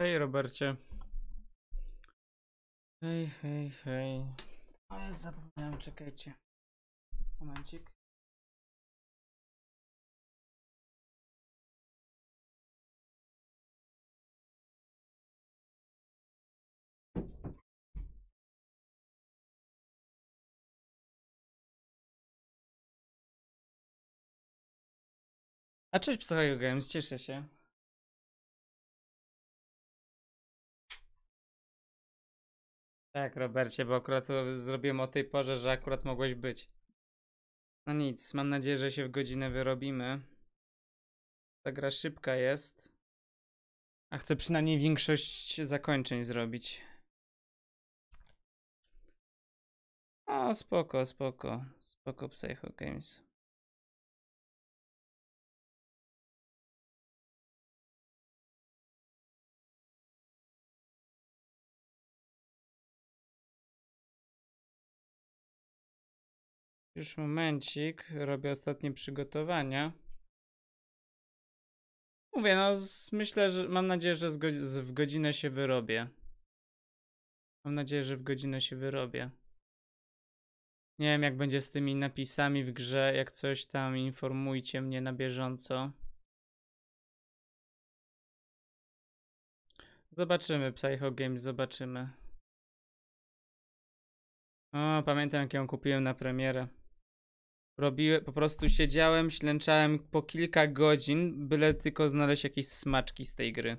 Hej, Robercie. Hej, hej, hej. O, ja zapomniałem, czekajcie. Momencik. A cześć, Psycho Games, cieszę się. Tak, Robercie, bo akurat to zrobiłem o tej porze, że akurat mogłeś być. No nic, mam nadzieję, że się w godzinę wyrobimy. Ta gra szybka jest. A chcę przynajmniej większość zakończeń zrobić. O, spoko, spoko. Spoko, Psycho Games. Już momencik, robię ostatnie przygotowania. Mówię, no myślę, że mam nadzieję, że w godzinę się wyrobię. Mam nadzieję, że w godzinę się wyrobię. Nie wiem, jak będzie z tymi napisami w grze, jak coś tam informujcie mnie na bieżąco. Zobaczymy, Psycho Games, zobaczymy. O, pamiętam, jak ją kupiłem na premierę. Po prostu siedziałem, ślęczałem po kilka godzin, byle tylko znaleźć jakieś smaczki z tej gry.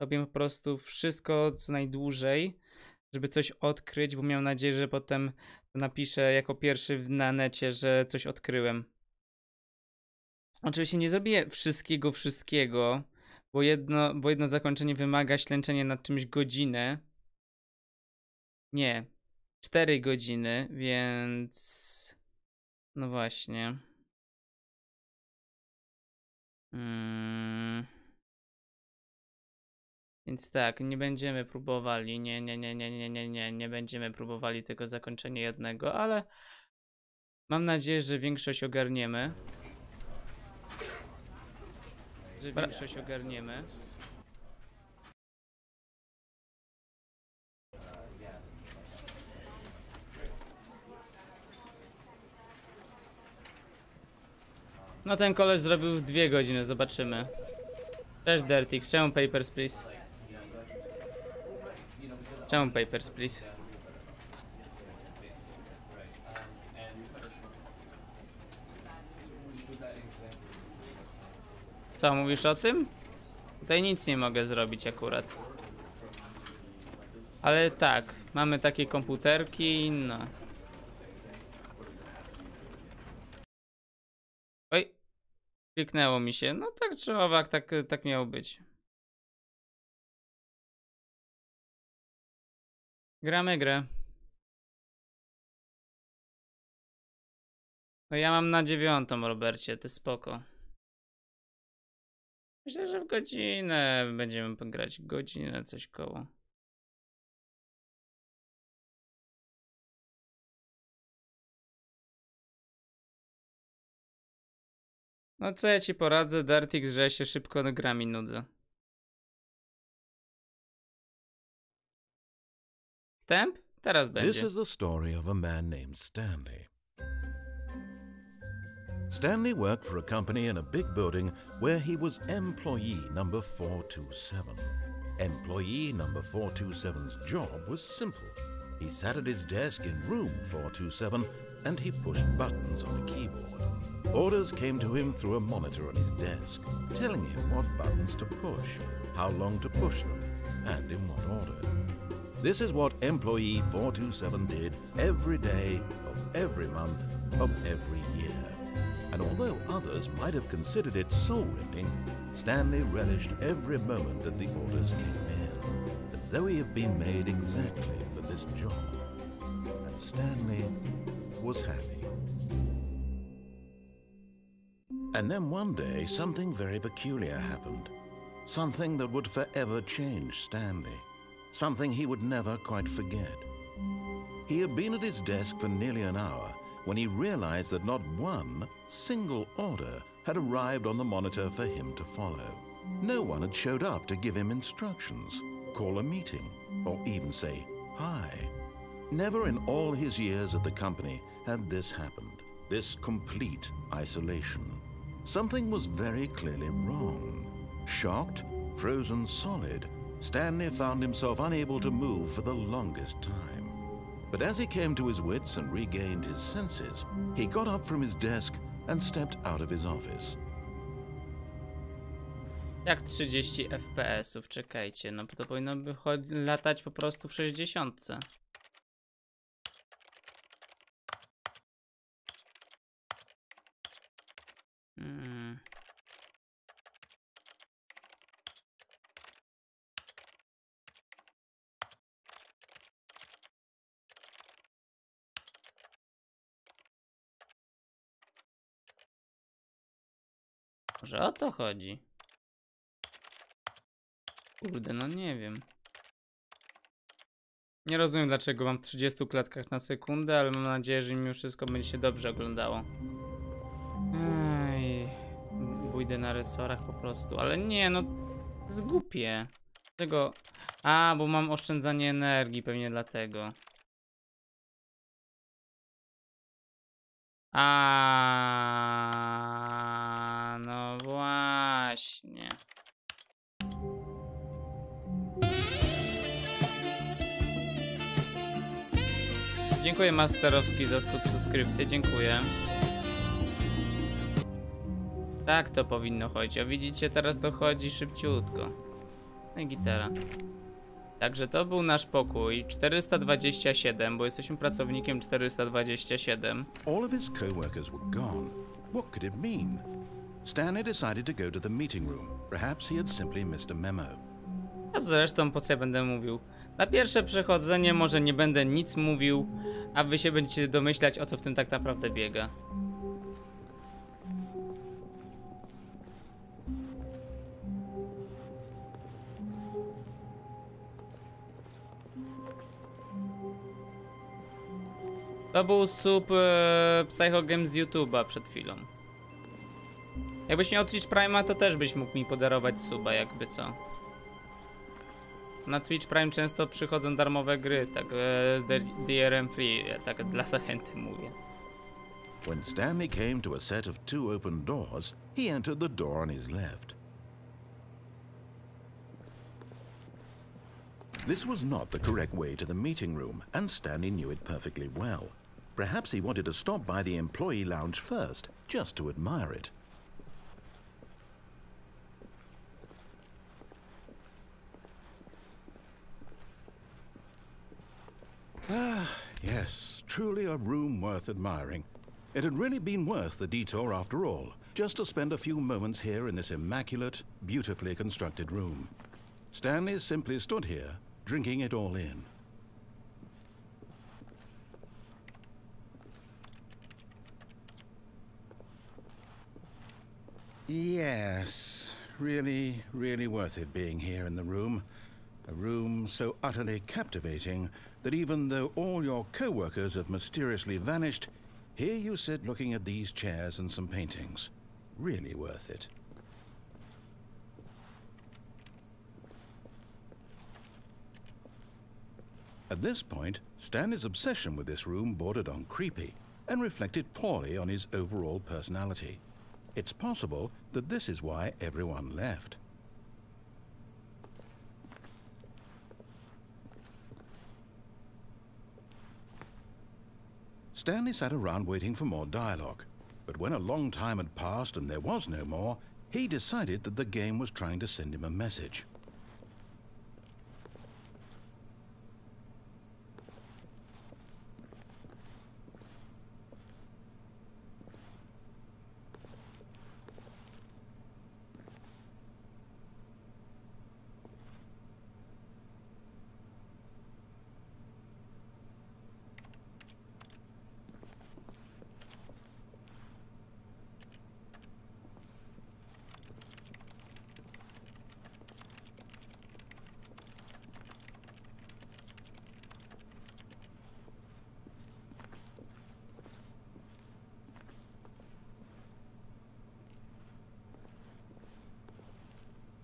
Robię po prostu wszystko co najdłużej, żeby coś odkryć, bo miałem nadzieję, że potem napiszę jako pierwszy na necie, że coś odkryłem. Oczywiście nie zrobię wszystkiego, bo jedno zakończenie wymaga ślęczenia nad czymś godzinę. Nie, 4 godziny, więc... No właśnie. Więc tak, nie będziemy próbowali, nie będziemy próbowali tego zakończenia jednego, ale mam nadzieję, że większość ogarniemy. No ten koleś zrobił w 2 godziny, zobaczymy. Cześć Dirtix, czemu papers please? Czemu papers please? Co, mówisz o tym? Tutaj nic nie mogę zrobić akurat. Ale tak, mamy takie komputerki, no. Oj, kliknęło mi się. No tak czy owak, tak miało być. Gramy grę. No ja mam na 9, Robercie, ty spoko. Myślę, że w godzinę będziemy grać. Godzinę coś koło. No co ja ci poradzę, Dartix, że ja się szybko grami nudzę. Wstęp? Teraz będzie. This is the story of a man named Stanley. Stanley worked for a company in a big building where he was employee number 427. Employee number 427's job was simple. He sat at his desk in room 427 and he pushed buttons on a keyboard. Orders came to him through a monitor on his desk, telling him what buttons to push, how long to push them, and in what order. This is what employee 427 did every day of every month of every year. And although others might have considered it soul-rending, Stanley relished every moment that the orders came in, as though he had been made exactly for this job. And Stanley was happy. And then one day, something very peculiar happened. Something that would forever change Stanley. Something he would never quite forget. He had been at his desk for nearly an hour when he realized that not one single order had arrived on the monitor for him to follow. No one had showed up to give him instructions, call a meeting, or even say hi. Never in all his years at the company had this happened, this complete isolation. Something was very clearly wrong. Shocked, frozen solid, Stanley found himself unable to move for the longest time. But as he came to his wits and regained his senses, he got up from his desk and stepped out of his office. Jak 30 FPS-ów, czekajcie, no to powinno by latać po prostu w 60. Może o to chodzi? Kurde, no nie wiem. Nie rozumiem, dlaczego mam w 30 klatkach na sekundę, ale mam nadzieję, że mimo wszystko będzie się dobrze oglądało. Ej, pójdę na resorach po prostu, ale nie, no zgłupię. Tego. A, bo mam oszczędzanie energii, pewnie dlatego. A, no właśnie. Dziękuję Masterowski za subskrypcję, dziękuję. Tak to powinno chodzić, a widzicie, teraz to chodzi szybciutko. No i gitara. Także to był nasz pokój 427, bo jesteśmy pracownikiem 427. All of his co-workers were gone. What could it mean? Stanley decided to go to the meeting room. Perhaps he had simply missed a memo. A zresztą po co ja będę mówił? Na pierwsze przechodzenie może nie będę nic mówił, a wy się będziecie domyślać, o co w tym tak naprawdę biega. To był sub Psycho Games z YouTube'a przed chwilą. Jakbyś miał Twitch Prime'a, to też byś mógł mi podarować suba, jakby co. Na Twitch Prime często przychodzą darmowe gry, tak DRM free, tak dla zachęty mówię. When Stanley came to a set of two open doors, he entered the door on his left. This was not the correct way to the meeting room, and Stanley knew it perfectly well. Perhaps he wanted to stop by the employee lounge first, just to admire it. Ah, yes, truly a room worth admiring. It had really been worth the detour after all, just to spend a few moments here in this immaculate, beautifully constructed room. Stanley simply stood here, drinking it all in. Yes, really, really worth it being here in the room. A room so utterly captivating that even though all your co-workers have mysteriously vanished, here you sit looking at these chairs and some paintings. Really worth it. At this point, Stanley's obsession with this room bordered on creepy and reflected poorly on his overall personality. It's possible that this is why everyone left. Stanley sat around waiting for more dialogue, but when a long time had passed and there was no more, he decided that the game was trying to send him a message.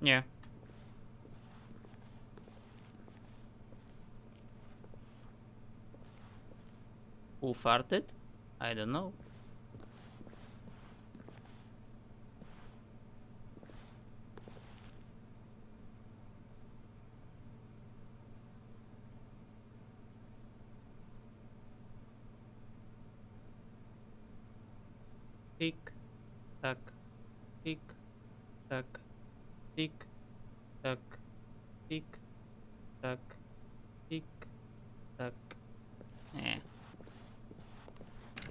Nie. Who farted? I don't know. Tik, tak, tik, tak, tik, tak, tik, tak, tik, tak.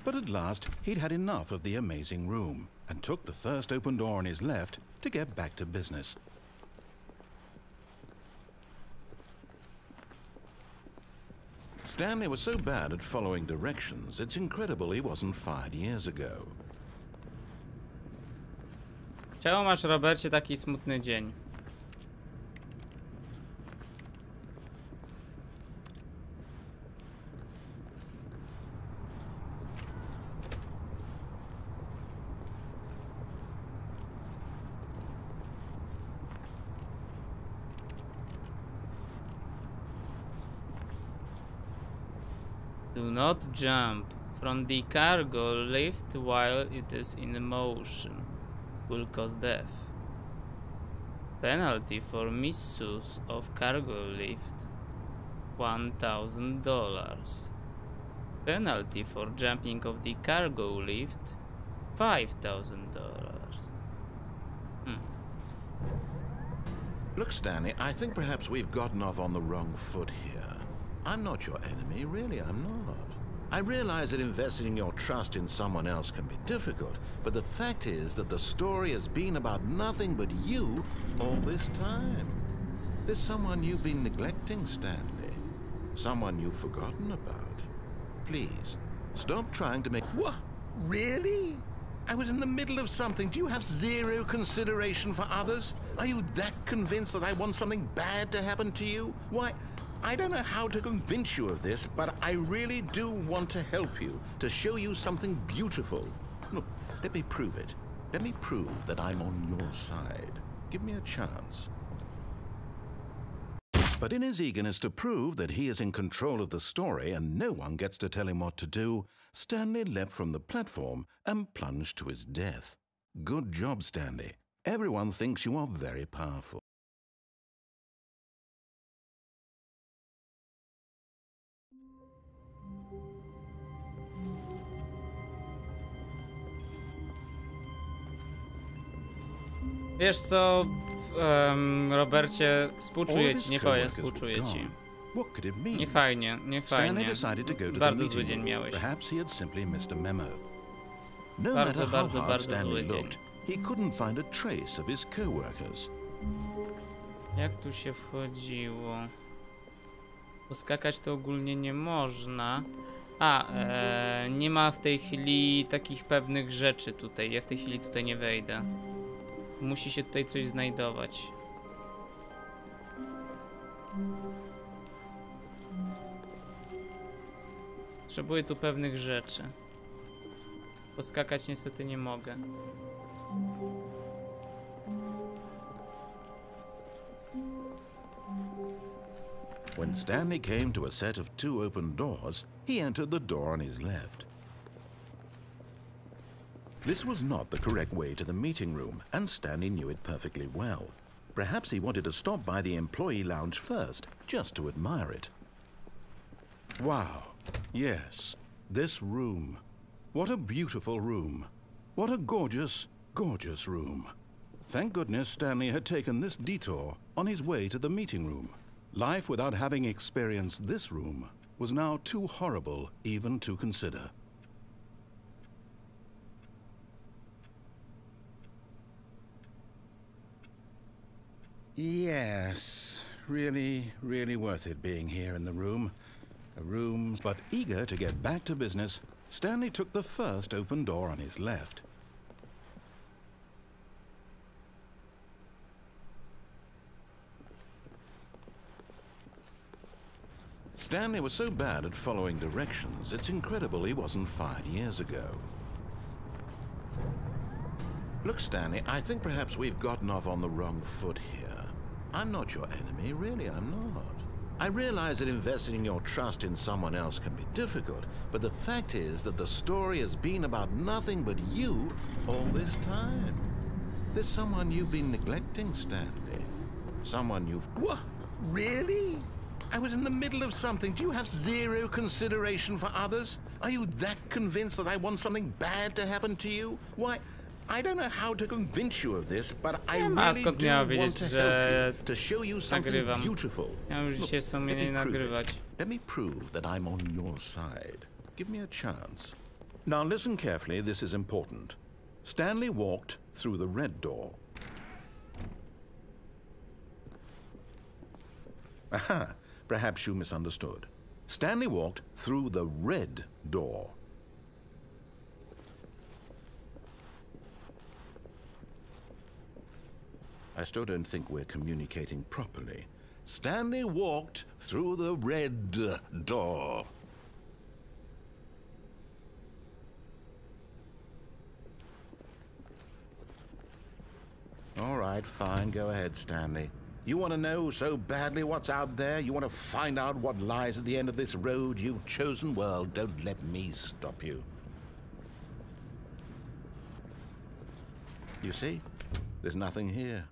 But at last, he'd had enough of the amazing room and took the first open door on his left to get back to business. Stanley was so bad at following directions, it's incredible he wasn't fired years ago. Czemu masz, Robercie, taki smutny dzień? Do not jump from the cargo lift while it is in motion. Will cause death. Penalty for misuse of cargo lift $1,000. Penalty for jumping of the cargo lift $5,000. Look, Stanley, I think perhaps we've gotten off on the wrong foot here. I'm not your enemy, really, I'm not. I realize that investing your trust in someone else can be difficult, but the fact is that the story has been about nothing but you all this time. There's someone you've been neglecting, Stanley. Someone you've forgotten about. Please, stop trying to make... What? Really? I was in the middle of something. Do you have zero consideration for others? Are you that convinced that I want something bad to happen to you? Why... I don't know how to convince you of this, but I really do want to help you, to show you something beautiful. Look, let me prove it. Let me prove that I'm on your side. Give me a chance. But in his eagerness to prove that he is in control of the story and no one gets to tell him what to do, Stanley leapt from the platform and plunged to his death. Good job, Stanley. Everyone thinks you are very powerful. Wiesz co, Robercie, współczuję ci, nie powiem, współczuję ci. Nie fajnie, nie fajnie. Bardzo zły dzień miałeś. Bardzo zły dzień. Jak tu się wchodziło? Poskakać to ogólnie nie można. Nie ma w tej chwili takich pewnych rzeczy tutaj. Ja w tej chwili tutaj nie wejdę. Musi się tutaj coś znajdować. Potrzebuję tu pewnych rzeczy. Poskakać niestety nie mogę. When Stanley came to a set of 2 open doors, he entered the door on his left. This was not the correct way to the meeting room, and Stanley knew it perfectly well. Perhaps he wanted to stop by the employee lounge first, just to admire it. Wow. Yes, this room. What a beautiful room. What a gorgeous, gorgeous room. Thank goodness Stanley had taken this detour on his way to the meeting room. Life without having experienced this room was now too horrible even to consider. Yes, really, really worth it being here in the room. But eager to get back to business, Stanley took the first open door on his left. Stanley was so bad at following directions, it's incredible he wasn't fired years ago. Look, Stanley, I think perhaps we've gotten off on the wrong foot here. I'm not your enemy, really, I'm not. I realize that investing your trust in someone else can be difficult, but the fact is that the story has been about nothing but you all this time. There's someone you've been neglecting, Stanley. Someone you've... What? Really? I was in the middle of something. Do you have zero consideration for others? Are you that convinced that I want something bad to happen to you? Why, I don't know how to convince you of this, but I really do want to help you, to show you something beautiful. Look, let me prove that I'm on your side. Give me a chance. Now listen carefully, this is important. Stanley walked through the red door. Aha, perhaps you misunderstood. Stanley walked through the red door. I still don't think we're communicating properly. Stanley walked through the red door. All right, fine. Go ahead, Stanley. You want to know so badly what's out there? You want to find out what lies at the end of this road you've chosen? Well, don't let me stop you. You see? There's nothing here.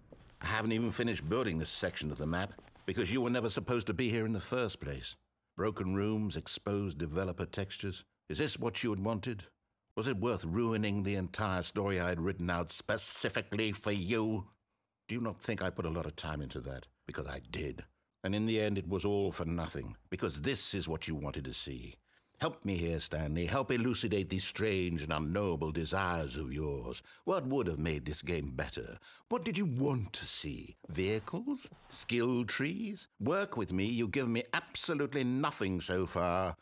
I haven't even finished building this section of the map because you were never supposed to be here in the first place. Broken rooms, exposed developer textures. Is this what you had wanted? Was it worth ruining the entire story I had written out specifically for you? Do you not think I put a lot of time into that? Because I did. And in the end, it was all for nothing. Because this is what you wanted to see. Help me here, Stanley. Help elucidate these strange and unknowable desires of yours. What would have made this game better? What did you want to see? Vehicles? Skill trees? Work with me. You've given me absolutely nothing so far.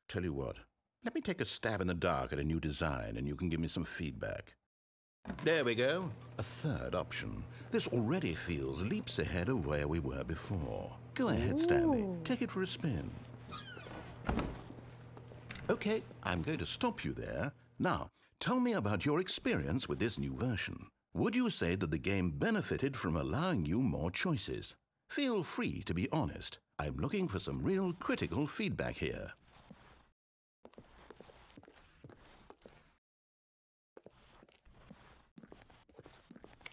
Tell you what. Let me take a stab in the dark at a new design, and you can give me some feedback. There we go. A third option. This already feels leaps ahead of where we were before. Go ahead, Stanley. Take it for a spin. Okay, I'm going to stop you there. Now, tell me about your experience with this new version. Would you say that the game benefited from allowing you more choices? Feel free to be honest. I'm looking for some real critical feedback here.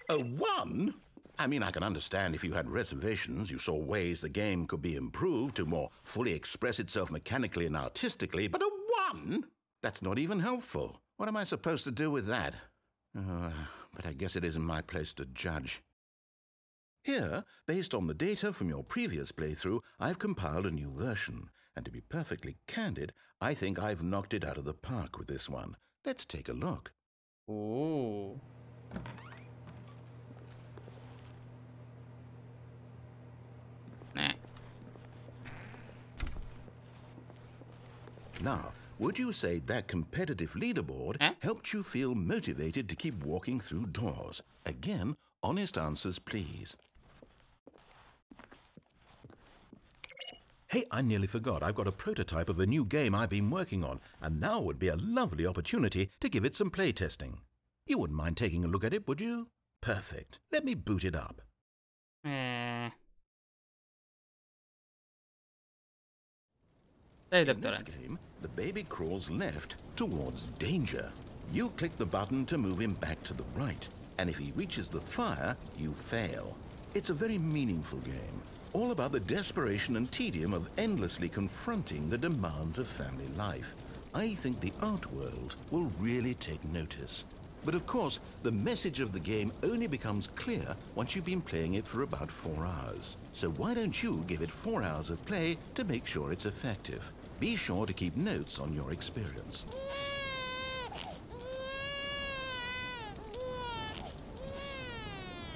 A 1? I mean, I can understand if you had reservations, you saw ways the game could be improved to more fully express itself mechanically and artistically, but a 1? That's not even helpful. What am I supposed to do with that? But I guess it isn't my place to judge. Here, based on the data from your previous playthrough, I've compiled a new version. And to be perfectly candid, I think I've knocked it out of the park with this one. Let's take a look. Ooh. Nah. Now, would you say that competitive leaderboard helped you feel motivated to keep walking through doors? Again, honest answers, please. Hey, I nearly forgot. I've got a prototype of a new game I've been working on, and now would be a lovely opportunity to give it some playtesting. You wouldn't mind taking a look at it, would you? Perfect. Let me boot it up. In this game, the baby crawls left towards danger. You click the button to move him back to the right, and if he reaches the fire, you fail. It's a very meaningful game, all about the desperation and tedium of endlessly confronting the demands of family life. I think the art world will really take notice. But of course, the message of the game only becomes clear once you've been playing it for about 4 hours. So why don't you give it 4 hours of play to make sure it's effective? Be sure to keep notes on your experience.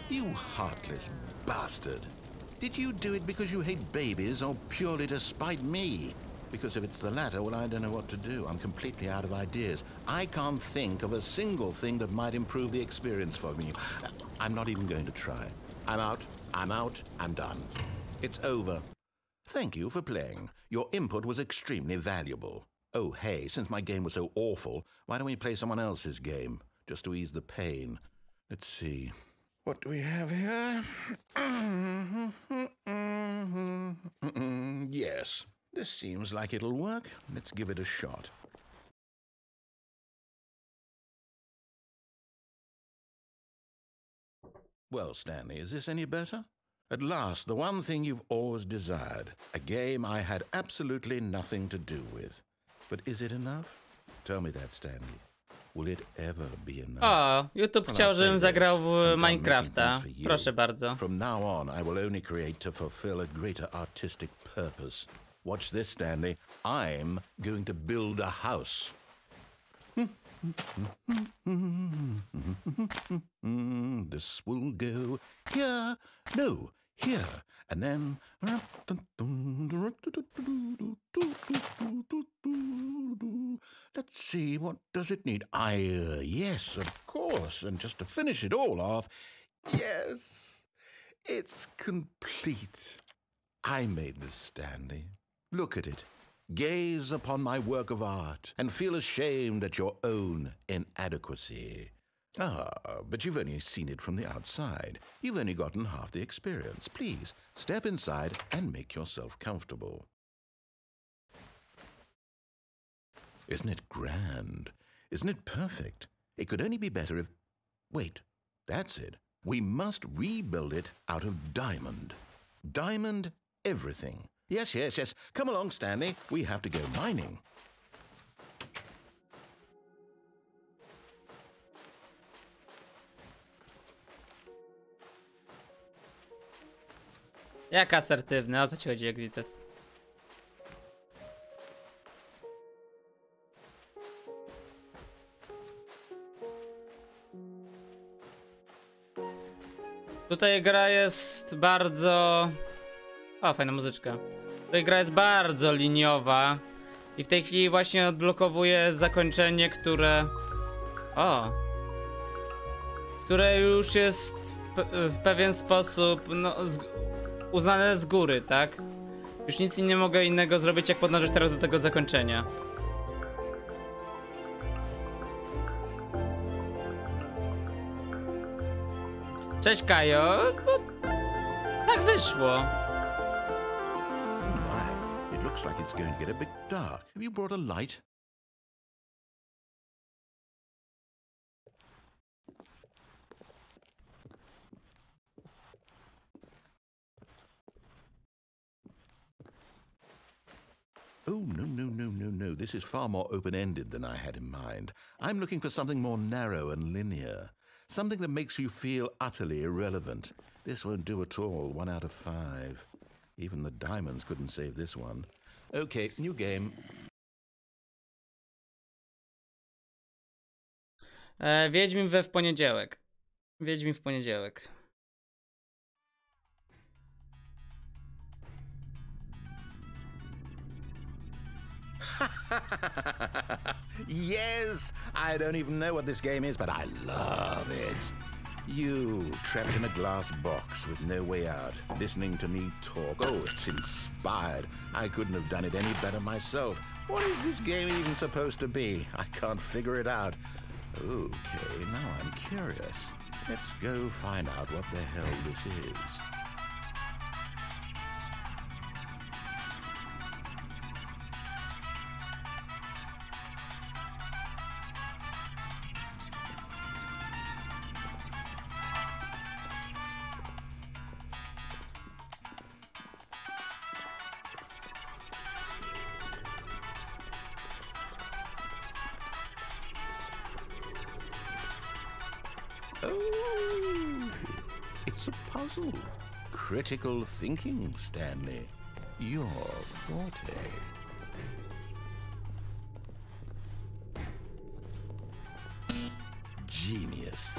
You heartless bastard. Did you do it because you hate babies or purely to spite me? Because if it's the latter, well, I don't know what to do. I'm completely out of ideas. I can't think of a single thing that might improve the experience for me. I'm not even going to try. I'm out, I'm done. It's over. Thank you for playing. Your input was extremely valuable. Oh, hey, since my game was so awful, why don't we play someone else's game, just to ease the pain? Let's see. What do we have here? Yes, this seems like it'll work. Let's give it a shot. Well, Stanley, is this any better? At last, the one thing you've always desired. A game I had absolutely nothing to do with. But is it enough? Tell me that, Stanley. Will it ever be enough? O, YouTube chciał, żebym zagrał w Minecrafta. Proszę bardzo. From now on, I will only create to fulfill a greater artistic purpose. Watch this, Stanley. I'm going to build a house. This will go here, no, here, and then... Let's see, what does it need? Yes, of course, and just to finish it all off, yes, it's complete. I made this, Stanley. Look at it. Gaze upon my work of art and feel ashamed at your own inadequacy. Ah, but you've only seen it from the outside. You've only gotten half the experience. Please, step inside and make yourself comfortable. Isn't it grand? Isn't it perfect? It could only be better if... Wait, that's it. We must rebuild it out of diamond. Diamond everything. Yes, yes, yes. Come along, Stanley. We have to go mining. Jak asertywny? O co ci chodzi, exit test? Tutaj gra jest bardzo... O, fajna muzyczka. Tutaj gra jest bardzo liniowa. I w tej chwili właśnie odblokowuję zakończenie, które... O! Które już jest w pewien sposób, no, uznane z góry, tak? Już nic nie mogę innego zrobić, jak podążać teraz do tego zakończenia. Cześć, Kajo. Tak wyszło. My, it looks like it's going to get a bit dark. Have you brought a light? Oh, no, no, no, no, no. This is far more open-ended than I had in mind. I'm looking for something more narrow and linear. Something that makes you feel utterly irrelevant. This won't do at all. 1 out of 5. Even the diamonds couldn't save this one. Okay, new game. Wiedźmin w poniedziałek. Wiedźmin w poniedziałek. Yes! I don't even know what this game is, but I love it. You, trapped in a glass box with no way out, listening to me talk. Oh, it's inspired. I couldn't have done it any better myself. What is this game even supposed to be? I can't figure it out. Okay, now I'm curious. Let's go find out what the hell this is. Oh, it's a puzzle. Critical thinking, Stanley. Your forte. Genius.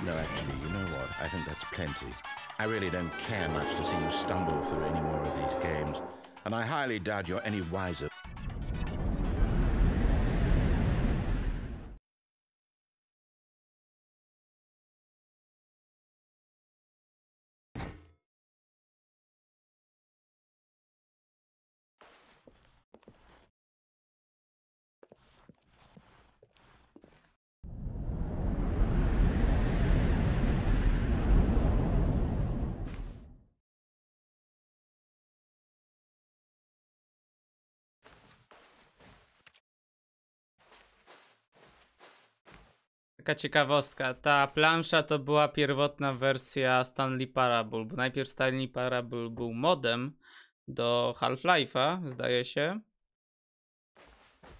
No, actually, you know what? I think that's plenty. I really don't care much to see you stumble through any more of these games, and I highly doubt you're any wiser. Taka ciekawostka, ta plansza to była pierwotna wersja Stanley Parable, bo najpierw Stanley Parable był modem do Half-Life'a, zdaje się.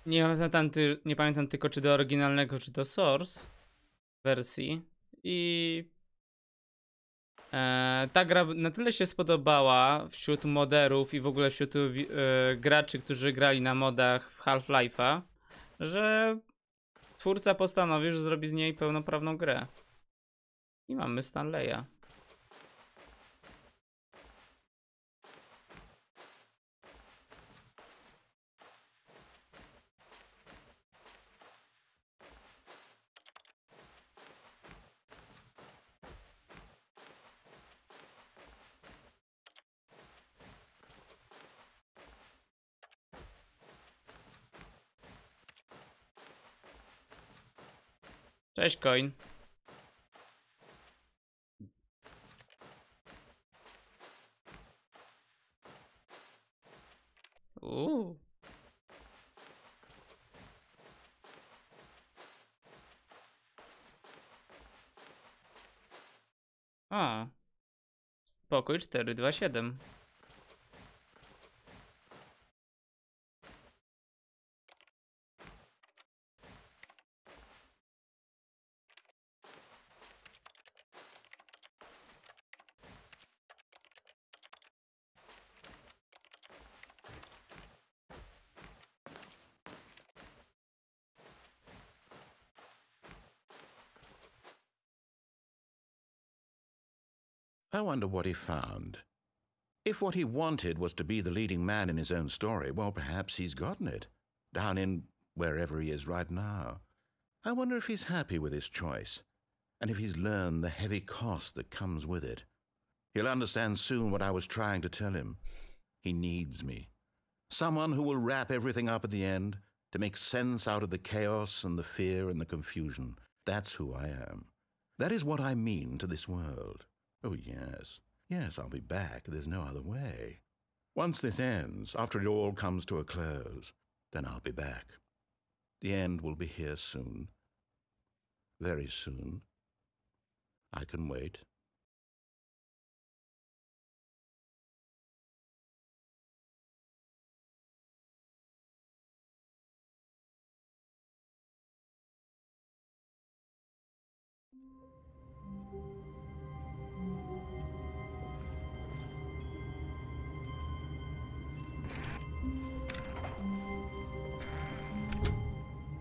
Nie pamiętam tylko, czy do oryginalnego, czy do Source wersji. I ta gra na tyle się spodobała wśród moderów i w ogóle wśród graczy, którzy grali na modach w Half-Life'a, że twórca postanowił, że zrobi z niej pełnoprawną grę. I mamy Stanleya. Cześć, Coin. A. Pokój 427. I wonder what he found. If what he wanted was to be the leading man in his own story, well, perhaps he's gotten it, down in wherever he is right now. I wonder if he's happy with his choice, and if he's learned the heavy cost that comes with it. He'll understand soon what I was trying to tell him. He needs me. Someone who will wrap everything up at the end, to make sense out of the chaos and the fear and the confusion. That's who I am. That is what I mean to this world. Oh, yes. Yes, I'll be back. There's no other way. Once this ends, after it all comes to a close, then I'll be back. The end will be here soon. Very soon. I can wait.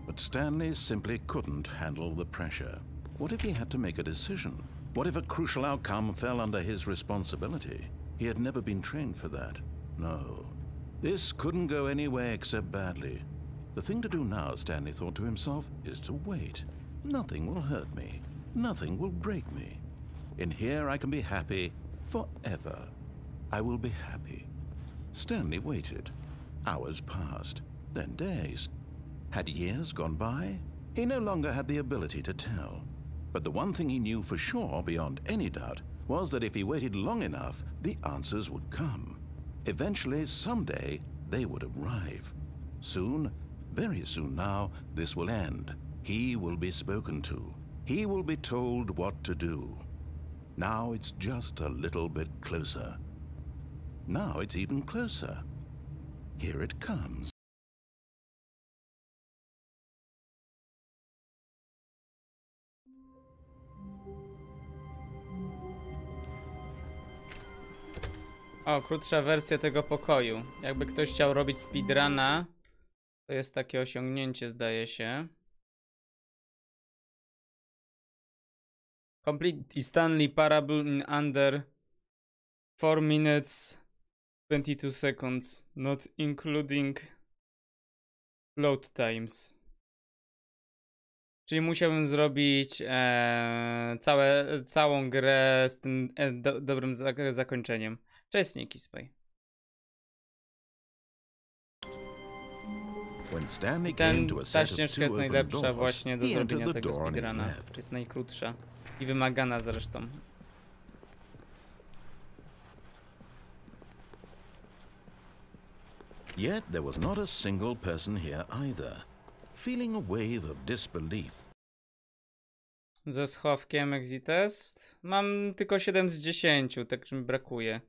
But Stanley simply couldn't handle the pressure. What if he had to make a decision? What if a crucial outcome fell under his responsibility? He had never been trained for that. No. This couldn't go any way except badly. The thing to do now, Stanley thought to himself, is to wait. Nothing will hurt me. Nothing will break me. In here I can be happy forever. I will be happy. Stanley waited. Hours passed, then days. Had years gone by? He no longer had the ability to tell. But the one thing he knew for sure, beyond any doubt, was that if he waited long enough, the answers would come. Eventually, someday, they would arrive. Soon, very soon now, this will end. He will be spoken to. He will be told what to do. Now it's just a little bit closer. Now it's even closer. Here it comes. O, krótsza wersja tego pokoju. Jakby ktoś chciał robić speedruna, to jest takie osiągnięcie, zdaje się. Complete Stanley Parable in under 4 minutes 22 seconds, not including load times. Czyli musiałbym zrobić całą grę z tym dobrym zakończeniem. Cześć, Sneaky Spy. Ta ścieżka jest najlepsza właśnie do zrobienia tego speedruna. Jest najkrótsza i wymagana zresztą. Yet there was not a single person here either. Feeling a wave of disbelief. Ze schowkiem exit test. Mam tylko 7 z 10, tak mi brakuje.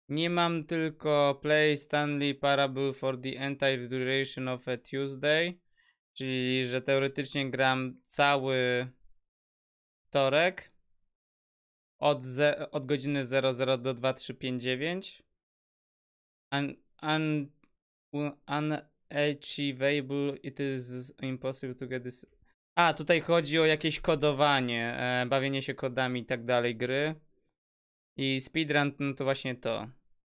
Nie mam tylko play Stanley Parable for the entire duration of a Tuesday. Czyli, że teoretycznie gram cały wtorek. Od godziny 00 do 2359. Unachievable, it is impossible to get this. A, tutaj chodzi o jakieś kodowanie, bawienie się kodami i tak dalej gry. I speedrun, no to właśnie to.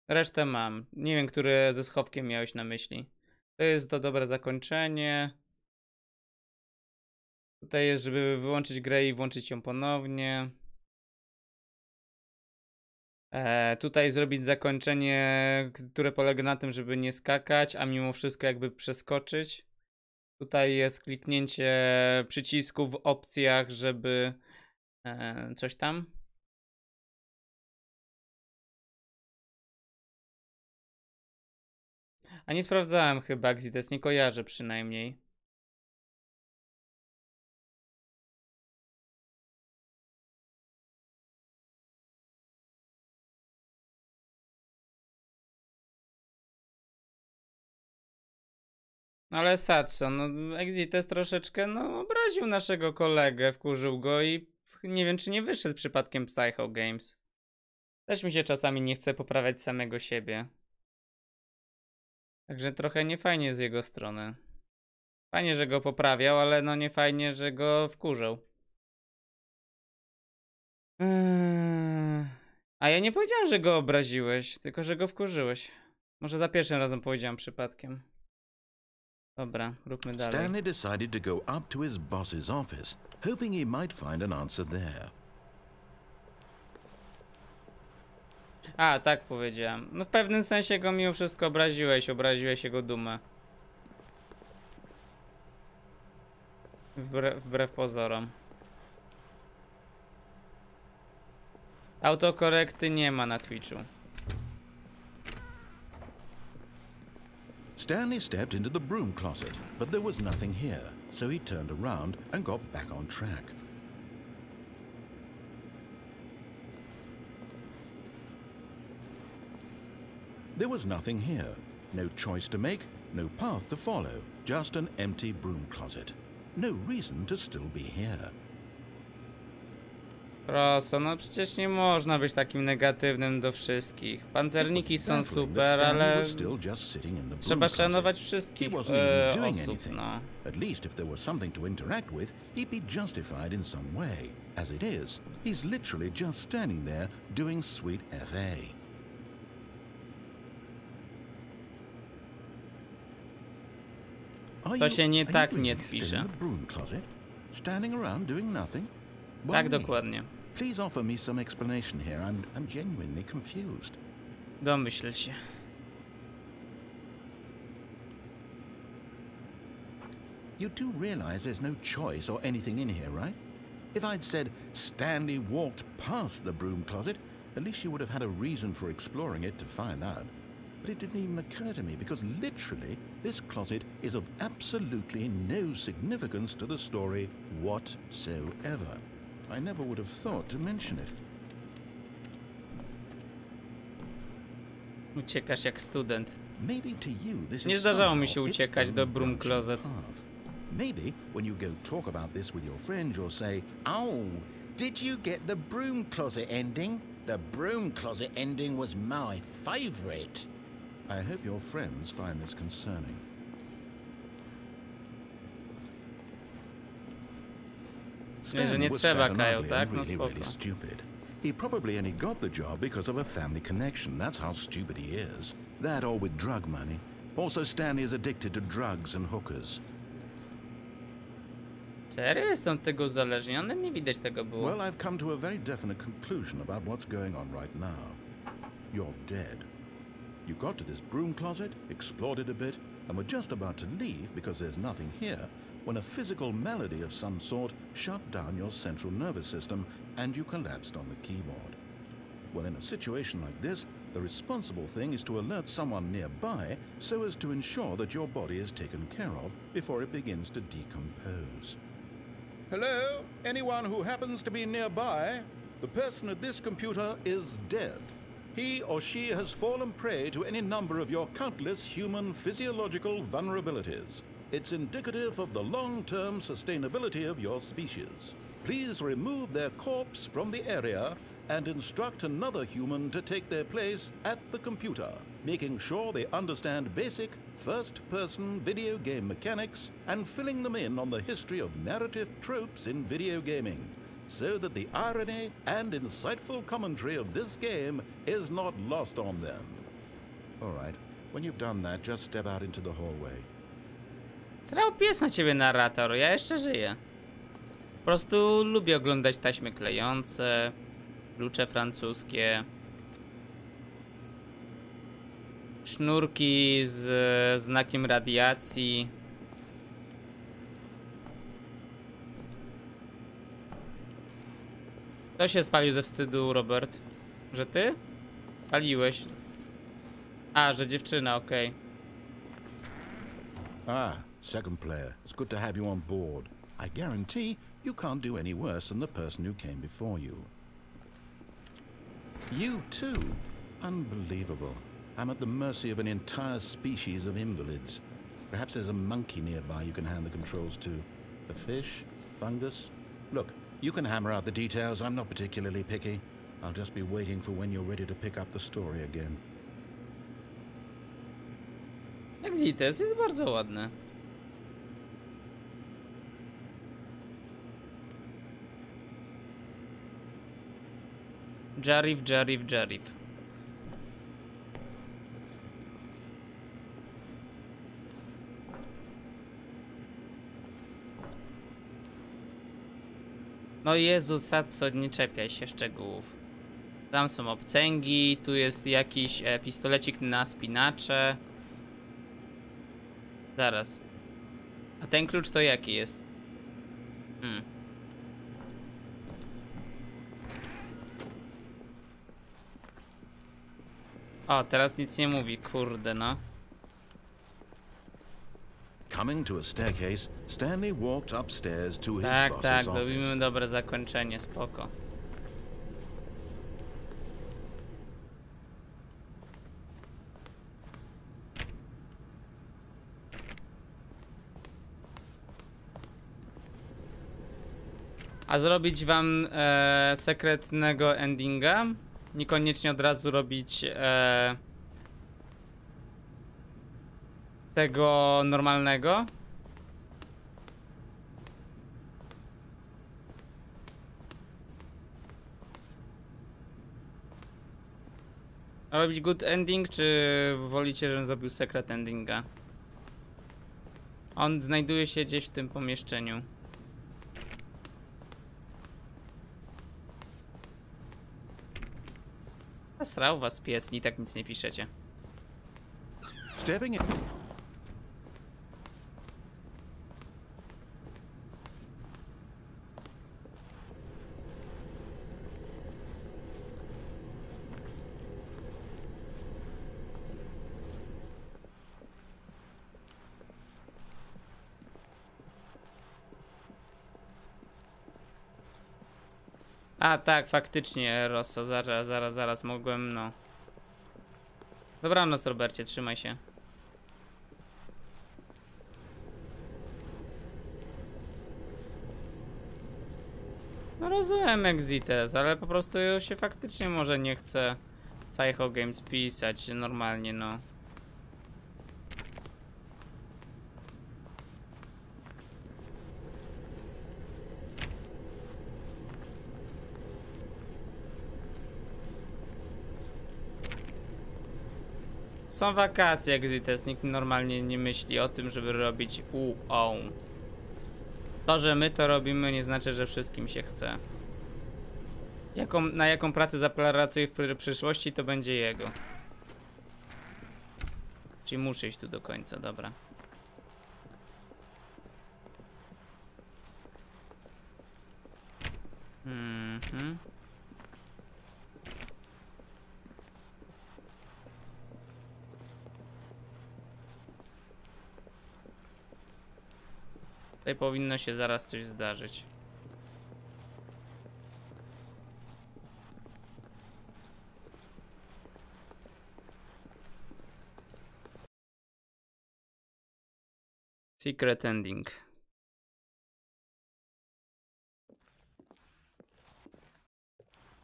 Resztę mam. Nie wiem, które ze schowkiem miałeś na myśli. To jest to dobre zakończenie. Tutaj jest, żeby wyłączyć grę i włączyć ją ponownie. Tutaj zrobić zakończenie, które polega na tym, żeby nie skakać, a mimo wszystko jakby przeskoczyć. Tutaj jest kliknięcie przycisku w opcjach, żeby coś tam. A nie sprawdzałem chyba Exitest, nie kojarzę przynajmniej. Ale Satson, no Exitest troszeczkę, no obraził naszego kolegę, wkurzył go i nie wiem, czy nie wyszedł przypadkiem Psycho Games. Też mi się czasami nie chce poprawiać samego siebie. Także trochę niefajnie z jego strony. Fajnie, że go poprawiał, ale no nie fajnie, że go wkurzał. A ja nie powiedziałem, że go obraziłeś, tylko że go wkurzyłeś. Może za pierwszym razem powiedziałem przypadkiem. Dobra, róbmy dalej. Stanley decided to go up to his boss's office, hoping he might find an answer there. A, tak powiedziałem. No w pewnym sensie go mimo wszystko obraziłeś jego dumę. Wbrew pozorom. Autokorekty nie ma na Twitchu. Stanley stepped into the broom closet, but there was nothing here, so he turned around and got back on track. There was nothing here. No choice to make, no path to follow, just an empty broom closet. No reason to still be here. Prosto, no przecież nie można być takim negatywnym do wszystkich. Pancerniki są super, ale trzeba szanować wszystkich osób, no. At least if there was something to interact with, he'd be justified in some way. As it is, he's literally just standing there doing sweet FA. To się nie tak nie pisze. Standing around doing nothing? Tak, dokładnie. Please offer me some explanation here. I'm genuinely confused. Domyśl się. You do realize there's no choice or anything in here, right? If I'd said Stanley walked past the broom closet, at least you would have had a reason for exploring it to find out. But it didn't even occur to me because literally this closet is of absolutely no significance to the story whatsoever. I never would have thought to mention it. Uciekasz jak student. Maybe to you this Nie is zdarzało mi się somehow uciekać its do own broom branch closet. path. Maybe when you go talk about this with your friends, you'll say, "Oh, did you get the broom closet ending? The broom closet ending was my favorite." I hope your friends find this concerning. że nie was trzeba, fat and Kyle, ugly tak? and No really, spoko. really stupid. He probably only got the job because of a family connection. That's how stupid he is. That or with drug money. Also, Stanley is addicted to drugs and hookers. Serio? Jestem od tego uzależniony? Nie widać tego było. Well, I've come to a very definite conclusion about what's going on right now. You're dead. You got to this broom closet, explored it a bit, and were just about to leave because there's nothing here, when a physical malady of some sort shut down your central nervous system and you collapsed on the keyboard. Well, in a situation like this, the responsible thing is to alert someone nearby so as to ensure that your body is taken care of before it begins to decompose. Hello? Anyone who happens to be nearby? The person at this computer is dead. He or she has fallen prey to any number of your countless human physiological vulnerabilities. It's indicative of the long-term sustainability of your species. Please remove their corpse from the area and instruct another human to take their place at the computer, making sure they understand basic first-person video game mechanics and filling them in on the history of narrative tropes in video gaming, so that the irony and insightful commentary of this game is not lost on them. All right, when you've done that, just step out into the hallway. Srał pies na ciebie, narrator, ja jeszcze żyję. Po prostu lubię oglądać taśmy klejące, klucze francuskie, sznurki z znakiem radiacji. Kto się spalił ze wstydu, Robert? Że ty? Paliłeś. A, że dziewczyna, okej. Ah, second player. It's good to have you on board. I guarantee you can't do any worse than the person who came before you. You too? Unbelievable. I'm at the mercy of an entire species of invalids. Perhaps there's a monkey nearby you can hand the controls to. A fish? Fungus? Look, you can hammer out the details. I'm not particularly picky. I'll just be waiting for when you're ready to pick up the story again. Exites jest bardzo ładny. Jarif, Jarif, Jarif. No Jezus, Satso, nie czepiaj się szczegółów. Tam są obcęgi, tu jest jakiś pistolecik na spinacze. Zaraz. A ten klucz to jaki jest? O, teraz nic nie mówi, kurde no. Coming to a staircase, Stanley walked upstairs to his Tak, boss's tak, office. zrobimy dobre zakończenie, spoko. A zrobić wam sekretnego endinga? Niekoniecznie od razu robić tego normalnego. A robić good ending, czy wolicie, żebym zrobił secret endinga? On znajduje się gdzieś w tym pomieszczeniu. Zasrał was pies, i tak nic nie piszecie. Stepping in. A tak, faktycznie, Rosso, zaraz mogłem, no. Dobranoc, Robercie, trzymaj się. No rozumiem Exites, ale po prostu się faktycznie może nie chce Psycho Games pisać normalnie, no. Są wakacje, Exites. Nikt normalnie nie myśli o tym, żeby robić u-o. To, że my to robimy, nie znaczy, że wszystkim się chce. Na jaką pracę zapracuję w przyszłości, to będzie jego. Czyli muszę iść tu do końca, dobra. Tutaj powinno się zaraz coś zdarzyć. Secret ending.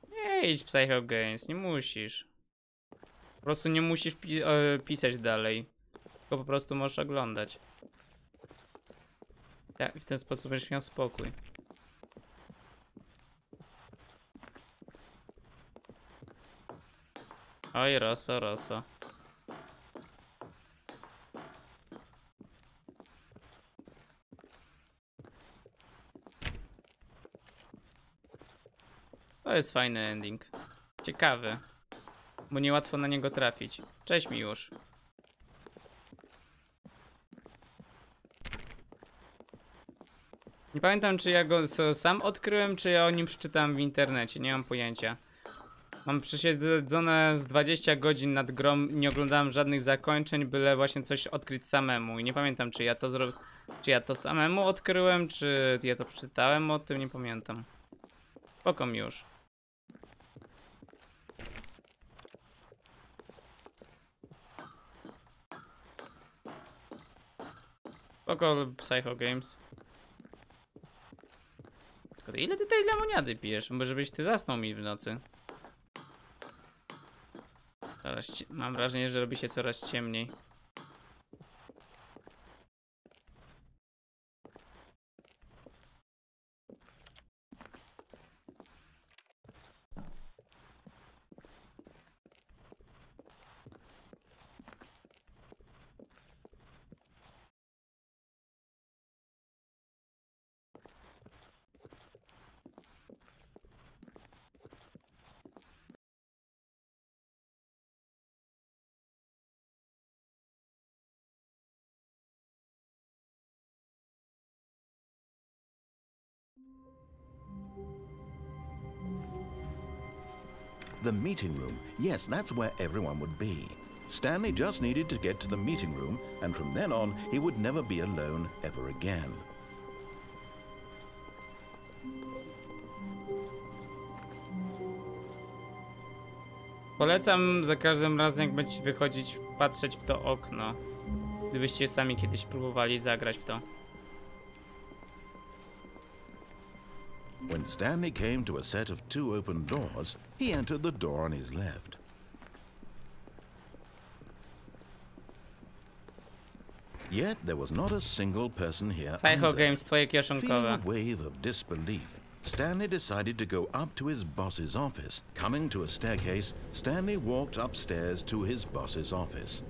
Nie idź, Psycho Games, nie musisz. Po prostu nie musisz pisać dalej. Tylko po prostu możesz oglądać. Tak, w ten sposób będziesz miał spokój. Oj, Roso, Roso. To jest fajny ending. Ciekawy. Bo niełatwo na niego trafić. Cześć, Miłosz. Nie pamiętam, czy ja go sam odkryłem, czy ja o nim przeczytałem w internecie. Nie mam pojęcia. Mam przesiedzone z 20 godzin nad grą. Nie oglądałem żadnych zakończeń, byle właśnie coś odkryć samemu. I nie pamiętam, czy ja to czy ja to samemu odkryłem, czy ja to przeczytałem o tym. Nie pamiętam. Spoko, Miłosz. Spoko, Psycho Games. Tylko ile ty tej lemoniady pijesz? Może byś ty zasnął mi w nocy. Mam wrażenie, że robi się coraz ciemniej. The meeting room. Yes, that's where everyone would be. Stanley just needed to get to the meeting room, and from then on, he would never be alone ever again. Polecam za każdym razem, jak będziecie wychodzić, patrzeć w to okno. Gdybyście sami kiedyś próbowali zagrać w to. When Stanley came to a set of 2 open doors, he entered the door on his left. Yet there was not a single person here. Psycho Games, twoje Feeling kieszonkowe. a wave of disbelief, Stanley decided to go up to his boss's office. Coming to a staircase, Stanley walked upstairs to his boss's office.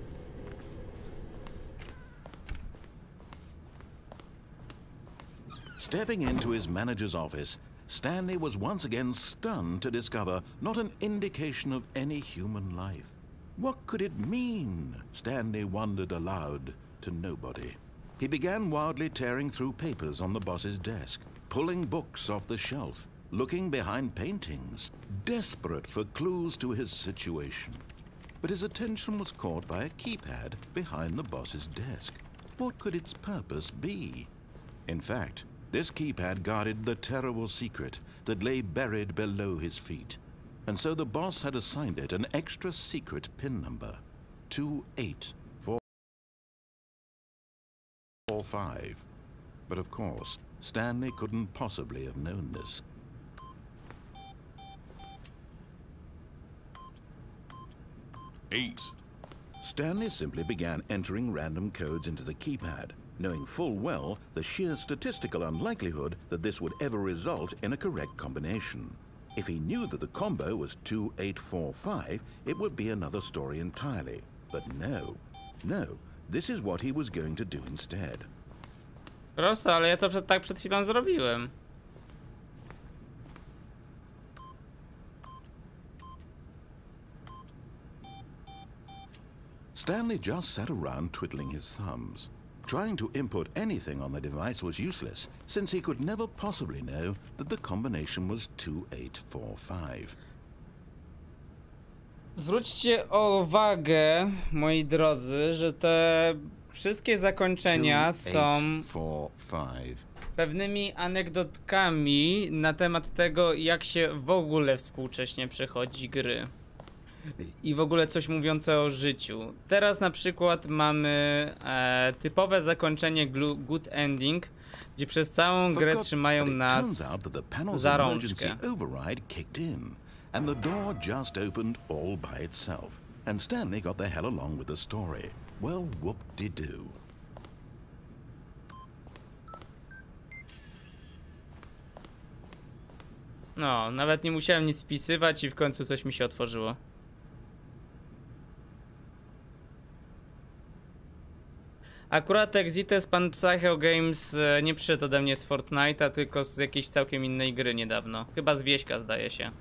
Stepping into his manager's office, Stanley was once again stunned to discover not an indication of any human life. What could it mean? Stanley wondered aloud to nobody. He began wildly tearing through papers on the boss's desk, pulling books off the shelf, looking behind paintings, desperate for clues to his situation. But his attention was caught by a keypad behind the boss's desk. What could its purpose be? In fact, this keypad guarded the terrible secret that lay buried below his feet. And so the boss had assigned it an extra secret PIN number, 28445. But of course, Stanley couldn't possibly have known this. Stanley simply began entering random codes into the keypad, knowing full well the sheer statistical unlikelihood that this would ever result in a correct combination. If he knew that the combo was 2845, it would be another story entirely. But no, this is what he was going to do instead. Proszę, ale ja to tak przed chwilą zrobiłem. Stanley just sat around twiddling his thumbs. Trying to input anything on the device was useless, since he could never possibly know that the combination was 2845. Zwróćcie uwagę, moi drodzy, że te wszystkie zakończenia są 2845. pewnymi anegdotkami na temat tego, jak się w ogóle współcześnie przechodzi gry. I w ogóle coś mówiące o życiu. Teraz na przykład mamy typowe zakończenie good ending, gdzie przez całą grę trzymają nas za rączkę. And the door just opened all by itself, and Stanley got the hell along with the story. Well, whoop-de-doo. No, nawet nie musiałem nic wpisywać i w końcu coś mi się otworzyło. Akurat Exites pan Psycho Games nie przyszedł ode mnie z Fortnite'a, tylko z jakiejś całkiem innej gry niedawno. Chyba z Wieśka, zdaje się.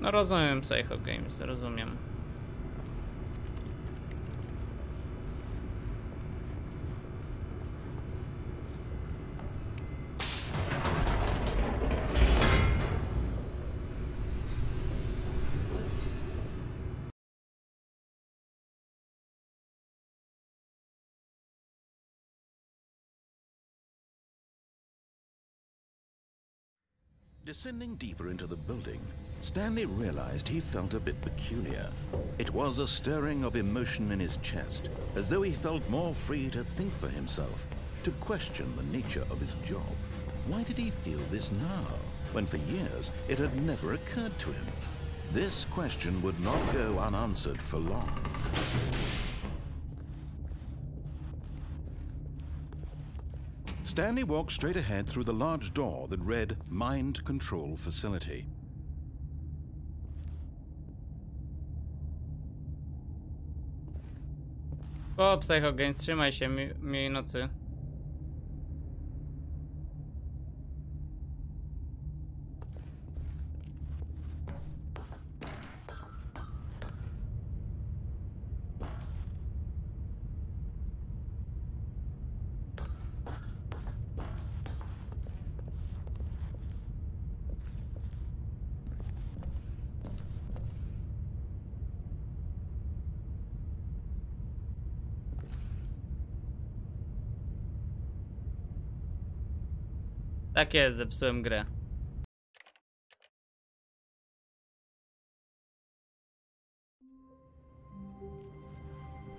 No rozumiem Psycho Games, rozumiem. Descending deeper into the building, Stanley realized he felt a bit peculiar. It was a stirring of emotion in his chest, as though he felt more free to think for himself, to question the nature of his job. Why did he feel this now, when for years it had never occurred to him? This question would not go unanswered for long. Stanley walked straight ahead through the large door that read Mind Control Facility. O, Psycho Games, trzymaj się, miłej nocy. Tak jest, zepsułem grę.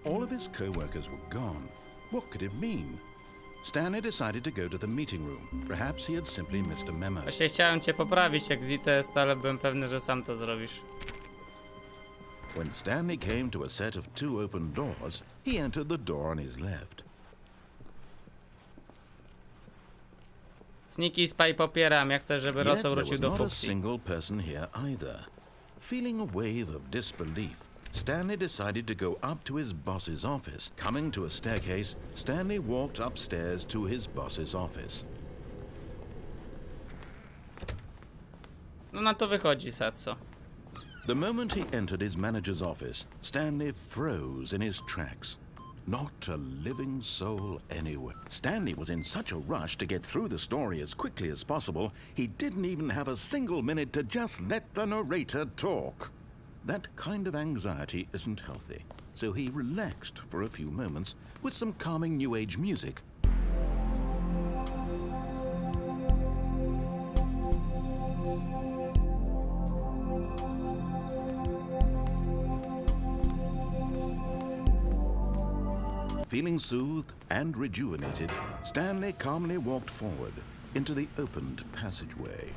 All of his co-workers were gone. What could it mean? Stanley decided to go to the meeting room. Perhaps he had simply missed a memo. Właśnie chciałem cię poprawić, Exites, ale byłem pewny, że sam to zrobisz. When Stanley came to a set of two open doors, he entered the door on his left. Sneaky Spy popieram, ja chcę, żeby Rosso wrócił do Not a Fuxi. single person here either. Feeling a wave of disbelief, Stanley decided to go up to his boss's office. Coming to a staircase, Stanley walked upstairs to his boss's office. No na to wychodzi, Satso. The moment he entered his manager's office, Stanley froze in his tracks. Not a living soul anywhere. Stanley was in such a rush to get through the story as quickly as possible, he didn't even have a single minute to just let the narrator talk. That kind of anxiety isn't healthy, so he relaxed for a few moments with some calming New Age music. Feeling soothed and rejuvenated, Stanley calmly walked forward into the opened passageway.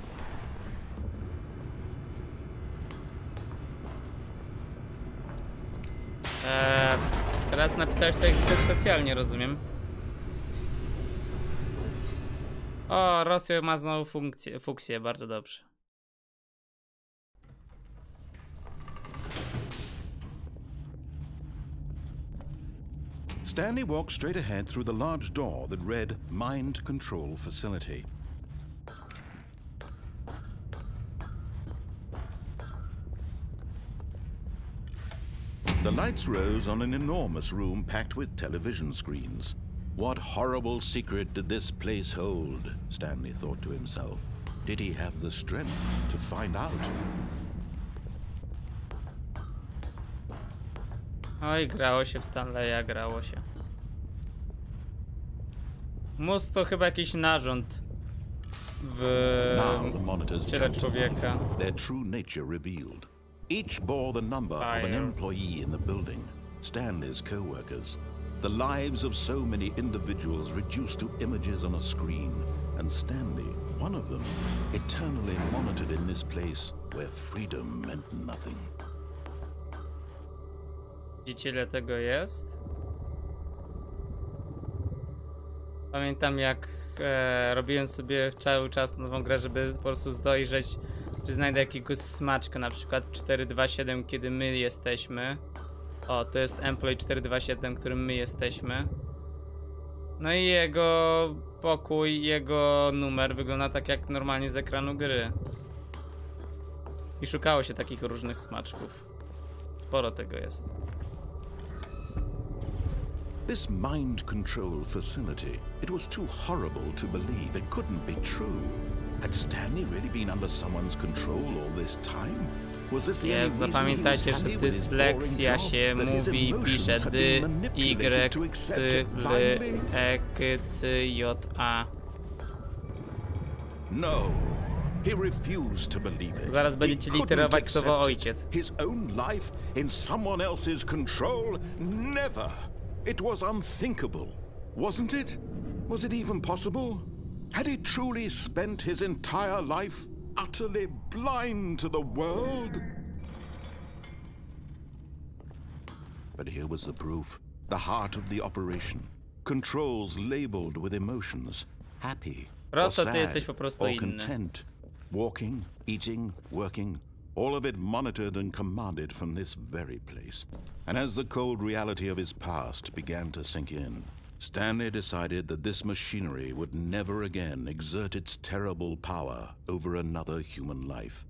Teraz napisałeś tekst specjalnie, rozumiem. O, Rosja ma znowu fuksję, bardzo dobrze. Stanley walked straight ahead through the large door that read Mind Control Facility. The lights rose on an enormous room packed with television screens. What horrible secret did this place hold? Stanley thought to himself. Did he have the strength to find out? Oj, grało się w Stanleya, grało się. Mózg to chyba jakiś narząd w ciele człowieka. Their true nature revealed. Each bore the number of an employee in the building, Stanley's co-workers. The lives of so many individuals reduced to images on a screen, and Stanley, one of them, eternally monitored in this place where freedom meant nothing. Widzicie, ile tego jest? Pamiętam, jak robiłem sobie cały czas nową grę, żeby po prostu dojrzeć, czy znajdę jakiegoś smaczka, na przykład 427, kiedy my jesteśmy. O, to jest Employee 427, którym my jesteśmy. No i jego pokój, jego numer wygląda tak jak normalnie z ekranu gry. I szukało się takich różnych smaczków. Sporo tego jest. This mind control facility, it was too horrible to believe. It couldn't be true. Had Stanley really been under someone's control all this time? Was this the only reason he was Zapamiętajcie, że happy with his dysleksia boring się job, that his mówi, pisze emotions had dy, been manipulated y, to accept ksy, it l, blindly? e, k, c, j, a. No. He refused to believe it. Zaraz He będziecie couldn't literować słowo accept it. ojciec. His own life in someone else's control? Never. It was unthinkable, wasn't it? Was it even possible? Had he truly spent his entire life utterly blind to the world? But here was the proof. The heart of the operation. Controls labeled with emotions. Happy or Rosso, ty sad jesteś po prostu or inny. content. Walking, eating, working. All of it monitored and commanded from this very place. And as the cold reality of his past began to sink in, Stanley decided that this machinery would never again exert its terrible power over another human life.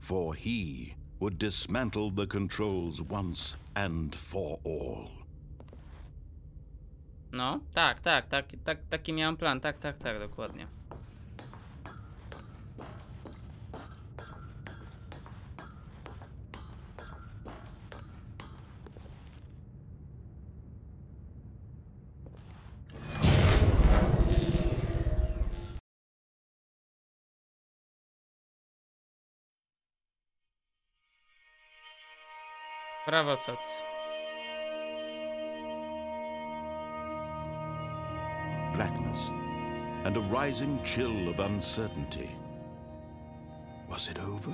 For he would dismantle the controls once and for all. No, taki miałem plan, tak, dokładnie. Brawo, Cacy. Blackness and a rising chill of uncertainty. Was it over?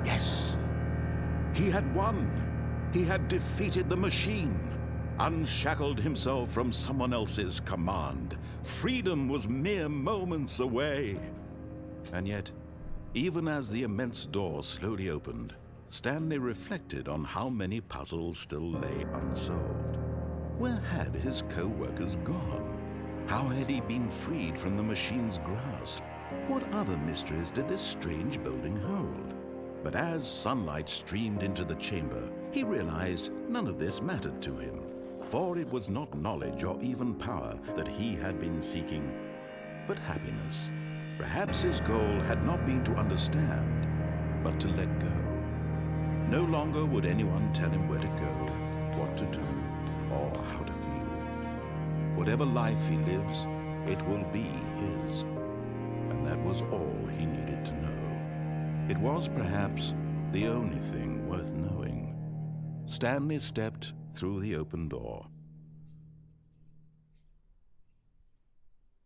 Yes. He had won. He had defeated the machine, unshackled himself from someone else's command. Freedom was mere moments away. And yet, even as the immense door slowly opened, Stanley reflected on how many puzzles still lay unsolved. Where had his co-workers gone? How had he been freed from the machine's grasp? What other mysteries did this strange building hold? But as sunlight streamed into the chamber, he realized none of this mattered to him, for it was not knowledge or even power that he had been seeking, but happiness. Perhaps his goal had not been to understand, but to let go. No longer would anyone tell him where to go, what to do, or how to feel. Whatever life he lives, it will be his. And that was all he needed to know. It was perhaps the only thing worth knowing. Stanley stepped through the open door.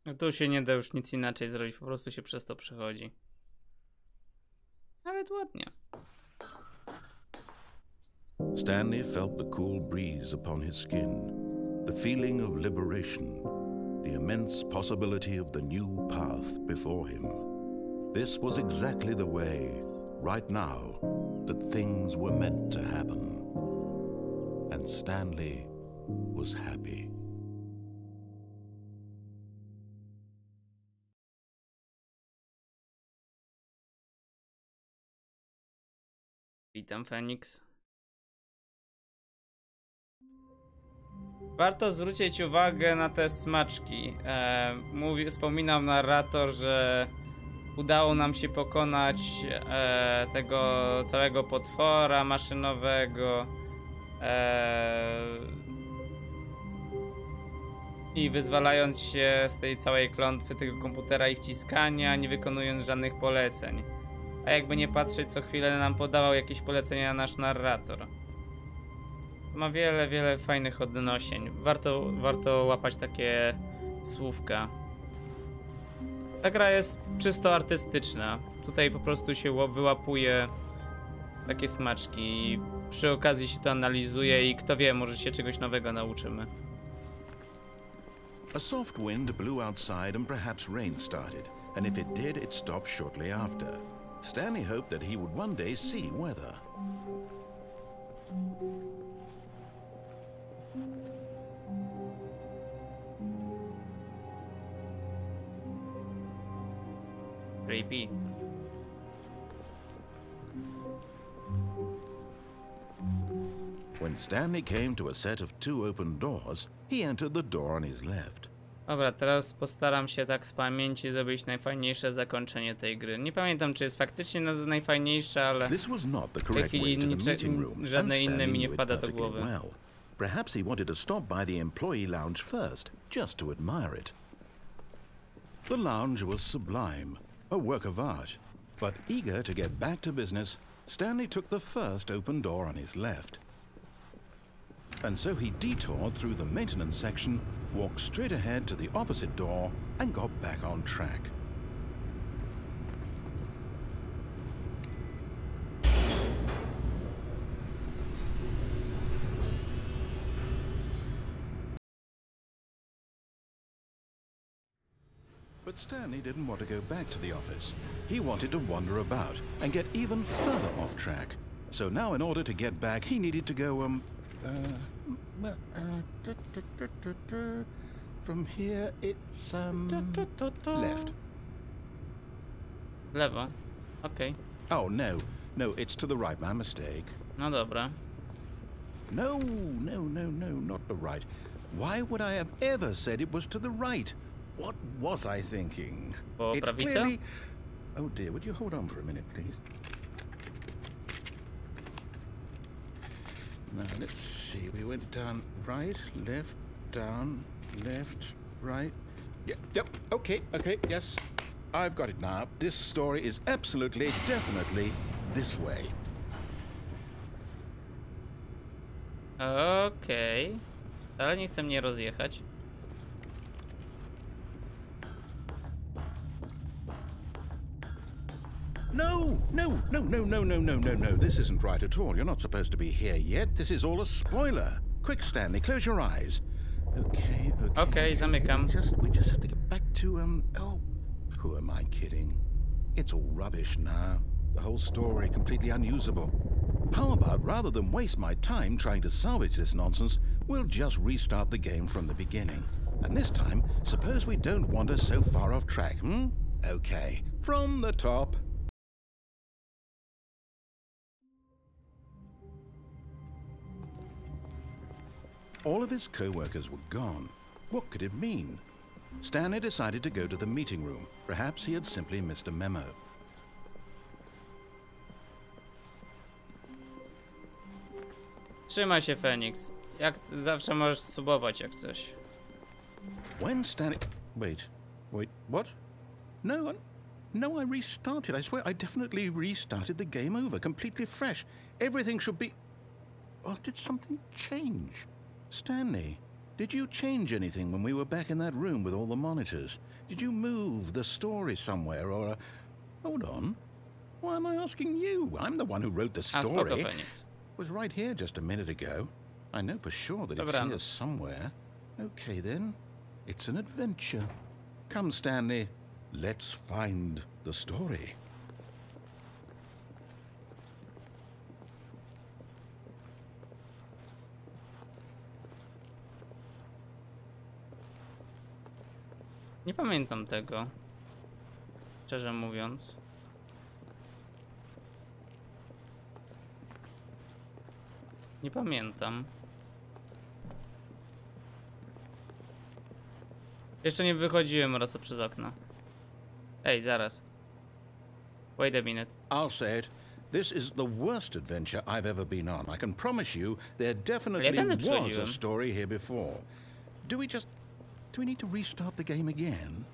No tu się nie da już nic inaczej zrobić, po prostu się przez to przechodzi. Nawet ładnie. Stanley felt the cool breeze upon his skin. the feeling of liberation, the immense possibility of the new path before him. This was exactly the way, right now, that things were meant to happen. And Stanley was happy. Witam, Feniks. Warto zwrócić uwagę na te smaczki. Wspominał narrator, że udało nam się pokonać tego całego potwora maszynowego i wyzwalając się z tej całej klątwy tego komputera i wciskania, nie wykonując żadnych poleceń. A jakby nie patrzeć, co chwilę nam podawał jakieś polecenia nasz narrator. Ma wiele fajnych odnosień. Warto łapać takie słówka. Ta gra jest czysto artystyczna. Tutaj po prostu się wyłapuje takie smaczki i przy okazji się to analizuje i kto wie, może się czegoś nowego nauczymy. A soft wind blew outside and perhaps rain started, and if it did, it stopped shortly after. Stanley hoped that he would one day see weather. Creepy. When Stanley came to a set of 2 open doors, he entered the door on his left. Dobra, teraz postaram się tak z pamięci zrobić najfajniejsze zakończenie tej gry. Nie pamiętam, czy jest faktycznie najfajniejsze, ale w tej chwili żadne inne mi nie wpada do głowy. Perhaps he wanted to stop by the employee lounge first, just to admire it. The lounge was sublime, a work of art. But eager to get back to business, Stanley took the first open door on his left. And so he detoured through the maintenance section, walked straight ahead to the opposite door, and got back on track. But Stanley didn't want to go back to the office. He wanted to wander about and get even further off track. So now in order to get back, he needed to go, from here it's, left. Lewo. Okej. Oh, no, it's to the right, my mistake. No dobra. No, not the right. Why would I have ever said it was to the right? What was I thinking? Po It's prawica? clearly... Oh dear, would you hold on for a minute, please? Now, let's see. We went down right, left, down, left, right. Yep, okay, yes. I've got it now. This story is absolutely, definitely this way. Okej. Ale nie chce mnie rozjechać. No. This isn't right at all. You're not supposed to be here yet. This is all a spoiler. Quick, Stanley, close your eyes. Okay, zamykam. We just have to get back to, oh, who am I kidding? It's all rubbish now. The whole story completely unusable. How about, rather than waste my time trying to salvage this nonsense, we'll just restart the game from the beginning. And this time, suppose we don't wander so far off track, Okay, from the top. All of his co-workers were gone. What could it mean? Stanley decided to go to the meeting room. Perhaps he had simply missed a memo. Trzymaj się, Feniks. Jak zawsze możesz subować jak coś. When Stanley... Wait, what? No, I restarted. I swear I definitely restarted the game over, completely fresh. Everything should be... Oh, did something change? Stanley, did you change anything when we were back in that room with all the monitors? Did you move the story somewhere or... Hold on. Why am I asking you? I'm the one who wrote the story. It was right here just a minute ago. I know for sure that it's here somewhere. Okay then, it's an adventure. Come, Stanley, let's find the story. Nie pamiętam tego. Szczerze mówiąc. Nie pamiętam. Jeszcze nie wychodziłem Rosso przez okno. Ej, zaraz. Wait a minute. I'll say it. This is the worst adventure I've ever been on. I can promise you there definitely was a story here before. Do we need to restart the game again?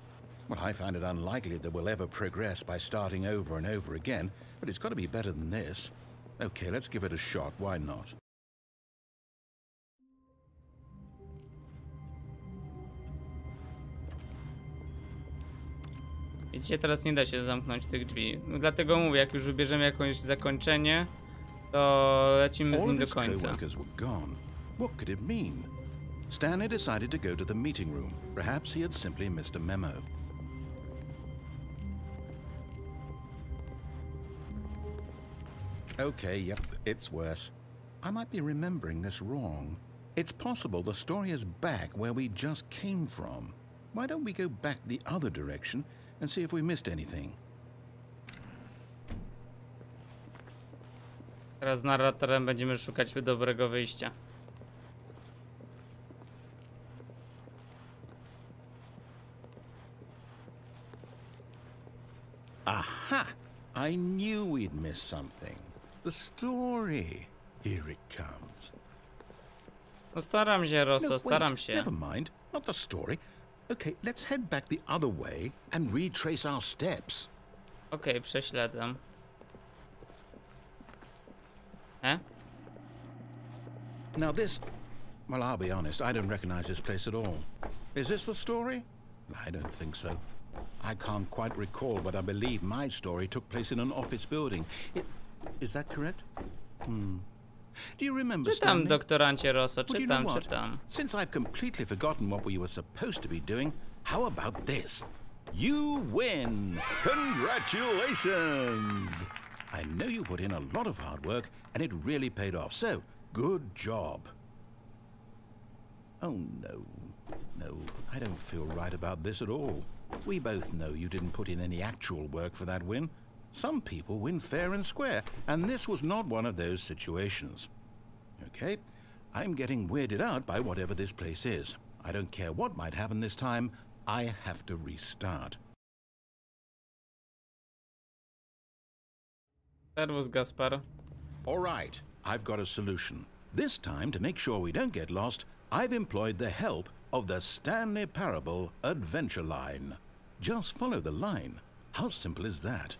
Well, I find it unlikely that we'll ever progress by starting over and over again, but it's got to be better than this. Okay, let's give it a shot. Why not? Widzicie, teraz nie da się zamknąć tych drzwi. No, dlatego mówię, jak już wybierzemy jakieś zakończenie, to lecimy z nim do końca. What could it mean? Stanley decided to go to the meeting room. Perhaps he had simply missed a memo. Okay, yep, it's worse. I might be remembering this wrong. It's possible the story is back where we just came from. Why don't we go back the other direction and see if we missed anything? Teraz z narratorem będziemy szukać dobrego wyjścia. Aha! I knew we'd missed something. The story. Here it comes. No staram się, Rosso, staram się. Never mind. Not the story. Okay, let's head back the other way and retrace our steps. Okej, prześledzam. Now this... Well, I'll be honest, I don't recognize this place at all. Is this the story? I don't think so. I can't quite recall, but I believe my story took place in an office building. Is that correct? Do you remember, Czytam, Stanley? doktorancie Rosso, Well, you know czytam, what? czytam. Since I've completely forgotten what we were supposed to be doing, how about this? You win! Congratulations! I know you put in a lot of hard work, and it really paid off, so good job. Oh, no. No, I don't feel right about this at all. We both know you didn't put in any actual work for that win. Some people win fair and square, and this was not one of those situations. Okay, I'm getting weirded out by whatever this place is. I don't care what might happen this time, I have to restart. That was Gaspar. All right, I've got a solution. This time, to make sure we don't get lost, I've employed the help of the Stanley Parable adventure line. Just follow the line. How simple is that?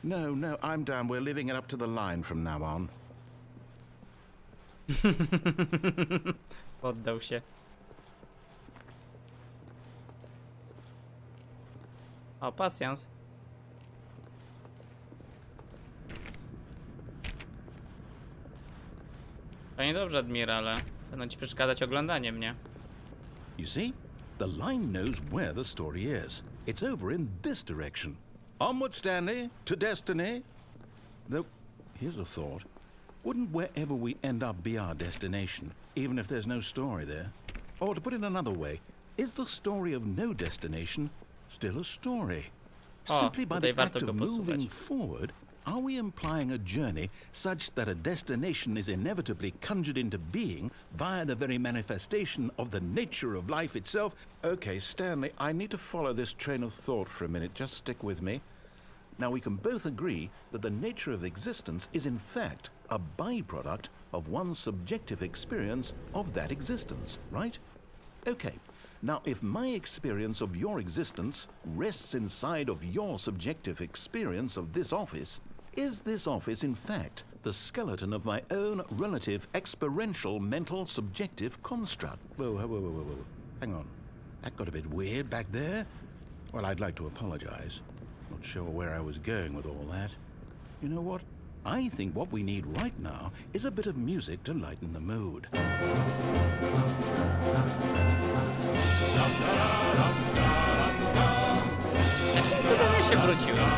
No, I'm down. We're leaving it up to the line from now on. Poddał się. O, pasjans. To niedobrze, admirale. Będą ci przeszkadzać oglądanie mnie. You see? The line knows where the story is. It's over in this direction. Onward, Stanley, to destiny. Though, here's a thought. Wouldn't wherever we end up be our destination, even if there's no story there? Or to put it another way, is the story of no destination still a story? Simply by the act of moving forward, are we implying a journey such that a destination is inevitably conjured into being via the very manifestation of the nature of life itself? Okay, Stanley, I need to follow this train of thought for a minute. Just stick with me. Now, we can both agree that the nature of existence is in fact a byproduct of one's subjective experience of that existence, right? Okay. Now, if my experience of your existence rests inside of your subjective experience of this office, is this office, in fact, the skeleton of my own relative experiential mental subjective construct. Whoa. Hang on. That got a bit weird back there. Well, I'd like to apologize. Not sure where I was going with all that. You know what? I think what we need right now is a bit of music to lighten the mood. Cudownie się wróciłem.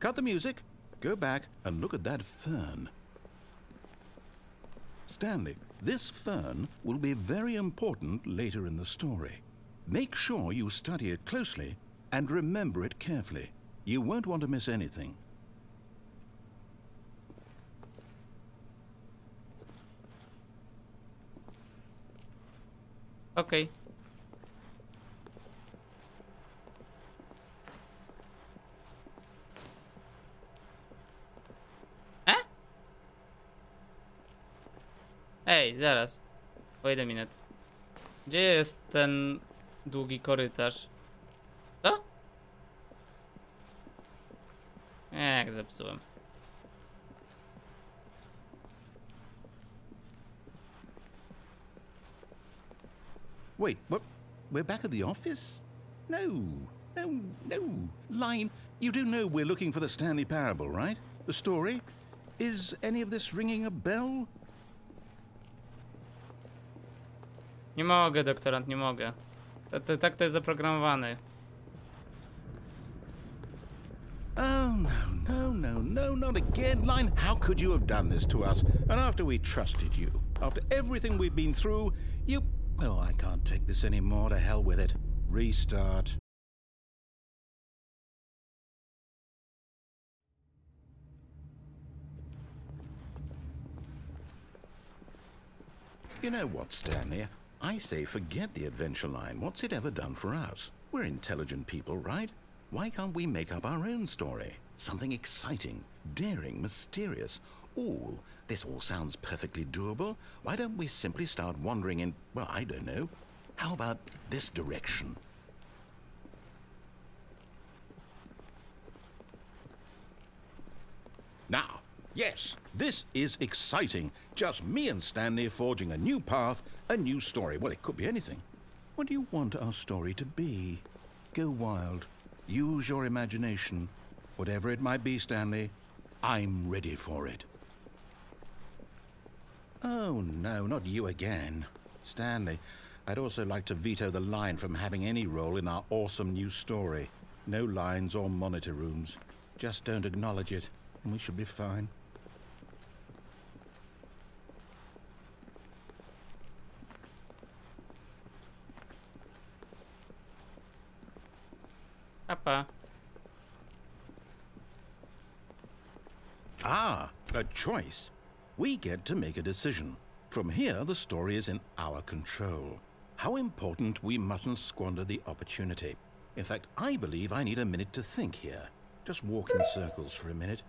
Cut the music, go back and look at that fern. Stanley, this fern will be very important later in the story. Make sure you study it closely and remember it carefully. You won't want to miss anything. Okej. Ej, zaraz. Wait a minute. Gdzie jest ten długi korytarz? Co? Jak zepsułem. Wait, what? We're back at the office? No. Line, you do know we're looking for the Stanley Parable, right? The story? Is any of this ringing a bell? Nie mogę, doktorant, nie mogę. Tak to jest zaprogramowane. Oh, no, not again, Line. How could you have done this to us? And after we trusted you, after everything we've been through, you... Oh, I can't take this anymore. To hell with it. Restart. You know what, Stanley? I say forget the adventure line. What's it ever done for us? We're intelligent people, right? Why can't we make up our own story? Something exciting, daring, mysterious. Ooh, this all sounds perfectly doable. Why don't we simply start wandering in, well, I don't know. How about this direction? Now, yes, this is exciting. Just me and Stanley forging a new path, a new story. Well, it could be anything. What do you want our story to be? Go wild. Use your imagination. Whatever it might be, Stanley, I'm ready for it. Oh, no, not you again. Stanley, I'd also like to veto the line from having any role in our awesome new story. No lines or monitor rooms. Just don't acknowledge it, and we should be fine. Papa. Ah, a choice. We get to make a decision. From here, the story is in our control. How important we mustn't squander the opportunity. In fact, I believe I need a minute to think here. Just walk in circles for a minute.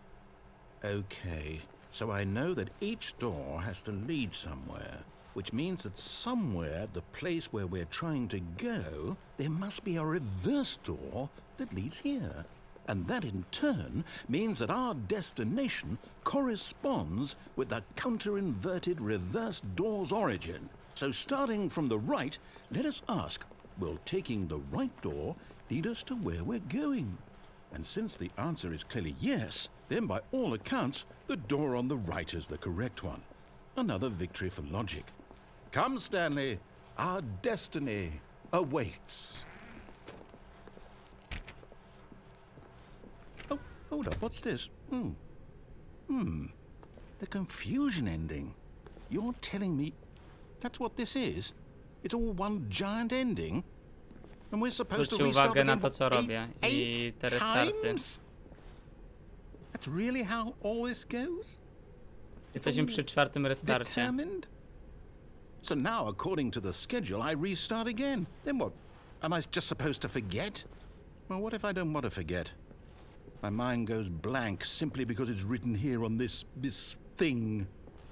Okay, so I know that each door has to lead somewhere, which means that somewhere at the place where we're trying to go, there must be a reverse door that leads here. And that in turn means that our destination corresponds with the counter-inverted reverse door's origin. So starting from the right, let us ask, will taking the right door lead us to where we're going? And since the answer is clearly yes, then by all accounts, the door on the right is the correct one. Another victory for logic. Come, Stanley, our destiny awaits. Oh, hold up, what's this? The confusion ending. You're telling me that's what this is? It's all one giant ending? And we're supposed to Zwróćcie restart uwagę na again to, co robię i te restarty. times? That's really how all this goes? Jesteśmy przy 4. restarcie. Determined? So now, according to the schedule, I restart again. Then what? Am I just supposed to forget? Well, what if I don't want to forget? My mind goes blank simply because it's written here on this thing,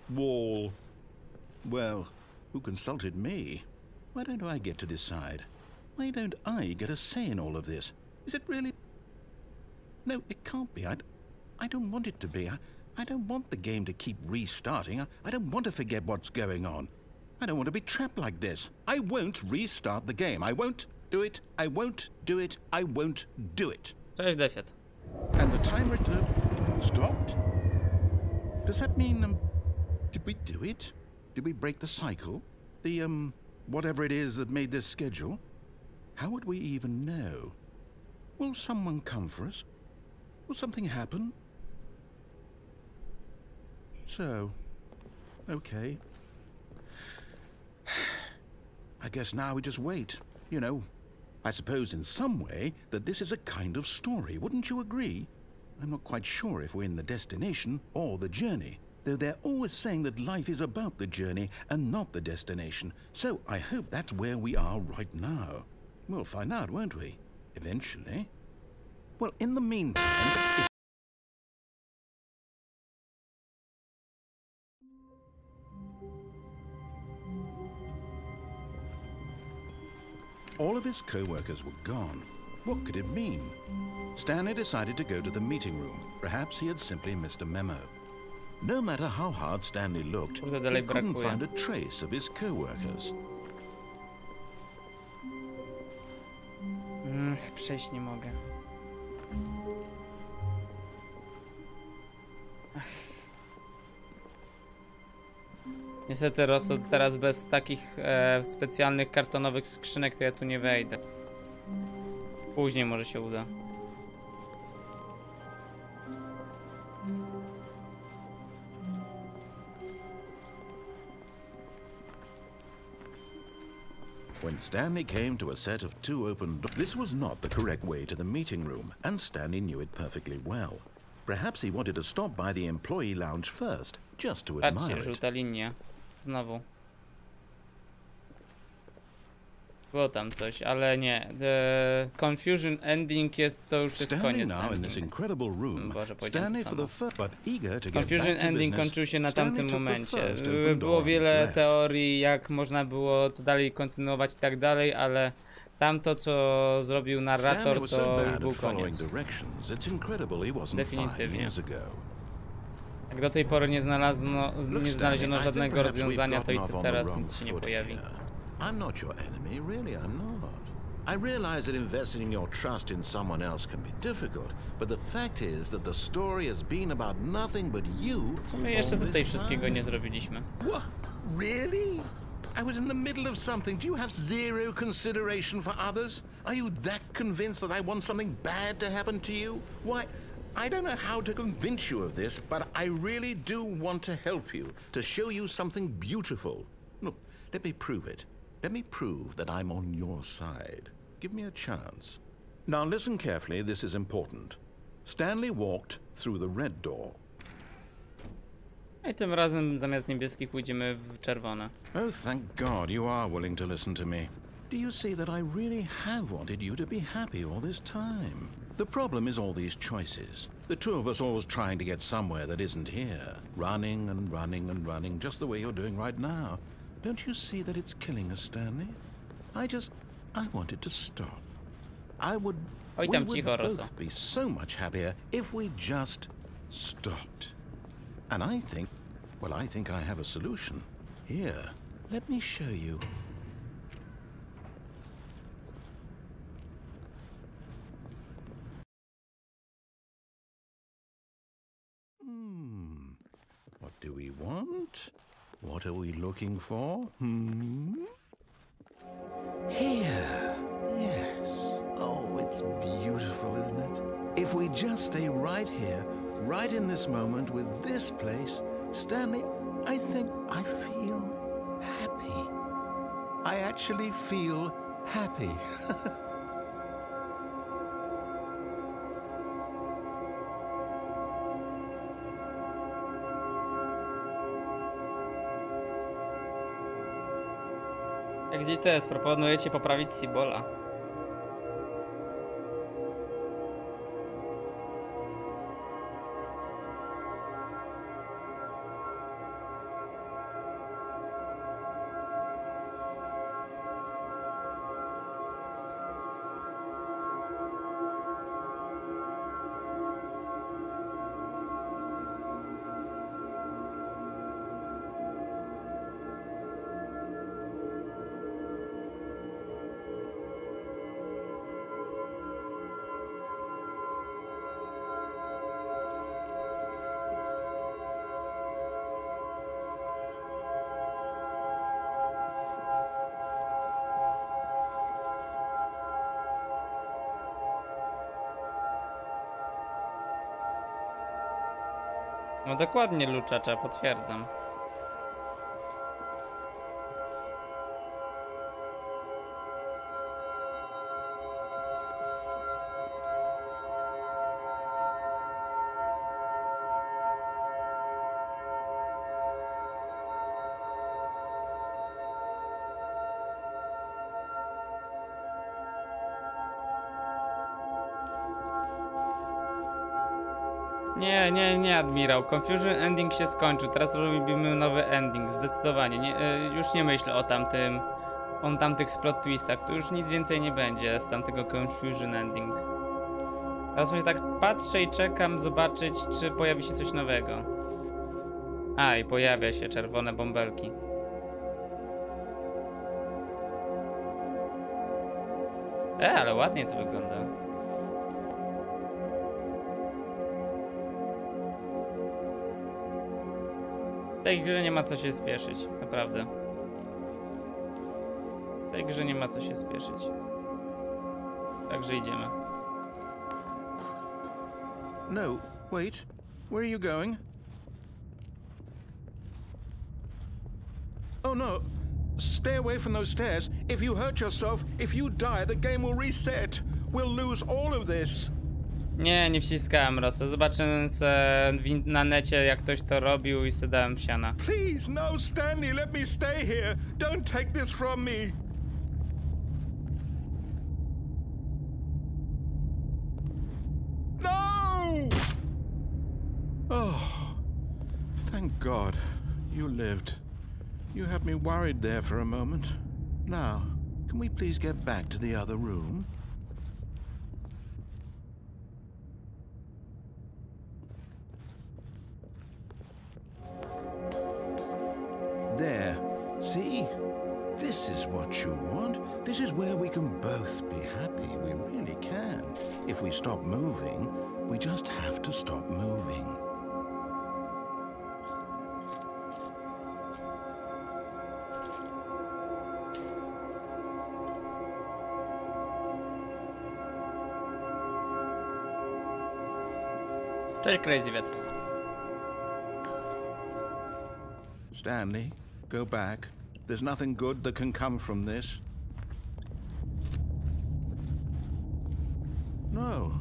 wall. Well, who consulted me? Why don't I get to decide? Why don't I get a say in all of this? Is it really? No, it can't be. I don't want it to be. I don't want the game to keep restarting. I don't want to forget what's going on. I don't want to be trapped like this. I won't restart the game. I won't do it. I won't do it. I won't do it. Cześć, Defiat. And the timer stopped? Does that mean, did we do it? Did we break the cycle? The, whatever it is that made this schedule? How would we even know? Will someone come for us? Will something happen? So, okay. I guess now we just wait, you know. I suppose in some way that this is a kind of story, wouldn't you agree? I'm not quite sure if we're in the destination or the journey, though they're always saying that life is about the journey and not the destination, so I hope that's where we are right now. We'll find out, won't we? Eventually. Well, in the meantime... All of his co-workers were gone. What could it mean? Stanley decided to go to the meeting room. Perhaps he had simply missed a memo. No matter how hard Stanley looked, he couldn't find a trace of his co-workers. Przejść nie mogę. Niestety, Rosso, teraz bez takich specjalnych kartonowych skrzynek to ja tu nie wejdę. Później może się uda. When Stanley came to a set of 2 open doors, this was not the correct way to the meeting room, and Stanley knew it perfectly well. Perhaps he wanted to stop by the employee lounge first, just to admire Patrzcie, it. żółta linia. Znowu. Było tam coś, ale nie. The confusion ending jest, to już jest koniec. Confusion ending kończył się na tamtym momencie. Było wiele teorii, jak można było to dalej kontynuować i tak dalej, ale tamto, co zrobił narrator, to już był koniec. Definitywnie. Jak do tej pory nie znaleziono żadnego rozwiązania, to i teraz nic się nie pojawi. I'm not your enemy, really I'm not. I realize that investing in your trust in someone else can be difficult, but the fact is that the story has been about nothing but you. My jeszcze tutaj wszystkiego nie zrobiliśmy. What? Really? I was in the middle of something. Do you have zero consideration for others? Are you that convinced that I want something bad to happen to you? Why, I don't know how to convince you of this, but I really do want to help you, to show you something beautiful. Look, let me prove it. Let me prove that I'm on your side. Give me a chance. Now listen carefully, this is important. Stanley walked through the red door. I tym razem zamiast niebieskich pójdziemy w czerwone. Oh, thank God you are willing to listen to me. Do you see that I really have wanted you to be happy all this time? The problem is all these choices. The two of us always trying to get somewhere that isn't here. Running and running and running, just the way you're doing right now. Don't you see that it's killing us, Stanley? I wanted to stop. Oj We tam would cicho, Rosso. both be so much happier if we just stopped. And I think I have a solution. Here, let me show you. What do we want? What are we looking for? Here. Yes. Oh, it's beautiful, isn't it? If we just stay right here, right in this moment with this place, Stanley, I think I feel happy. I actually feel happy. Gdzie to jest? Proponujecie poprawić Sibola. No dokładnie, luczacza, potwierdzam. Nie, admirał. Confusion ending się skończył. Teraz robimy nowy ending. Zdecydowanie. Już nie myślę o tamtych plot twistach. Tu już nic więcej nie będzie z tamtego Confusion ending. Teraz właśnie tak patrzę i czekam zobaczyć, czy pojawi się coś nowego. A, i pojawia się czerwone bąbelki. Ale ładnie to wygląda. W tej grze nie ma co się spieszyć, naprawdę. W tej grze nie ma co się spieszyć. Także idziemy. No, wait. Where are you going? Oh no. Stay away from those stairs. If you hurt yourself, if you die, the game will reset. We'll lose all of this. Nie wciskałem, Rosso. Zobaczyłem na necie, jak ktoś to robił i sobie dałem siana. Please, no, Stanley, let me stay here. Don't take this from me. No! Oh, thank God you lived. You had me worried there for a moment. Now, can we please get back to the other room? There. See? This is what you want. This is where we can both be happy. We really can. If we stop moving, we just have to stop moving. Cześć, Crazy Vet. Stanley, go back. There's nothing good that can come from this. No.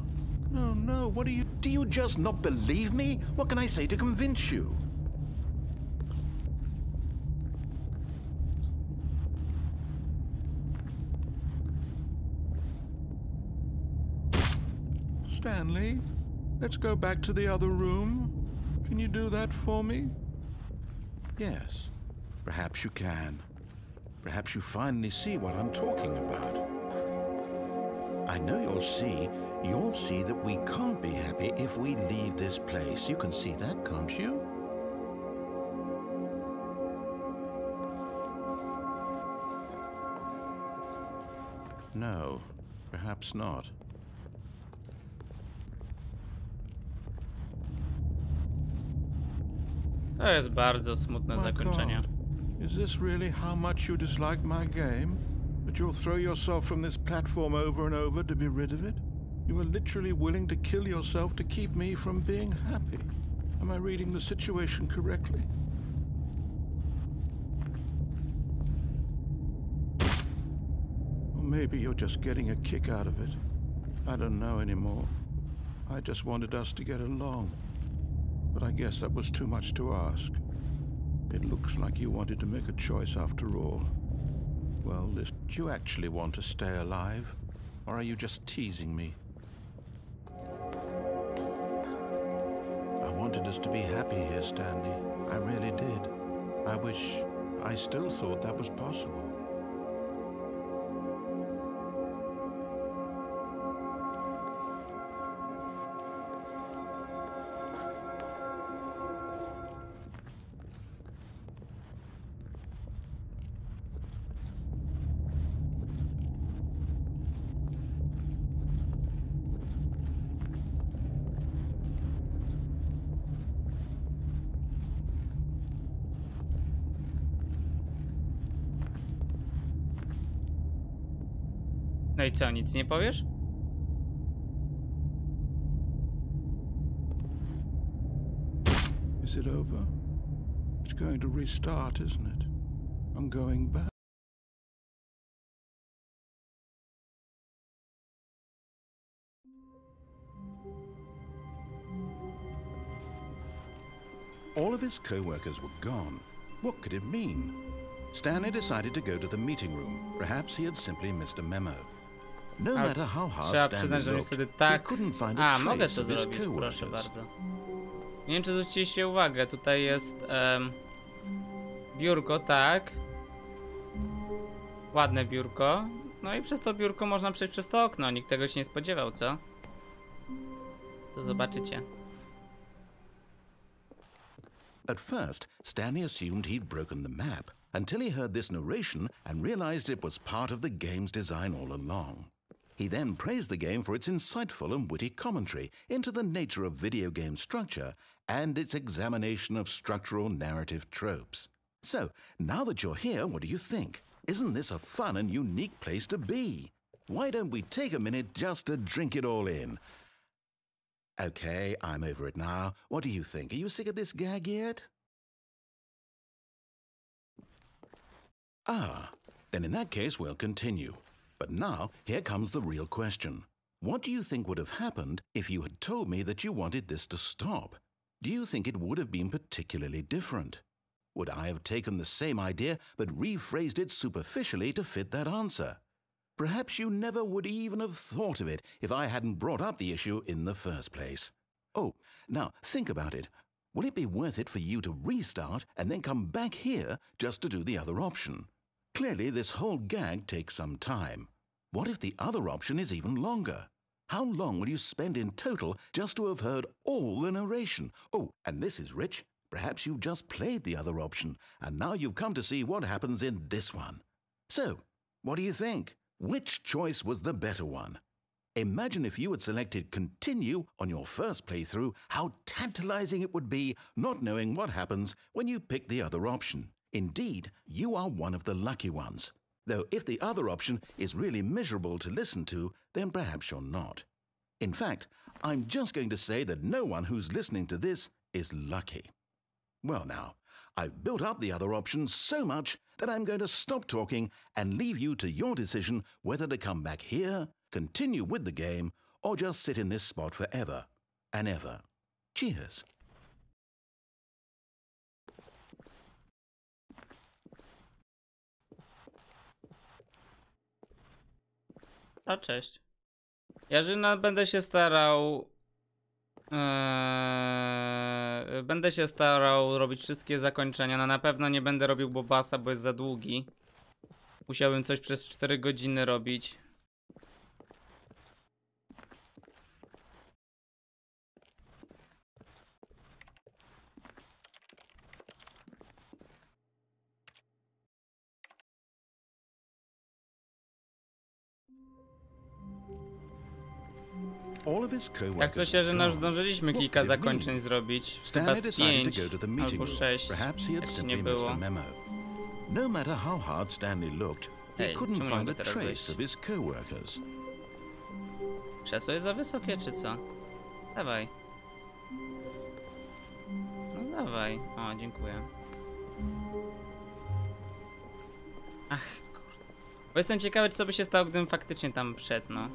No. What do you just not believe me? What can I say to convince you? Stanley, let's go back to the other room. Can you do that for me? Yes, perhaps you can. Perhaps you finally see what I'm talking about. I know you'll see that we can't be happy if we leave this place. You can see that, can't you? No, perhaps not. To jest bardzo smutne My zakończenie. God, is this really how much you dislike my game? That you'll throw yourself from this platform over and over to be rid of it? You are literally willing to kill yourself to keep me from being happy. Am I reading the situation correctly? Or maybe you're just getting a kick out of it. I don't know anymore. I just wanted us to get along. But I guess that was too much to ask. It looks like you wanted to make a choice after all. Well, do you actually want to stay alive? Or are you just teasing me? I wanted us to be happy here, Stanley. I really did. I wish I still thought that was possible. No i co, nic nie powiesz? Is it over? It's going to restart, isn't it? I'm going back. All of his co-workers were gone. What could it mean? Stanley decided to go to the meeting room. Perhaps he had simply missed a memo. No matter how hard Trzeba Stanley przyznać, że looked, niestety he tak. couldn't find a A, mogę trace to of his zrobić, proszę co-workers. bardzo. Nie wiem, czy zwróciliście uwagę, tutaj jest biurko, tak. Ładne biurko. No i przez to biurko można przejść przez to okno. Nikt tego się nie spodziewał, co? To zobaczycie. At first, Stanley assumed he'd broken the map until he heard this narration and realized it was part of the game's design all along. He then praised the game for its insightful and witty commentary into the nature of video game structure and its examination of structural narrative tropes. So, now that you're here, what do you think? Isn't this a fun and unique place to be? Why don't we take a minute just to drink it all in? Okay, I'm over it now. What do you think? Are you sick of this gag yet? Ah, then in that case we'll continue. But now, here comes the real question. What do you think would have happened if you had told me that you wanted this to stop? Do you think it would have been particularly different? Would I have taken the same idea but rephrased it superficially to fit that answer? Perhaps you never would even have thought of it if I hadn't brought up the issue in the first place. Oh, now think about it. Will it be worth it for you to restart and then come back here just to do the other option? Clearly, this whole gag takes some time. What if the other option is even longer? How long will you spend in total just to have heard all the narration? Oh, and this is rich. Perhaps you've just played the other option, and now you've come to see what happens in this one. So, what do you think? Which choice was the better one? Imagine if you had selected continue on your first playthrough, how tantalizing it would be not knowing what happens when you pick the other option. Indeed, you are one of the lucky ones. Though if the other option is really miserable to listen to, then perhaps you're not. In fact, I'm just going to say that no one who's listening to this is lucky. Well now, I've built up the other option so much that I'm going to stop talking and leave you to your decision whether to come back here, continue with the game, or just sit in this spot forever and ever. Cheers. O, cześć. Jarzyna, będę się starał... będę się starał robić wszystkie zakończenia. No na pewno nie będę robił Bobasa, bo jest za długi. Musiałbym coś przez 4 godziny robić. Jak coś się, że już zdążyliśmy kilka zakończeń zrobić. Chyba z 5 albo 6. Jeszcze nie było. No matter how hard Stanley looked, he couldn't find a trace wyjść? of his co-workers. Krzesło jest za wysokie, czy co? Dawaj. No dawaj. O, dziękuję. Ach, kurde. Bo jestem ciekawy, co by się stało, gdybym faktycznie tam wszedł, no.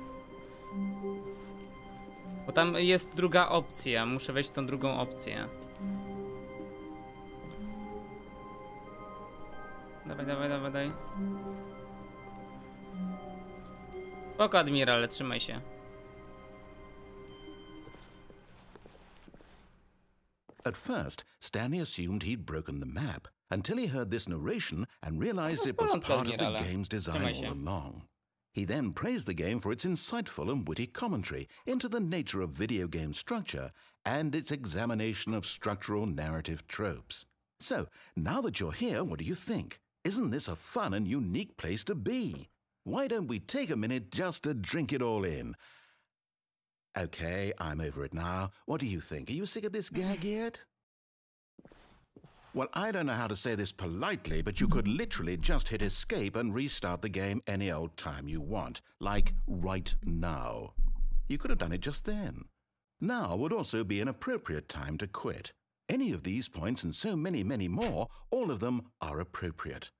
Bo tam jest druga opcja. Muszę wejść w tą drugą opcję. Dawaj, dawaj, dawaj, daj. Spoko, admirale, trzymaj się. At first, Stanley assumed he'd broken the map until he heard this narration and realized it was part of the game's design all along. He then praised the game for its insightful and witty commentary into the nature of video game structure and its examination of structural narrative tropes. So, now that you're here, what do you think? Isn't this a fun and unique place to be? Why don't we take a minute just to drink it all in? Okay, I'm over it now. What do you think? Are you sick of this gag yet? Well, I don't know how to say this politely, but you could literally just hit escape and restart the game any old time you want, like right now. You could have done it just then. Now would also be an appropriate time to quit. Any of these points and so many, many more, all of them are appropriate.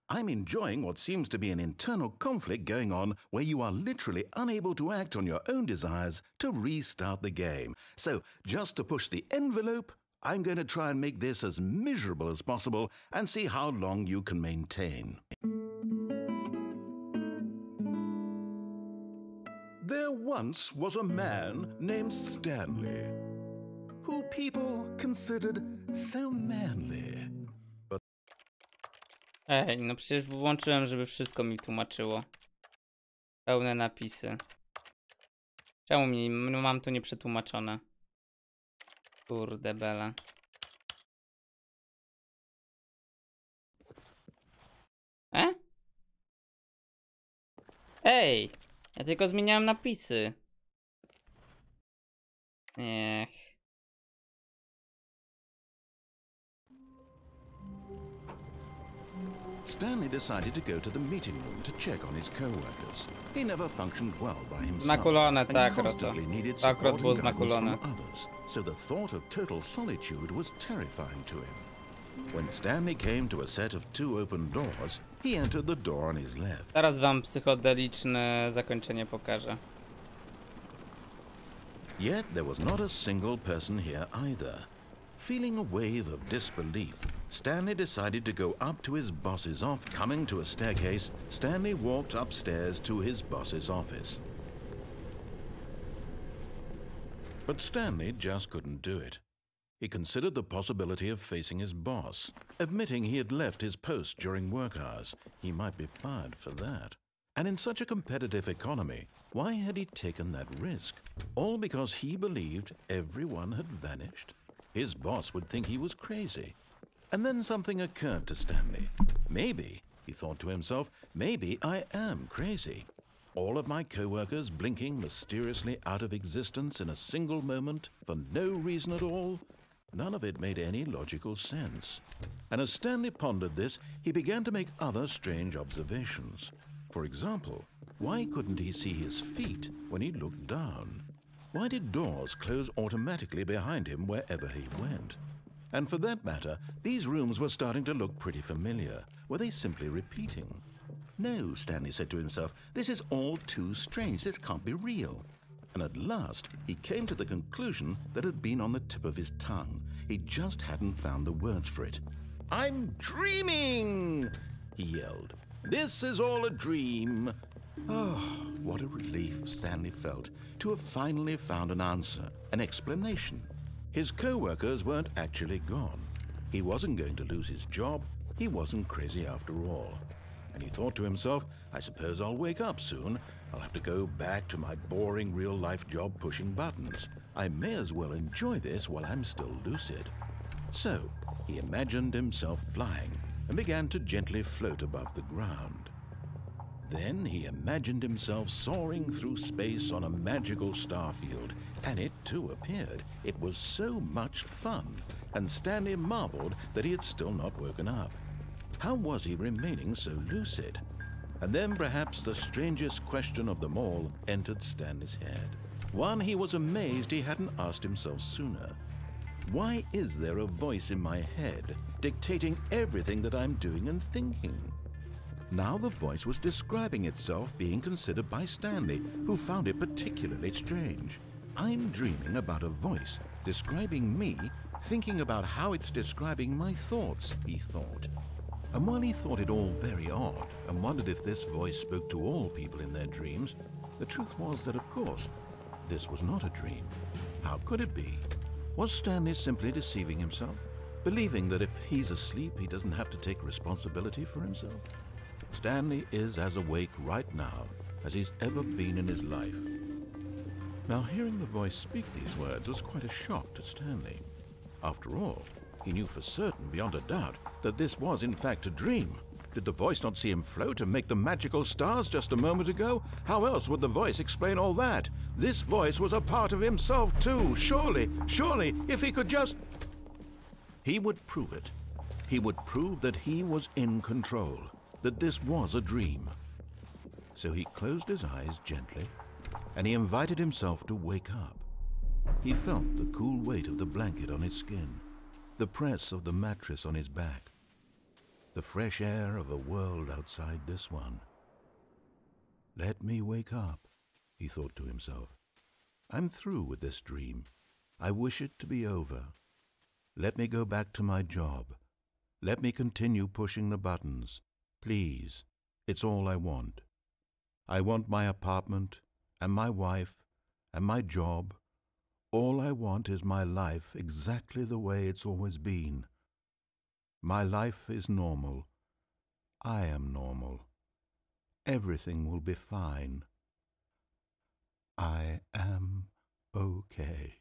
I'm enjoying what seems to be an internal conflict going on where you are literally unable to act on your own desires to restart the game. So, just to push the envelope, I'm going to try and make this as miserable as possible and see how long you can maintain. There once was a man named Stanley, who people considered so manly. Ej, no przecież włączyłem, żeby wszystko mi tłumaczyło. Pełne napisy. Czemu mam to nieprzetłumaczone? Kurde bela. Ej! Ja tylko zmieniałem napisy. Niech. Stanley decided to go to the meeting room to check on his co-workers. He never functioned well by himself. Znakulone, and tak, constantly needed to akurat support było and guidance znakulone. from others, so the thought of total solitude was terrifying to him. When Stanley came to a set of 2 open doors, he entered the door on his left. Teraz wam psychodeliczne zakończenie pokażę. Yet there was not a single person here either. Feeling a wave of disbelief, Stanley decided to go up to his boss's office. Coming to a staircase, Stanley walked upstairs to his boss's office. But Stanley just couldn't do it. He considered the possibility of facing his boss, admitting he had left his post during work hours. He might be fired for that. And in such a competitive economy, why had he taken that risk? All because he believed everyone had vanished? His boss would think he was crazy. And then something occurred to Stanley. Maybe, he thought to himself, maybe I am crazy. All of my co-workers blinking mysteriously out of existence in a single moment for no reason at all? None of it made any logical sense. And as Stanley pondered this, he began to make other strange observations. For example, why couldn't he see his feet when he looked down? Why did doors close automatically behind him wherever he went? And for that matter, these rooms were starting to look pretty familiar. Were they simply repeating? No, Stanley said to himself, this is all too strange. This can't be real. And at last, he came to the conclusion that had been on the tip of his tongue. He just hadn't found the words for it. I'm dreaming, he yelled. This is all a dream. Oh, what a relief Stanley felt to have finally found an answer, an explanation. His co-workers weren't actually gone. He wasn't going to lose his job. He wasn't crazy after all. And he thought to himself, I suppose I'll wake up soon. I'll have to go back to my boring real-life job pushing buttons. I may as well enjoy this while I'm still lucid. So he imagined himself flying and began to gently float above the ground. Then he imagined himself soaring through space on a magical starfield, and it too appeared. It was so much fun, and Stanley marveled that he had still not woken up. How was he remaining so lucid? And then perhaps the strangest question of them all entered Stanley's head. One he was amazed he hadn't asked himself sooner. Why is there a voice in my head dictating everything that I'm doing and thinking? Now the voice was describing itself being considered by Stanley, who found it particularly strange. I'm dreaming about a voice describing me, thinking about how it's describing my thoughts, he thought. And while he thought it all very odd and wondered if this voice spoke to all people in their dreams, the truth was that, of course, this was not a dream. How could it be? Was Stanley simply deceiving himself, believing that if he's asleep, he doesn't have to take responsibility for himself? Stanley is as awake right now as he's ever been in his life. Now, hearing the voice speak these words was quite a shock to Stanley. After all, he knew for certain, beyond a doubt, that this was in fact a dream. Did the voice not see him float and make the magical stars just a moment ago? How else would the voice explain all that? This voice was a part of himself too. Surely, if he could just... He would prove it. He would prove that he was in control, that this was a dream. So he closed his eyes gently, and he invited himself to wake up. He felt the cool weight of the blanket on his skin, the press of the mattress on his back, the fresh air of a world outside this one. Let me wake up, he thought to himself. I'm through with this dream. I wish it to be over. Let me go back to my job. Let me continue pushing the buttons. Please, it's all I want. I want my apartment and my wife and my job. All I want is my life exactly the way it's always been. My life is normal. I am normal. Everything will be fine. I am okay.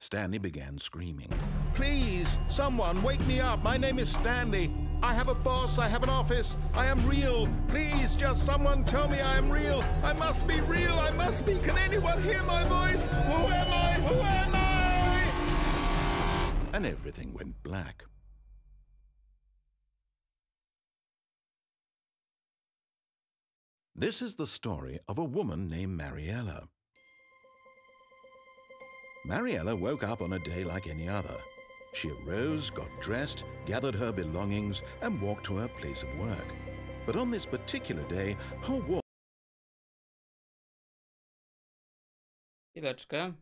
Stanley began screaming. Please, someone, wake me up. My name is Stanley. I have a boss. I have an office. I am real. Please, just someone tell me I am real. I must be real. I must be. Can anyone hear my voice? Who am I? Who am I? And everything went black. This is the story of a woman named Mariella. Mariella woke up on a day like any other. She arose, got dressed, gathered her belongings, and walked to her place of work. But on this particular day, her walk... Chwileczkę.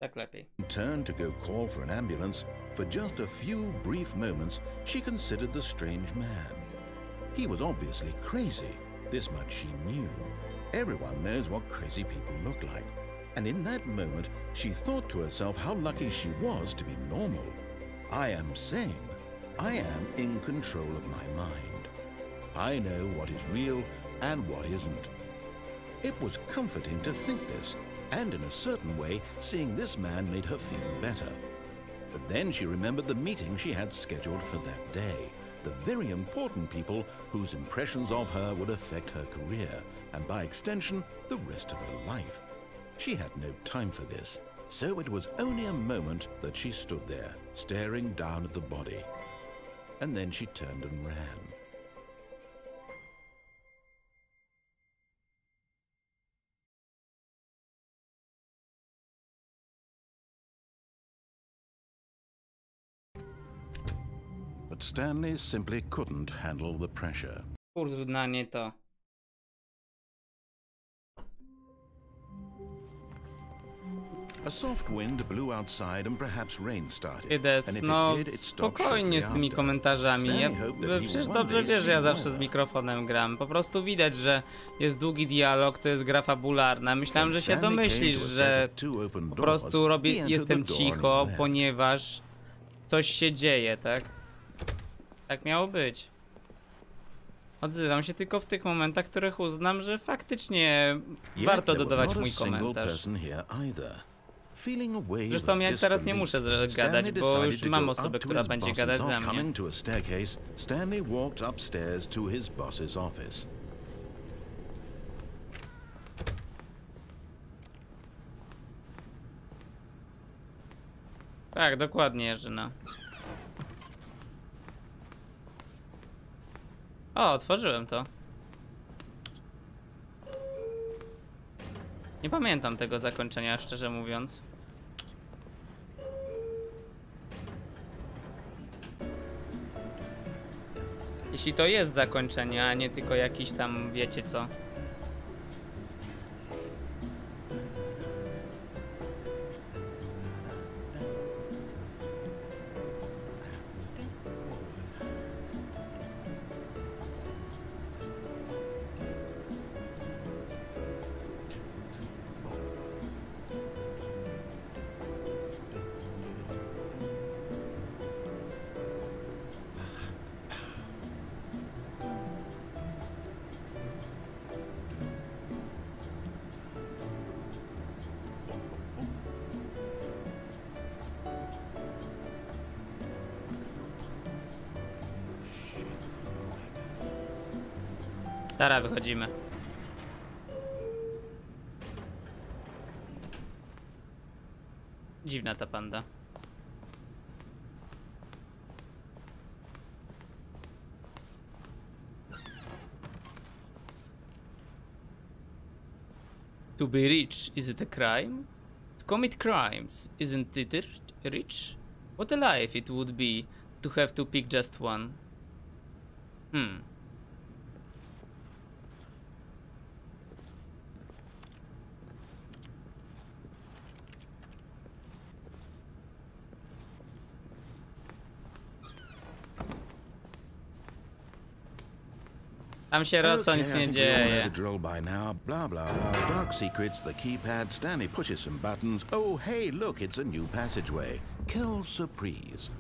Tak lepiej. Turned to go call for an ambulance. For just a few brief moments, she considered the strange man. He was obviously crazy. This much she knew. Everyone knows what crazy people look like. And in that moment, she thought to herself how lucky she was to be normal. I am sane. I am in control of my mind. I know what is real and what isn't. It was comforting to think this, and in a certain way, seeing this man made her feel better. But then she remembered the meeting she had scheduled for that day, the very important people whose impressions of her would affect her career, and by extension, the rest of her life. She had no time for this, so it was only a moment that she stood there, staring down at the body. And then she turned and ran. But Stanley simply couldn't handle the pressure. Kurwa, nie to. A soft wind blew outside and perhaps rain started. Ides, And if no it did, it stopped spokojnie z shortly tymi after. komentarzami. Ja, Stanley hoped that he przecież would one dobrze day wiesz, że ja see zawsze z weather. mikrofonem gram. Po prostu widać, że jest długi dialog, to jest gra fabularna. Myślałem, że się domyślisz, że po prostu jestem cicho, ponieważ coś się dzieje, tak? Tak miało być. Odzywam się tylko w tych momentach, w których uznam, że faktycznie warto dodawać mój komentarz. Zresztą ja teraz nie muszę gadać, bo już mam osobę, która będzie gadać za mnie. Stanley walked upstairs to his boss's office. Tak, dokładnie, Jerzyna. O, otworzyłem to. Nie pamiętam tego zakończenia, szczerze mówiąc. Jeśli to jest zakończenie, a nie tylko jakiś tam, wiecie co. Dobra, wychodzimy. Dziwna ta panda. To be rich, is it a crime? To commit crimes, isn't it rich? What a life it would be to have to pick just one. Tam się Rosso nic nie dzieje. Drill by now. Blah blah blah. Dark secrets. The keypad. Stanley pushes some buttons. Oh hey, look! It's a new passageway. Quelle surprise!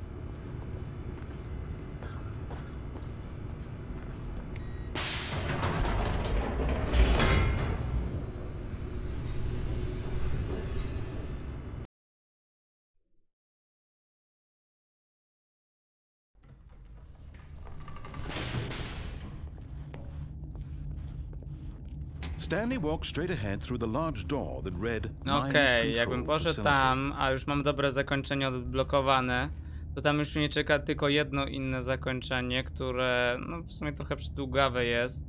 Stanley walked straight ahead through the large door that read Okej, jakbym poszedł tam, a już mam dobre zakończenie odblokowane, to tam już mnie czeka tylko jedno inne zakończenie, które no w sumie trochę przydługawe jest.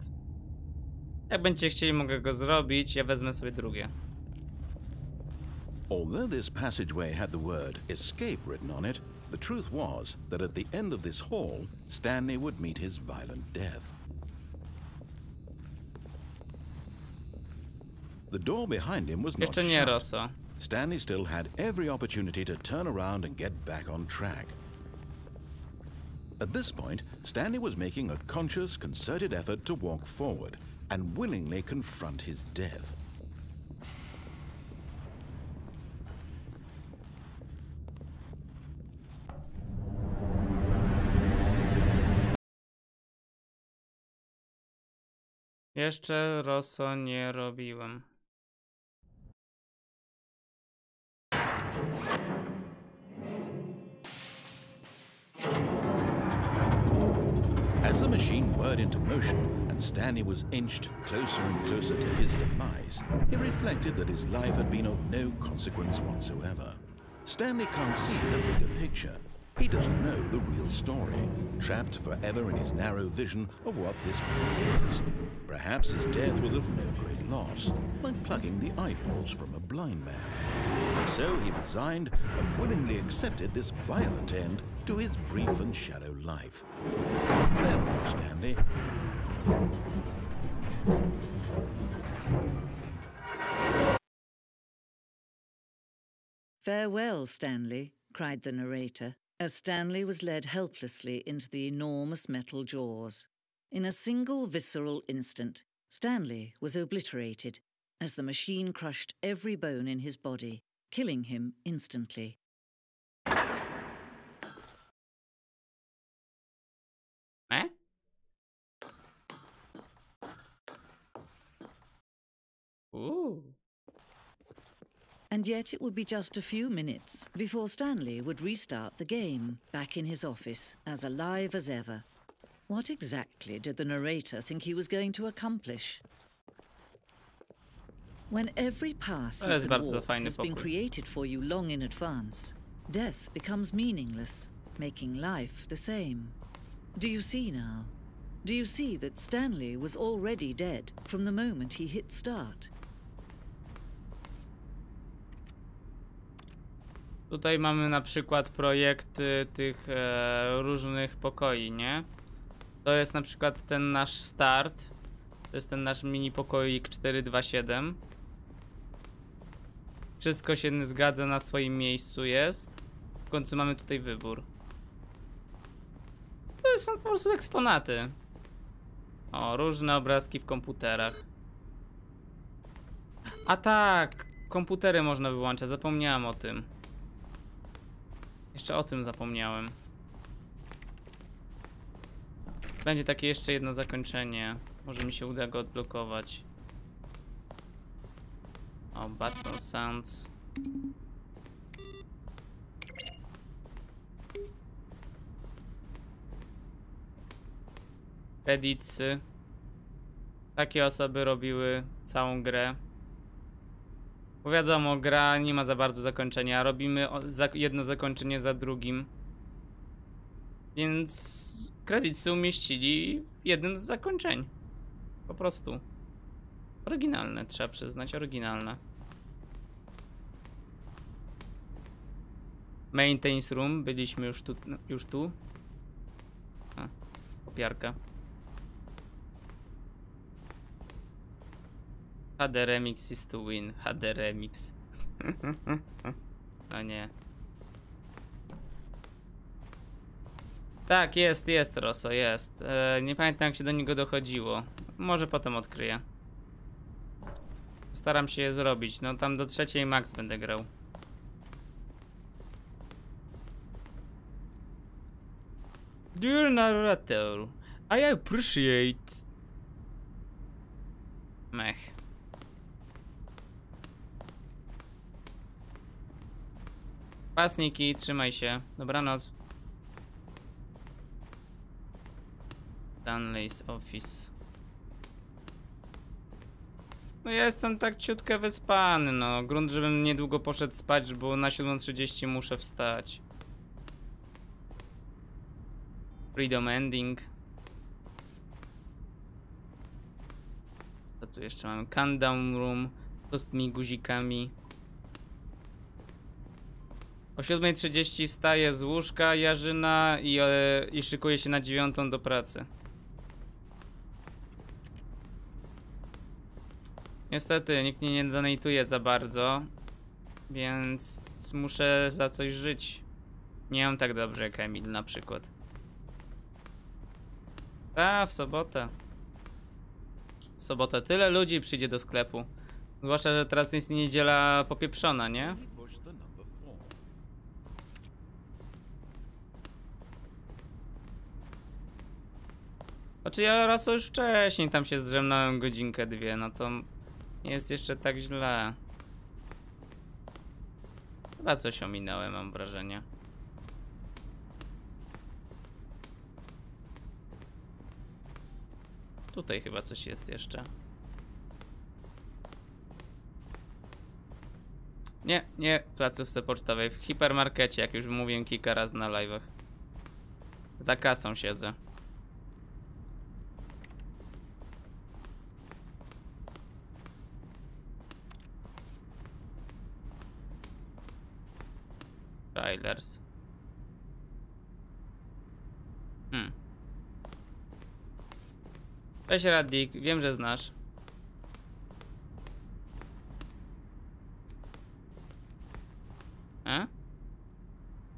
Jak będziecie chcieli, mogę go zrobić, ja wezmę sobie drugie. Although this passageway had the word escape written on it, the truth was that at the end of this hall, Stanley would meet his violent death. The door behind him was not Jeszcze nie, shut. Rosso. Stanley still had every opportunity to turn around and get back on track. At this point, Stanley was making a conscious, concerted effort to walk forward and willingly confront his death. Jeszcze Rosso nie robiłem. As the machine whirred into motion and Stanley was inched closer and closer to his demise, he reflected that his life had been of no consequence whatsoever. Stanley can't see the bigger picture. He doesn't know the real story, trapped forever in his narrow vision of what this world is. Perhaps his death was of no great loss, like plucking the eyeballs from a blind man. So he resigned and willingly accepted this violent end to his brief and shallow life. Farewell, Stanley. "Farewell, Stanley," cried the narrator, as Stanley was led helplessly into the enormous metal jaws. In a single visceral instant, Stanley was obliterated as the machine crushed every bone in his body, killing him instantly. Ooh. And yet it would be just a few minutes before Stanley would restart the game, back in his office, as alive as ever. What exactly did the narrator think he was going to accomplish? When every path you can walk has been created for you long in advance, death becomes meaningless, making life the same. Do you see now? Do you see that Stanley was already dead from the moment he hit start? Tutaj mamy na przykład projekty tych różnych pokoi, nie? To jest na przykład ten nasz start. To jest ten nasz mini pokoik 427. Wszystko się zgadza, na swoim miejscu jest. W końcu mamy tutaj wybór. To są po prostu eksponaty. O, różne obrazki w komputerach. A tak, komputery można wyłączać, zapomniałem o tym. Jeszcze o tym zapomniałem. Będzie takie jeszcze jedno zakończenie. Może mi się uda go odblokować. O, battle sounds. Creditsy. Takie osoby robiły całą grę. Bo wiadomo, gra nie ma za bardzo zakończenia. Robimy jedno zakończenie za drugim. Więc creditsy umieścili w jednym z zakończeń. Po prostu. Oryginalne, trzeba przyznać, oryginalne. Maintenance room, byliśmy już tu. A, kopiarka. HD Remix is to win. HD Remix. No nie. Tak, jest, Rosso, jest. Nie pamiętam, jak się do niego dochodziło. Może potem odkryję. Staram się je zrobić. No tam do 3 max będę grał. Dear narrator, I appreciate... Mech. Pasniki, trzymaj się. Dobranoc. Stanley's office. No ja jestem tak ciutkę wyspany, no. Grunt, żebym niedługo poszedł spać, bo na 7:30 muszę wstać. Freedom ending. Co tu jeszcze mamy? Countdown room. To z tymi guzikami. O 7:30 wstaję z łóżka Jarzyna i szykuję się na 9 do pracy. Niestety nikt mnie nie donatuje za bardzo, więc muszę za coś żyć. Nie mam tak dobrze jak Emil na przykład. A, w sobotę. W sobotę tyle ludzi przyjdzie do sklepu. Zwłaszcza, że teraz jest niedziela popieprzona, nie? Znaczy ja raz już wcześniej tam się zdrzemnąłem godzinkę, dwie, no to nie jest jeszcze tak źle. Chyba coś ominąłem, mam wrażenie. Tutaj chyba coś jest jeszcze. Nie w placówce pocztowej, w hipermarkecie, jak już mówiłem kilka razy na live'ach. Za kasą siedzę. Trailers. Cześć Raddik, wiem, że znasz.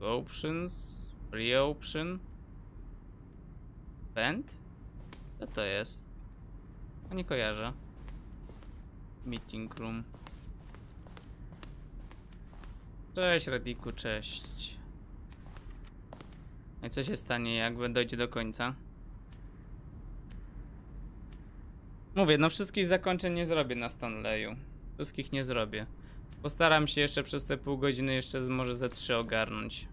Options, pre-option, vent? Co to jest? A nie kojarzę. Meeting room. Cześć Radiku, cześć. I co się stanie, jak dojdzie do końca? Mówię, no wszystkich zakończeń nie zrobię na Stanleyu. Wszystkich nie zrobię. Postaram się jeszcze przez te pół godziny jeszcze może ze 3 ogarnąć.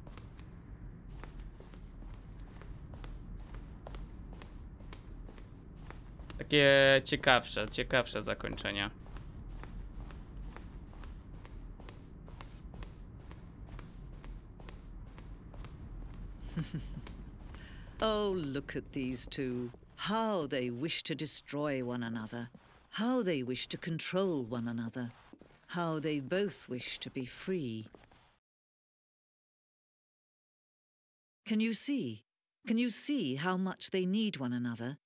Takie ciekawsze zakończenia. Oh, look at these two. How they wish to destroy one another. How they wish to control one another. How they both wish to be free. Can you see? Can you see how much they need one another?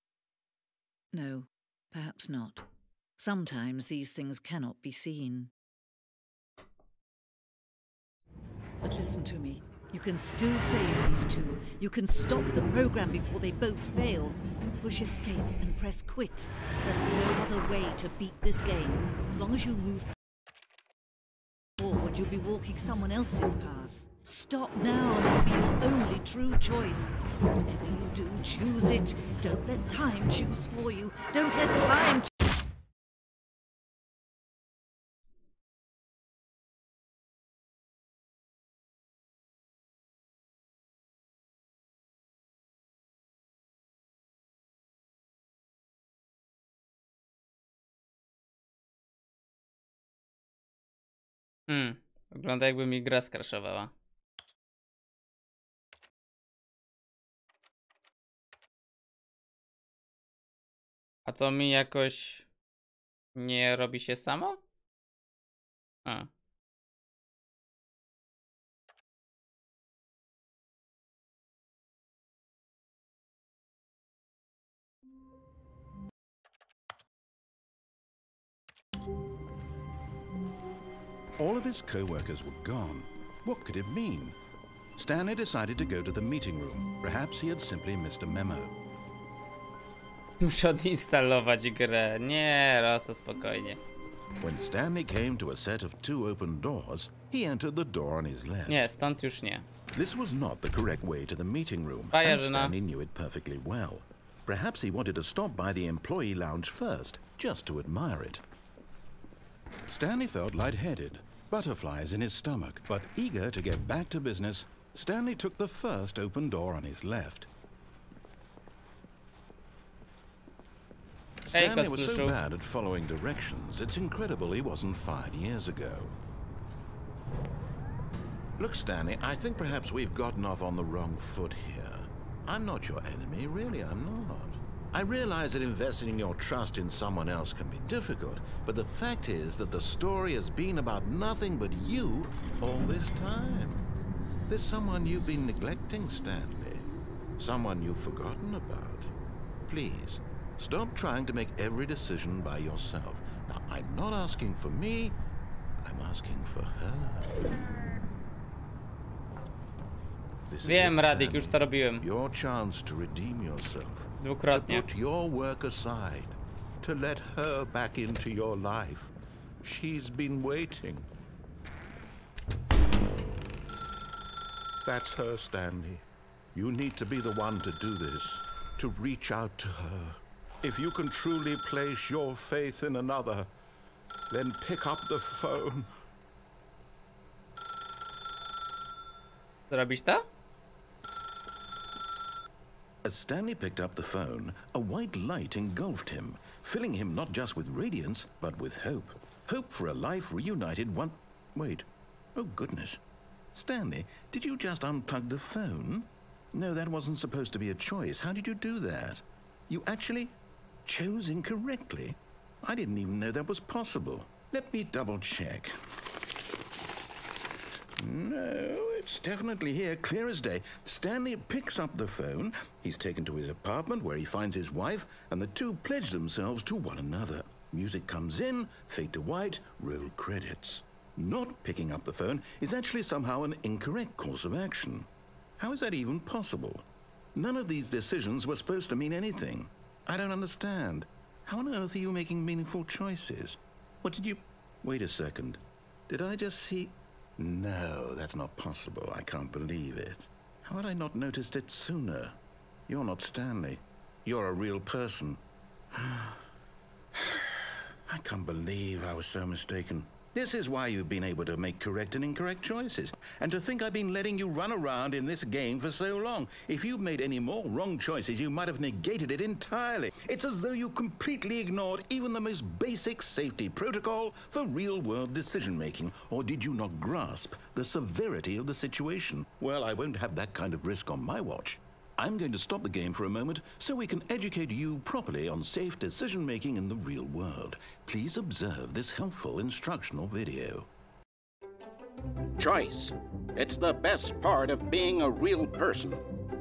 No, perhaps not. Sometimes these things cannot be seen. But listen to me. You can still save these two. You can stop the program before they both fail. Push escape and press quit. There's no other way to beat this game. As long as you move forward, you'll be walking someone else's path. Stop now and it'll be your only true choice. Whatever you do, choose it. Don't let time choose for you. Don't let time Wygląda jakby mi gra skraszowała. A to mi jakoś nie robi się samo? A. All of his co-workers were gone. What could it mean? Stanley decided to go to the meeting room. Perhaps he had simply missed a memo. Muszę odinstalować grę. Nie, Rosa, spokojnie. When Stanley came to a set of 2 open doors, he entered the door on his left. Nie, stąd już nie. This was not the correct way to the meeting room, and Bajarzyna. Stanley knew it perfectly well. Perhaps he wanted to stop by the employee lounge first, just to admire it. Stanley felt lightheaded, butterflies in his stomach, but eager to get back to business, Stanley took the first open door on his left. Stanley was so bad at following directions, it's incredible he wasn't fired years ago. Look, Stanley, I think perhaps we've gotten off on the wrong foot here. I'm not your enemy, really, I'm not. I realize that investing your trust in someone else can be difficult, but the fact is that the story has been about nothing but you all this time. There's someone you've been neglecting, Stanley. Someone you've forgotten about. Please, stop trying to make every decision by yourself. Now, I'm not asking for me, I'm asking for her. Wiem, Radik, już to robiłem. Your chance to redeem yourself. Dwukrotnie. To put your work aside. To let her back into your life. She's been waiting. That's her, Stanley. You need to be the one to do this. To reach out to her. If you can truly place your faith in another, then pick up the phone. Zrobisz to? As Stanley picked up the phone, a white light engulfed him, filling him not just with radiance, but with hope. Hope for a life reunited one... Wait. Oh, goodness. Stanley, did you just unplug the phone? No, that wasn't supposed to be a choice. How did you do that? You actually chose incorrectly. I didn't even know that was possible. Let me double-check. No, it's definitely here, clear as day. Stanley picks up the phone. He's taken to his apartment where he finds his wife, and the two pledge themselves to one another. Music comes in, fade to white, roll credits. Not picking up the phone is actually somehow an incorrect course of action. How is that even possible? None of these decisions were supposed to mean anything. I don't understand. How on earth are you making meaningful choices? What did you... Wait a second. Did I just see... No, that's not possible. I can't believe it. How had I not noticed it sooner? You're not Stanley. You're a real person. I can't believe I was so mistaken. This is why you've been able to make correct and incorrect choices. And to think I've been letting you run around in this game for so long. If you'd made any more wrong choices, you might have negated it entirely. It's as though you completely ignored even the most basic safety protocol for real-world decision-making. Or did you not grasp the severity of the situation? Well, I won't have that kind of risk on my watch. I'm going to stop the game for a moment so we can educate you properly on safe decision-making in the real world. Please observe this helpful instructional video. Choice. It's the best part of being a real person,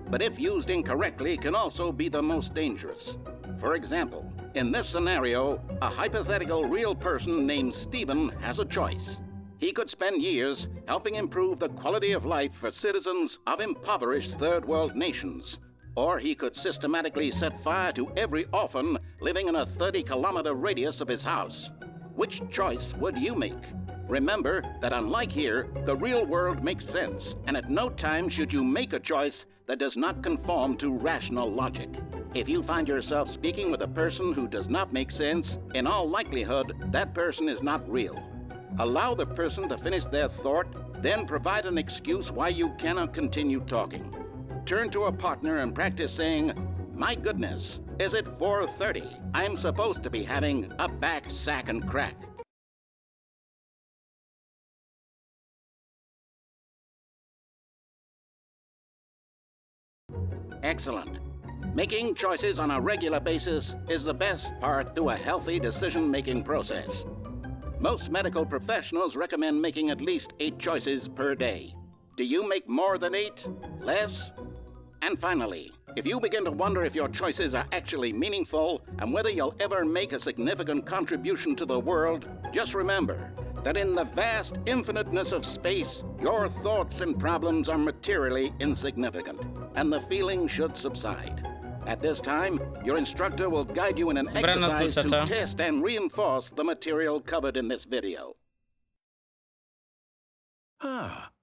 but if used incorrectly can also be the most dangerous. For example, in this scenario, a hypothetical real person named Stephen has a choice. He could spend years helping improve the quality of life for citizens of impoverished third world nations. Or he could systematically set fire to every orphan living in a 30-kilometer radius of his house. Which choice would you make? Remember that unlike here, the real world makes sense, and at no time should you make a choice that does not conform to rational logic. If you find yourself speaking with a person who does not make sense, in all likelihood, that person is not real. Allow the person to finish their thought, then provide an excuse why you cannot continue talking. Turn to a partner and practice saying, "My goodness, is it 4:30? I'm supposed to be having a back, sack, and crack." Excellent. Making choices on a regular basis is the best part to a healthy decision-making process. Most medical professionals recommend making at least 8 choices per day. Do you make more than 8? Less? And finally, if you begin to wonder if your choices are actually meaningful and whether you'll ever make a significant contribution to the world, just remember that in the vast infiniteness of space, your thoughts and problems are materially insignificant, and the feeling should subside. At this time, your instructor will guide you in an exercise to test and reinforce the material covered in this video.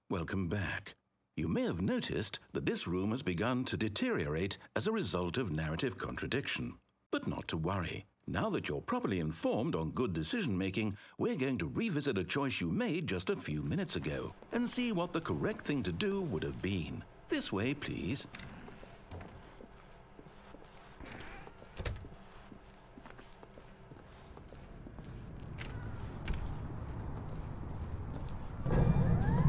Welcome back. You may have noticed that this room has begun to deteriorate as a result of narrative contradiction. But not to worry. Now that you're properly informed on good decision-making, we're going to revisit a choice you made just a few minutes ago and see what the correct thing to do would have been. This way, please.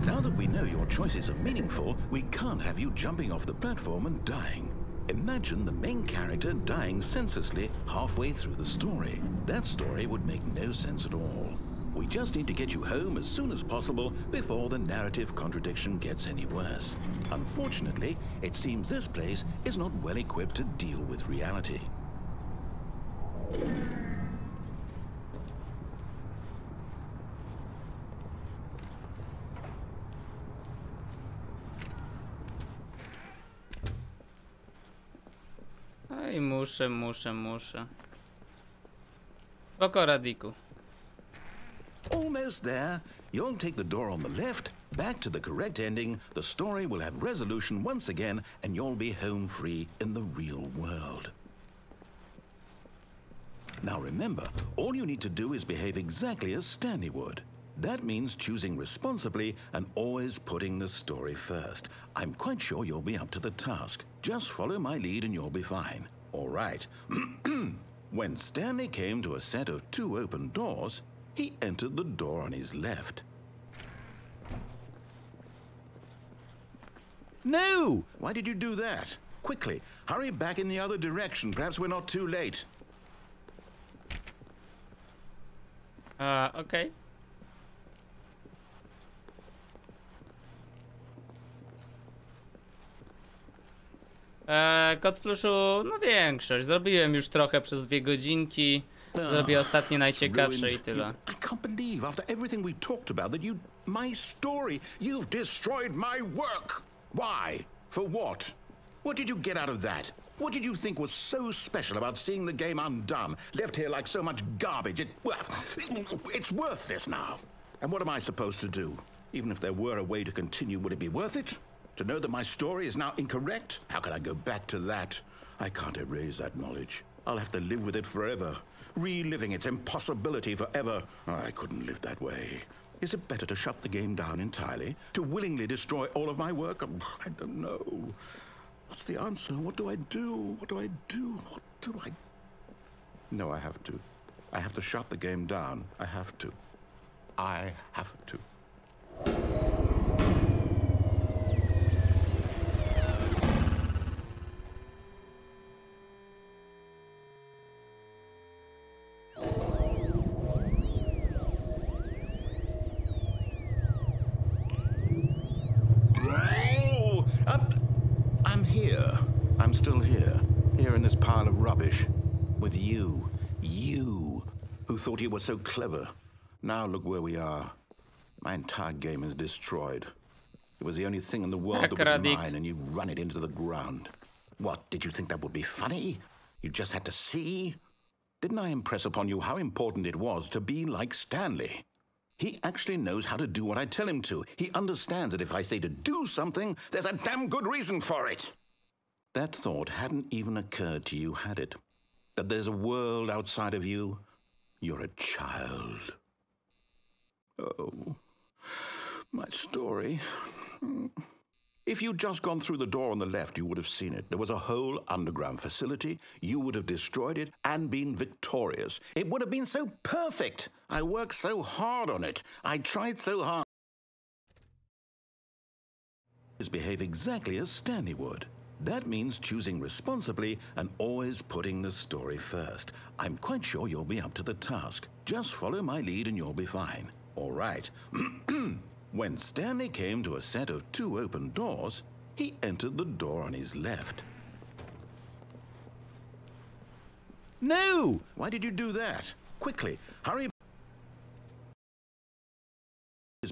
Now that we know your choices are meaningful, we can't have you jumping off the platform and dying. Imagine the main character dying senselessly halfway through the story. That story would make no sense at all. We just need to get you home as soon as possible before the narrative contradiction gets any worse. Unfortunately, it seems this place is not well equipped to deal with reality. Ej, muszę. Spoko, Radiku. Almost there. You'll take the door on the left, back to the correct ending, the story will have resolution once again, and you'll be home free in the real world. Now remember, all you need to do is behave exactly as Stanley would. That means choosing responsibly and always putting the story first. I'm quite sure you'll be up to the task. Just follow my lead and you'll be fine. All right. When Stanley came to a set of 2 open doors, he entered the door on his left. No! Why did you do that? Quickly, hurry back in the other direction. Perhaps we're not too late. Okej. Kod z pluszu, no większość. Zrobiłem już trochę przez 2 godzinki. Zrobię ostatnie najciekawsze i tyle. I can't believe after everything we talked about that my story, you've destroyed my work. Why? For what? What did you get out of that? What did you think was so special about seeing the game undone, left here like so much garbage? It's worthless now. And what am I supposed to do? Even if there were a way to continue, would it be worth it? To know that my story is now incorrect? How can I go back to that? I can't erase that knowledge. I'll have to live with it forever, reliving its impossibility forever. I couldn't live that way. Is it better to shut the game down entirely? To willingly destroy all of my work? I don't know. What's the answer? What do I do? What do I do? What do I... No, I have to. I have to shut the game down. I have to. I have to. I'm here. I'm still here. Here in this pile of rubbish. With you. You. Who thought you were so clever. Now look where we are. My entire game is destroyed. It was the only thing in the world that was mine, and you've run it into the ground. What, did you think that would be funny? You just had to see? Didn't I impress upon you how important it was to be like Stanley? He actually knows how to do what I tell him to. He understands that if I say to do something, there's a damn good reason for it. That thought hadn't even occurred to you, had it? That there's a world outside of you? You're a child. Oh, my story. If you'd just gone through the door on the left, you would have seen it. There was a whole underground facility. You would have destroyed it and been victorious. It would have been so perfect. I worked so hard on it. I tried so hard. Behave exactly as Stanley would. That means choosing responsibly and always putting the story first. I'm quite sure you'll be up to the task. Just follow my lead and you'll be fine. All right. When Stanley came to a set of 2 open doors, he entered the door on his left. No! Why did you do that? Quickly, hurry.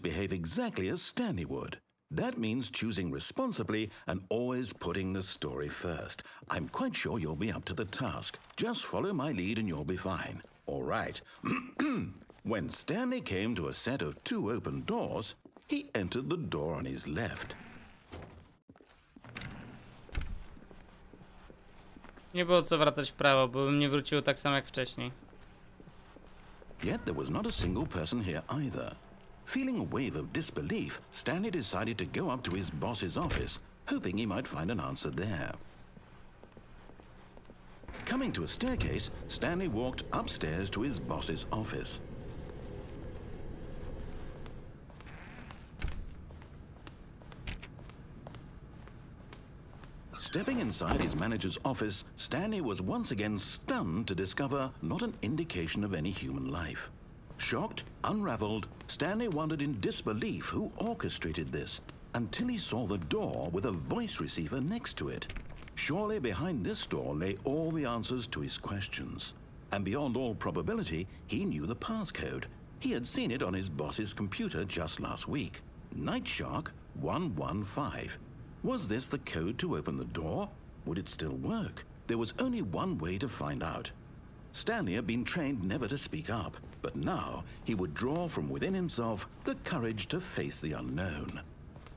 Behave exactly as Stanley would. That means choosing responsibly and always putting the story first. I'm quite sure you'll be up to the task. Just follow my lead and you'll be fine. All right. When Stanley came to a set of 2 open doors, he entered the door on his left. Nie było co wracać w prawo, bo bym nie wrócił tak samo jak wcześniej. Yet there was not a single person here either. Feeling a wave of disbelief, Stanley decided to go up to his boss's office, hoping he might find an answer there. Coming to a staircase, Stanley walked upstairs to his boss's office. Stepping inside his manager's office, Stanley was once again stunned to discover not an indication of any human life. Shocked, unraveled, Stanley wondered in disbelief who orchestrated this, until he saw the door with a voice receiver next to it. Surely behind this door lay all the answers to his questions. And beyond all probability, he knew the passcode. He had seen it on his boss's computer just last week. Nightshark 115. Was this the code to open the door? Would it still work? There was only one way to find out. Stanley had been trained never to speak up, but now he would draw from within himself the courage to face the unknown.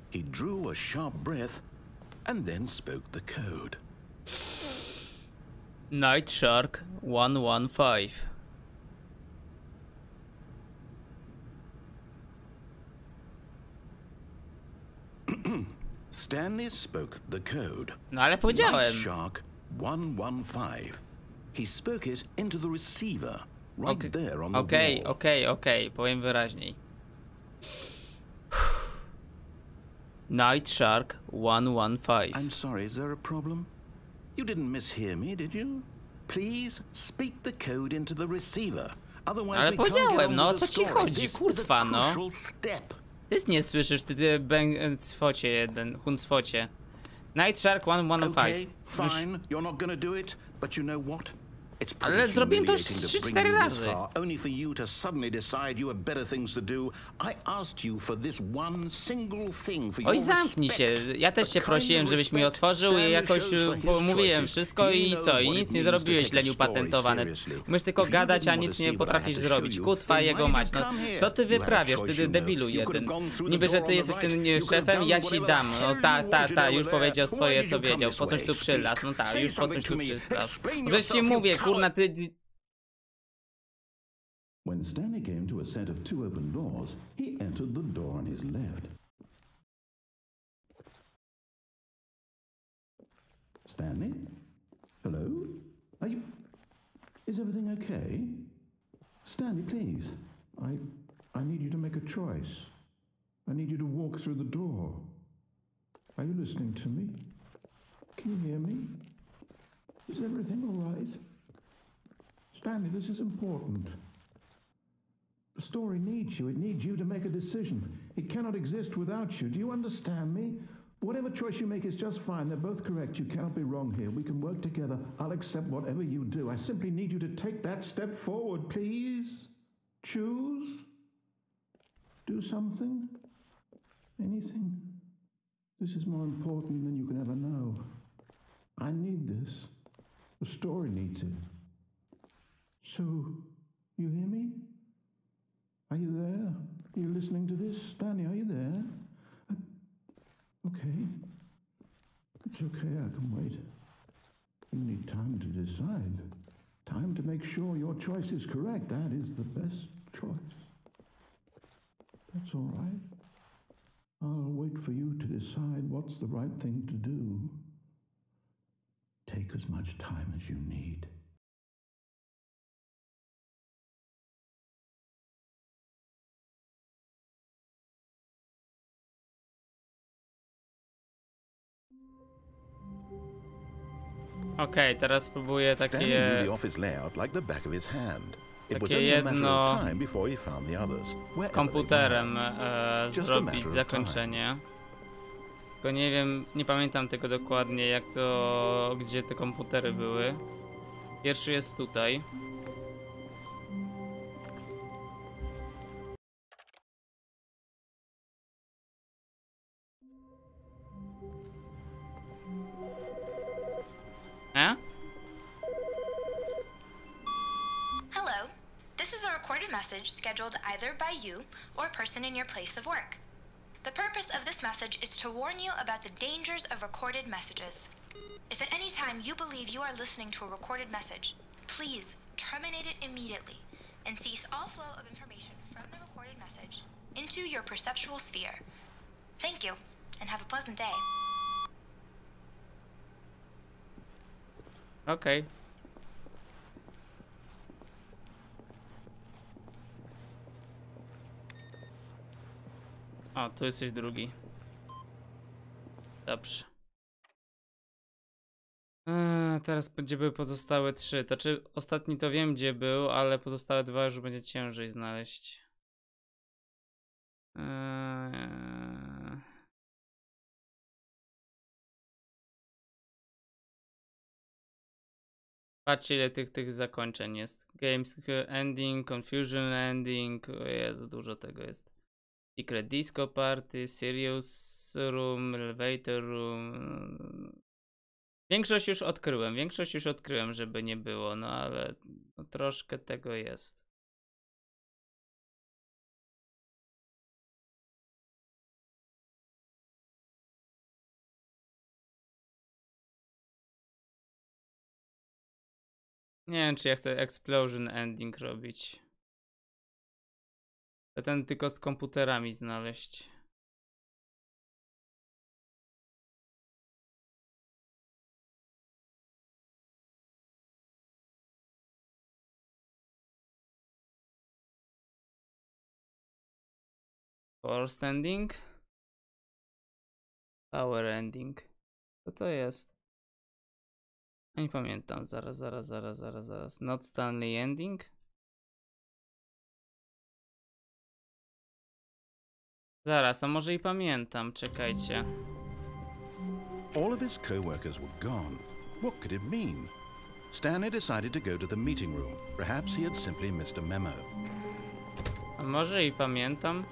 He drew a sharp breath and then spoke the code. Nightshark 115. Stanley spoke the code. No ale powiedziałem. Nightshark 115. He spoke it into the receiver, right there on the wall. Okej, powiem wyraźniej. Nightshark 115. I'm sorry, is there a problem? You didn't mishear me, did you? Please speak the code into the receiver. Otherwise Ale we can't get powiedziałem, on no o with co the ci story. chodzi, This kurwa, is a no. crucial step. Ty nie słyszysz, ty cwocie jeden, huncwocie. Nightshark 115. Okay, fine, you're not gonna do it, but you know what? It's Ale pretty zrobiłem to humiliating to bring 3-4 you this razy. far, only for you to suddenly decide you have better things to do. I asked you for this one single thing for your Oj, zamknij się. Ja też cię prosiłem, żebyś mi otworzył i jakoś mówiłem wszystko i co? I nic nie zrobiłeś, leniu patentowany. Umiesz tylko gadać, a nic nie potrafisz zrobić. Kutwa jego mać. No, co ty wyprawiasz, ty debilu jeden? Niby, że ty jesteś tym szefem, ja ci dam. No ta, już powiedział swoje, co wiedział. Po coś tu przylazł. No tak, już po coś tu przystał. Przecież ci mówię, kurna, ty... When Stanley came to a set of 2 open doors, he entered the door on his left. Stanley? Hello? Are you... Is everything okay? Stanley, please. I need you to make a choice. I need you to walk through the door. Are you listening to me? Can you hear me? Is everything all right? Stanley, this is important. The story needs you. It needs you to make a decision. It cannot exist without you. Do you understand me? Whatever choice you make is just fine. They're both correct. You cannot be wrong here. We can work together. I'll accept whatever you do. I simply need you to take that step forward, please. Choose. Do something. Anything. This is more important than you can ever know. I need this. The story needs it. So, you hear me? Are you there? Are you listening to this? Stanley, are you there? Okay. It's okay, I can wait. You need time to decide. Time to make sure your choice is correct. That is the best choice. That's all right. I'll wait for you to decide what's the right thing to do. Take as much time as you need. Okej, teraz spróbuję Stanley knew takie... the office layout like the back of his hand. It was Takie only a matter jedno of time before he found the others. z wherever they komputerem were. Just a zrobić matter of zakończenie. Tylko nie wiem, nie pamiętam tego dokładnie, jak to, gdzie te komputery były. Pierwszy jest tutaj. Hello. This is a recorded message scheduled either by you or a person in your place of work. The purpose of this message is to warn you about the dangers of recorded messages. If at any time you believe you are listening to a recorded message, please terminate it immediately and cease all flow of information from the recorded message into your perceptual sphere. Thank you, and have a pleasant day. Okej. O, tu jesteś drugi. Dobrze. Teraz gdzie były pozostałe 3? To czy ostatni to wiem gdzie był, ale pozostałe 2 już będzie ciężej znaleźć. Patrzcie ile tych zakończeń jest. Games ending, confusion ending, o Jezu, dużo tego jest. Secret disco party, serious room, elevator room. Większość już odkryłem, żeby nie było, no ale no, troszkę tego jest. Nie wiem, czy ja chcę explosion ending robić. Chcę ten tylko z komputerami znaleźć. Forced ending? Power ending. Co to jest? Nie pamiętam. Zaraz. Not Stanley ending? Zaraz, a może i pamiętam. Czekajcie. All of his co-workers were gone. What could it mean? Stanley decided to go to the meeting room. Perhaps he had simply missed a memo. A może i pamiętam?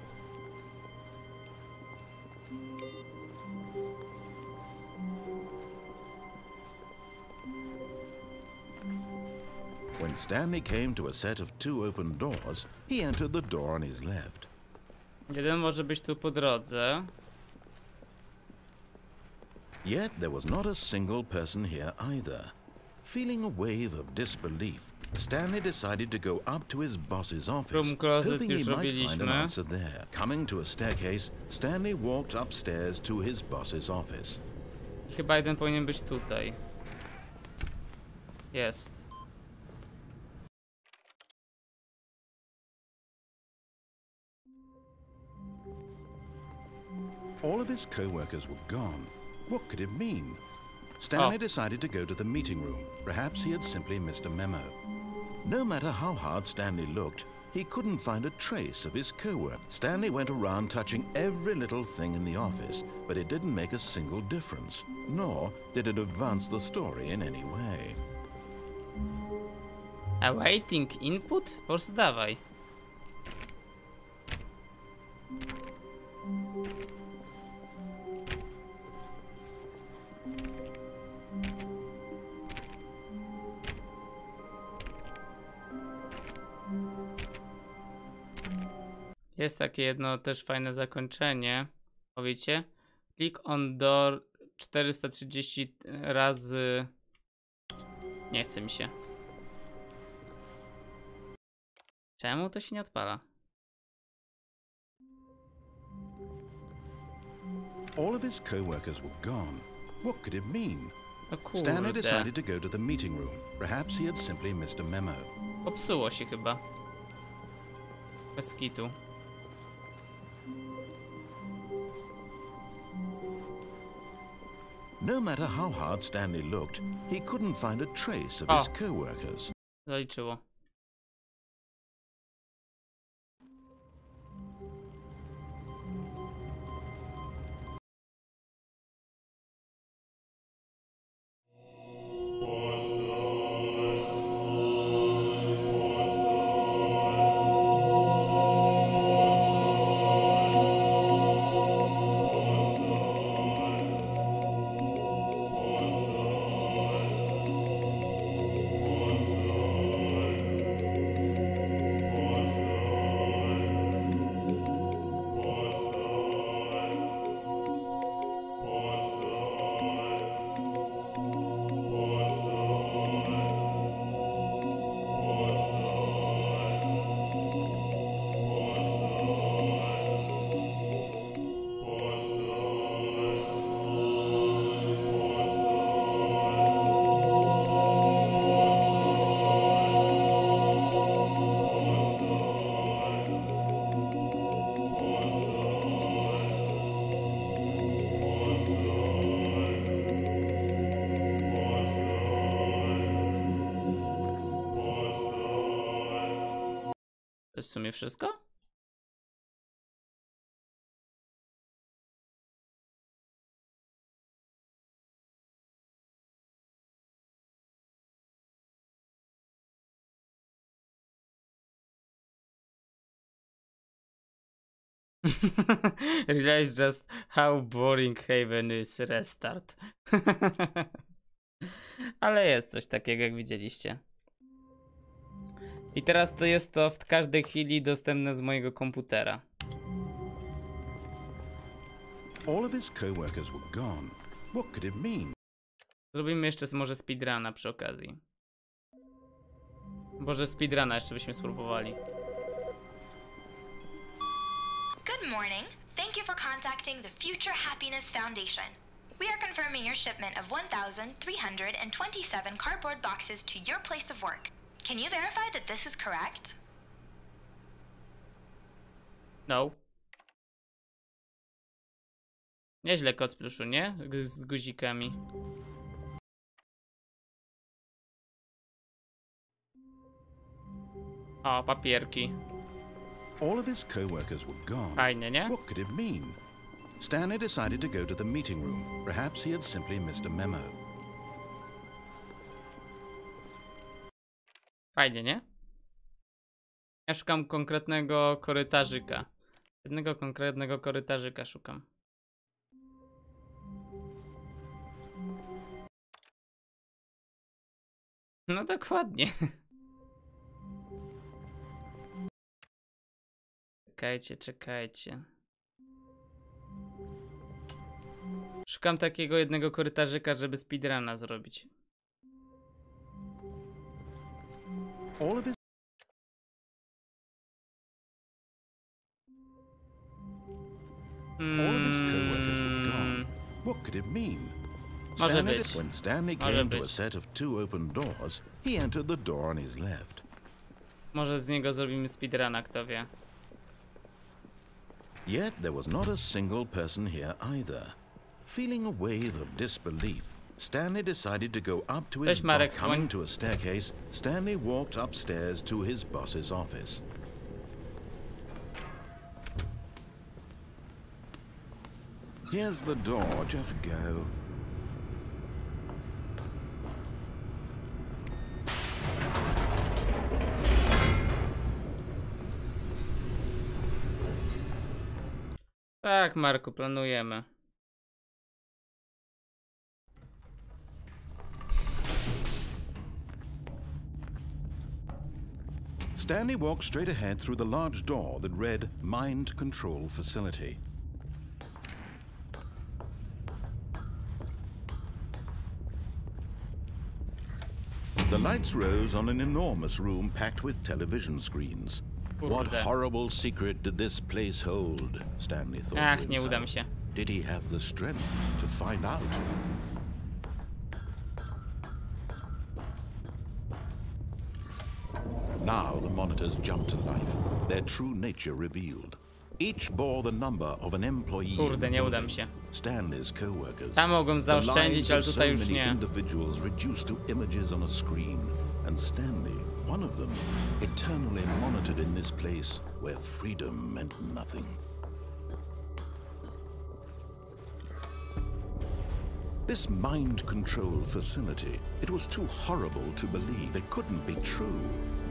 When Stanley came to a set of 2 open doors, he entered the door on his left. Jeden może być tu po drodze. Yet there was not a single person here either. Feeling a wave of disbelief, Stanley decided to go up to his boss's office, Room closet hoping he już might find an robiliśmy. answer there. Coming to a staircase, Stanley walked upstairs to his boss's office. Chyba jeden powinien być tutaj. Jest. All of his co-workers were gone. What could it mean? Stanley decided to go to the meeting room. Perhaps he had simply missed a memo. No matter how hard Stanley looked, he couldn't find a trace of his co-worker. Stanley went around touching every little thing in the office, but it didn't make a single difference, nor did it advance the story in any way. Awaiting input? Po prostu dawaj. Jest takie jedno też fajne zakończenie. Powiecie? Click on door 430 razy. Nie chce mi się. Czemu to się nie odpala? All of his co-workers were gone. What could it mean? O Stanley kurde. decided to go to the meeting room. Perhaps he had simply missed a memo. Popsuło się chyba. Bez kitu. No matter how hard Stanley looked, he couldn't find a trace of his co-workers. Zaliczyło. To jest w sumie wszystko? Realize just how boring Haven is. Restart. Ale jest coś takiego, jak widzieliście. I teraz to jest to w każdej chwili dostępne z mojego komputera. All of his co-workers were gone. What could it mean? Zrobimy jeszcze może speedruna przy okazji. Może speedruna jeszcze byśmy spróbowali. Good morning. Thank you for contacting the Future Happiness Foundation. We are confirming your shipment of 1,327 cardboard boxes to your place of work. Can you verify that this is correct? No. Nieźle kod z pluszu, nie? Z guzikami. O, papierki. All of his co-workers were gone. Fajnie, nie? What could it mean? Stanley decided to go to the meeting room. Perhaps he had simply missed a memo. Fajnie, nie? Ja szukam konkretnego korytarzyka. Jednego konkretnego korytarzyka szukam. No dokładnie. Czekajcie. Szukam takiego jednego korytarzyka, żeby speedruna zrobić. All of his co-workers were gone. What could it mean? Może być. When Stanley came to a set of 2 open doors, he entered the door on his left. Może z niego zrobimy speedruna, kto wie. Yet there was not a single person here either. Feeling a wave of disbelief, Stanley decided to go up to his boss. Coming to a staircase, Stanley walked upstairs to his boss's office. Here's the door, just go. Tak, Marku, planujemy. Stanley walked straight ahead through the large door that read Mind Control Facility. The lights rose on an enormous room packed with television screens. What horrible secret did this place hold? Stanley thought. Ach, nie uda mi się. Did he have the strength to find out? Now the monitors jumped to life, their true nature revealed. Each bore the number of an employee. Kurde, nie uda mi się. Stanley's co-workers. Tam mogłem zaoszczędzić, ale tutaj już nie. Individuals reduced to images on a screen, and Stanley, one of them, eternally monitored in this place where freedom meant nothing. This mind control facility, it was too horrible to believe. It couldn't be true.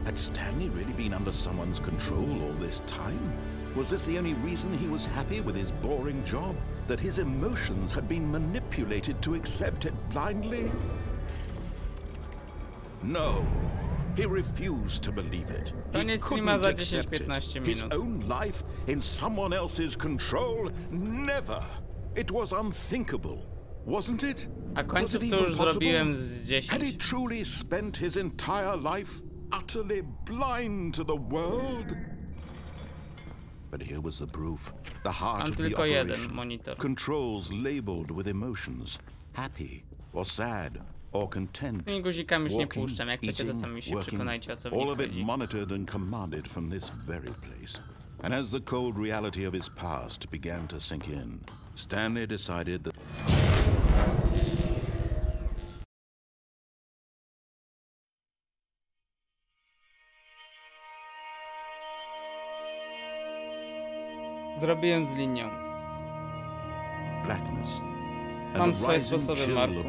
Had Stanley really been under someone's control all this time? Was this the only reason he was happy with his boring job? That his emotions had been manipulated to accept it blindly? No. He refused to believe it. He couldn't accept it. His own life in someone else's control? Never. It was unthinkable. Wasn't it? A końców to już zrobiłem z 10. Had he truly spent his entire life utterly blind to the world? But here was the proof. The heart of the operation. Controls labeled with emotions. Happy or sad or content. Walking, eating, working. All of it monitored and commanded from this very place. And as the cold reality of his past began to sink in, Stanley decided that zrobiłem z linią. Blackness. Mam swoje sposoby, Marku.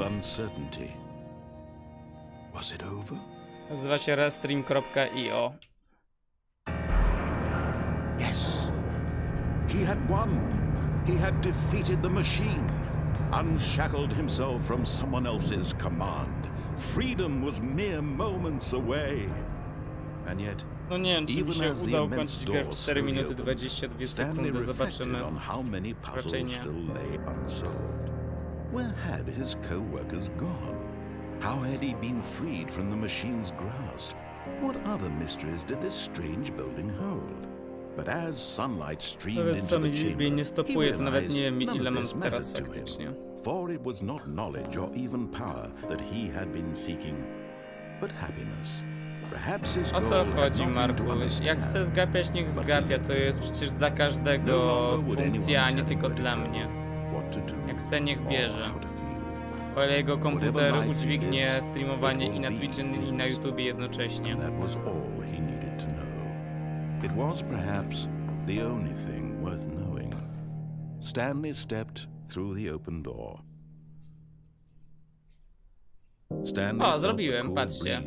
Was it over? Nazywa się restream.io. Yes. He had won. He had defeated the machine. Unshackled himself from someone else's command. Freedom was mere moments away. And yet, no nie wiem, czy mi się uda ukończyć grę w 4 minuty 22 sekundy. Zobaczymy. Raczej nie. Where had his co-workers gone? How had he been freed from the machine's grasp? What other mysteries did this strange building hold? But as sunlight streamed into the chamber, he realized none of this mattered to him, for it was not knowledge or even power that he had been seeking, but happiness. O co chodzi, Marku? Jak chce zgapiać, niech zgapia. To jest przecież dla każdego funkcja, a nie tylko dla mnie. Jak chce, niech bierze. O ile jego komputer udźwignie streamowanie i na Twitchu, i na YouTubie jednocześnie. It was perhaps the only thing worth knowing. Stanley stepped through the open door. O, zrobiłem, patrzcie.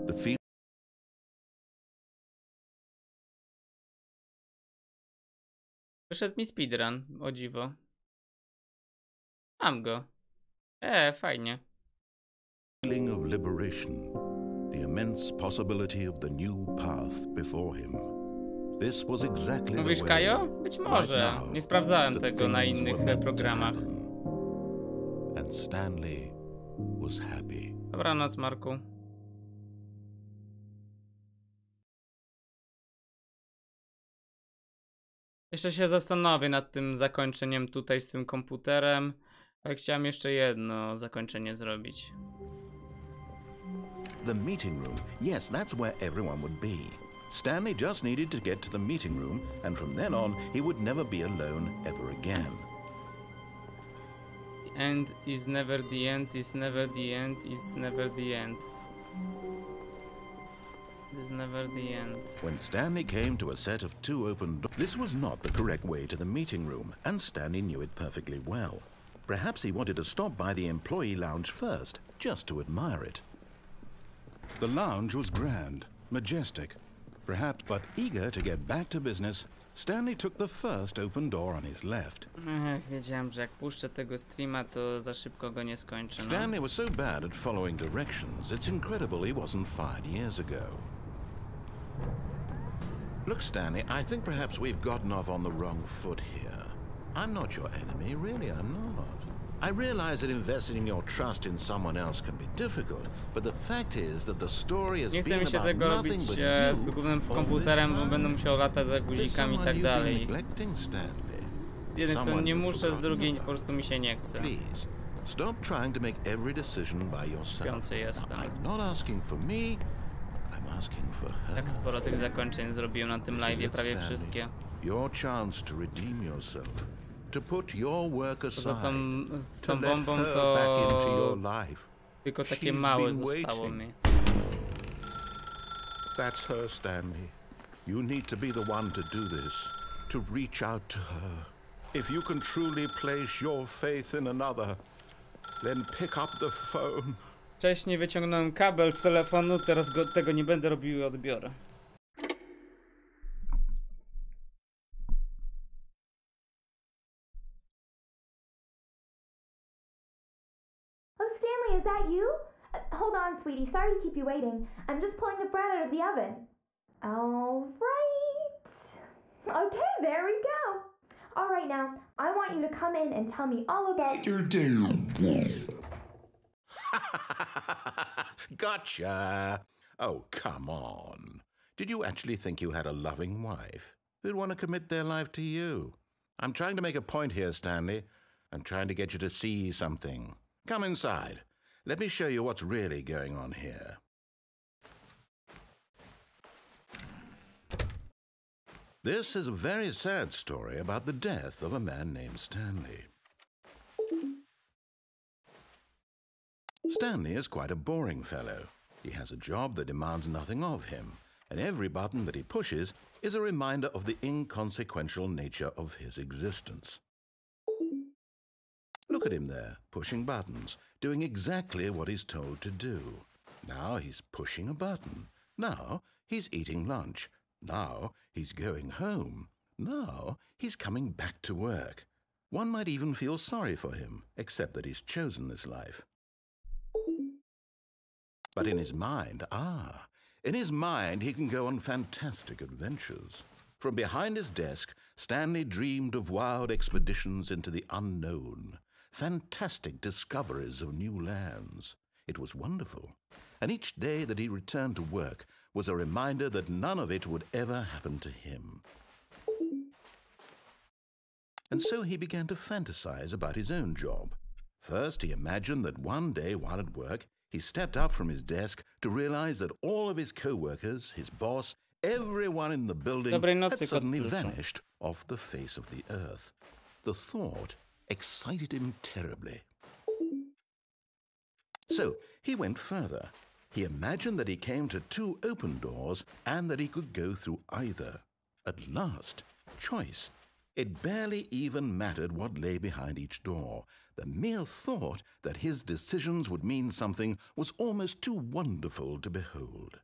The feeling Wyszedł mi speedrun, o dziwo. Mam go. Fajnie. of liberation, the immense possibility of the new path before him. This was exactly Mówisz, the way Kajo? Być może. Nie sprawdzałem tego na innych programach. And Stanley was happy. Dobranoc, Marku. Jeszcze się zastanowię nad tym zakończeniem tutaj z tym komputerem, ale chciałem jeszcze jedno zakończenie zrobić. The meeting room. Yes, that's where everyone would be. Stanley just needed to get to the meeting room, and from then on, he would never be alone ever again. The end is never the end, is never the end, it's never the end. It is never the end. When Stanley came to a set of two open doors, this was not the correct way to the meeting room, and Stanley knew it perfectly well. Perhaps he wanted to stop by the employee lounge first, just to admire it. The lounge was grand, majestic, perhaps, but eager to get back to business, Stanley took the first open door on his left. Wiedziałem, że jak puszczę tego streama, to za szybko go nie skończę. Stanley was so bad at following directions, it's incredible he wasn't fired years ago. Look, Stanley, I think perhaps we've gotten off on the wrong foot here. I'm not your enemy, really, I'm not. I realize that investing your trust in someone else can be difficult, but the fact is that the story has Nie chcę been mi się about tego nothing robić but z you głównym all this komputerem, bo time. będę musiał latać za There's guzikami i someone tak you've been dalej. neglecting, Stanley. Z jednej strony Someone nie you've muszę, z forgotten drugiej po about. prostu mi się nie chce. Please, stop trying to make every decision by yourself. Śpiący jestem. I'm not asking for me, I'm asking for her. Tak sporo tych zakończeń zrobiłem na tym This is live'ie, it, prawie Stanley. wszystkie. Your chance to redeem yourself, to put your work Poza aside, z to tą let bombą her back into to your life. tylko takie She's małe been zostało waiting. mi. That's her, Stanley. You need to be the one to do this, to reach out to her. If you can truly place your faith in another, then pick up the phone. Wcześniej wyciągnąłem kabel z telefonu, teraz tego nie będę robił i odbiorę. Oh, Stanley, is that you? Hold on, sweetie. Sorry to keep you waiting. I'm just pulling the bread out of the oven. All right. Okay, there we go. All right, now, I want you to come in and tell me all about your day. Gotcha! Oh, come on. Did you actually think you had a loving wife who'd want to commit their life to you? I'm trying to make a point here, Stanley. I'm trying to get you to see something. Come inside. Let me show you what's really going on here. This is a very sad story about the death of a man named Stanley. Stanley is quite a boring fellow. He has a job that demands nothing of him, and every button that he pushes is a reminder of the inconsequential nature of his existence. Look at him there, pushing buttons, doing exactly what he's told to do. Now he's pushing a button. Now he's eating lunch. Now he's going home. Now he's coming back to work. One might even feel sorry for him, except that he's chosen this life. But in his mind, in his mind he can go on fantastic adventures. From behind his desk, Stanley dreamed of wild expeditions into the unknown, fantastic discoveries of new lands. It was wonderful, and each day that he returned to work was a reminder that none of it would ever happen to him. And so he began to fantasize about his own job. First, he imagined that one day while at work, he stepped up from his desk to realize that all of his co-workers, his boss, everyone in the building had suddenly vanished off the face of the earth. The thought excited him terribly. So he went further. He imagined that he came to two open doors and that he could go through either. At last, choice. It barely even mattered what lay behind each door. The mere thought that his decisions would mean something was almost too wonderful to behold.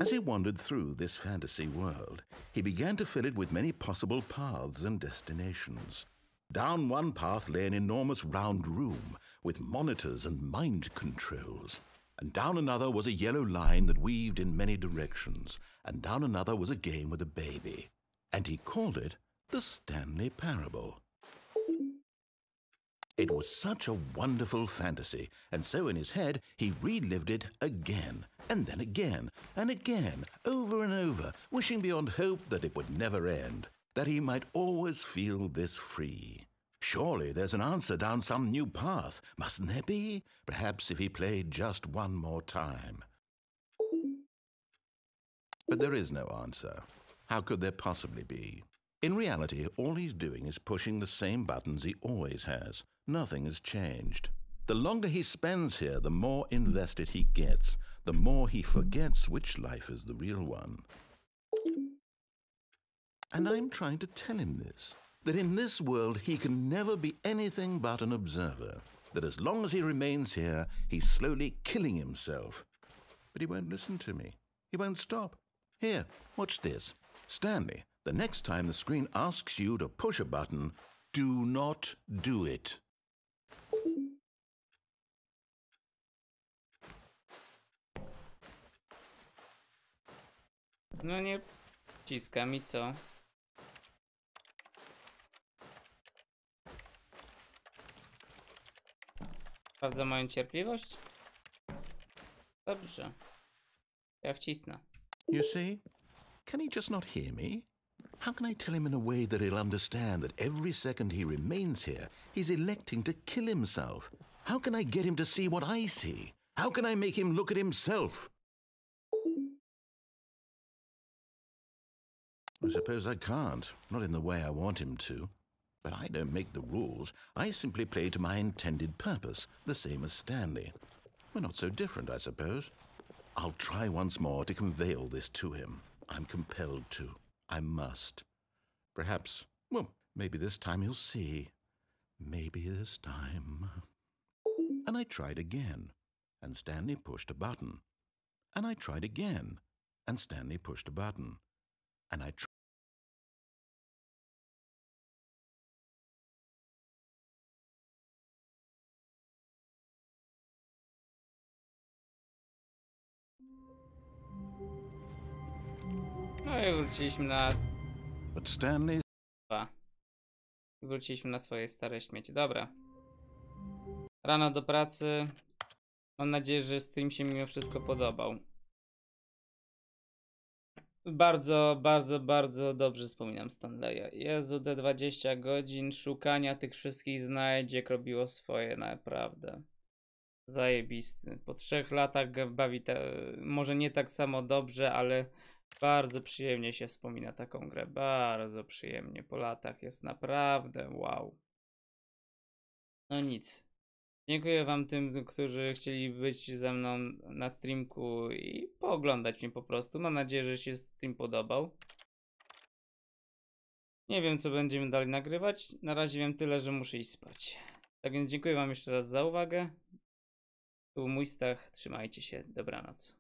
As he wandered through this fantasy world, he began to fill it with many possible paths and destinations. Down one path lay an enormous round room with monitors and mind controls. And down another was a yellow line that weaved in many directions. And down another was a game with a baby. And he called it the Stanley Parable. It was such a wonderful fantasy, and so in his head he relived it again, and then again, and again, over and over, wishing beyond hope that it would never end, that he might always feel this free. Surely there's an answer down some new path, mustn't there be? Perhaps if he played just one more time. But there is no answer. How could there possibly be? In reality, all he's doing is pushing the same buttons he always has. Nothing has changed. The longer he spends here, the more invested he gets, the more he forgets which life is the real one. And I'm trying to tell him this, that in this world he can never be anything but an observer, that as long as he remains here, he's slowly killing himself. But he won't listen to me. He won't stop. Here, watch this. Stanley, the next time the screen asks you to push a button, do not do it. No nie wciskam i co? Sprawdza moją cierpliwość? Dobrze. Ja wcisnę. You see? Can he just not hear me? How can I tell him in a way that he'll understand that every second he remains here, he's electing to kill himself? How can I get him to see what I see? How can I make him look at himself? I suppose I can't, not in the way I want him to. But I don't make the rules. I simply play to my intended purpose, the same as Stanley. We're not so different, I suppose. I'll try once more to convey all this to him. I'm compelled to. I must. Perhaps, well, maybe this time he'll see. Maybe this time. And I tried again, and Stanley pushed a button. And I tried again, and Stanley pushed a button. And I tried. No i wróciliśmy na But Stanley. Wróciliśmy na swoje stare śmieci. Dobra. Rano do pracy. Mam nadzieję, że stream się mimo wszystko podobał. Bardzo dobrze wspominam Stanleya. Jezu, te 20 godzin szukania tych wszystkich znajdziek robiło swoje, naprawdę. Zajebisty. Po 3 latach bawi może nie tak samo dobrze, ale bardzo przyjemnie się wspomina taką grę. Bardzo przyjemnie. Po latach jest naprawdę wow. No nic. Dziękuję wam tym, którzy chcieli być ze mną na streamku i pooglądać mnie po prostu. Mam nadzieję, że się stream podobał. Nie wiem, co będziemy dalej nagrywać. Na razie wiem tyle, że muszę iść spać. Tak więc dziękuję wam jeszcze raz za uwagę. Tu był mój Stach. Trzymajcie się. Dobranoc.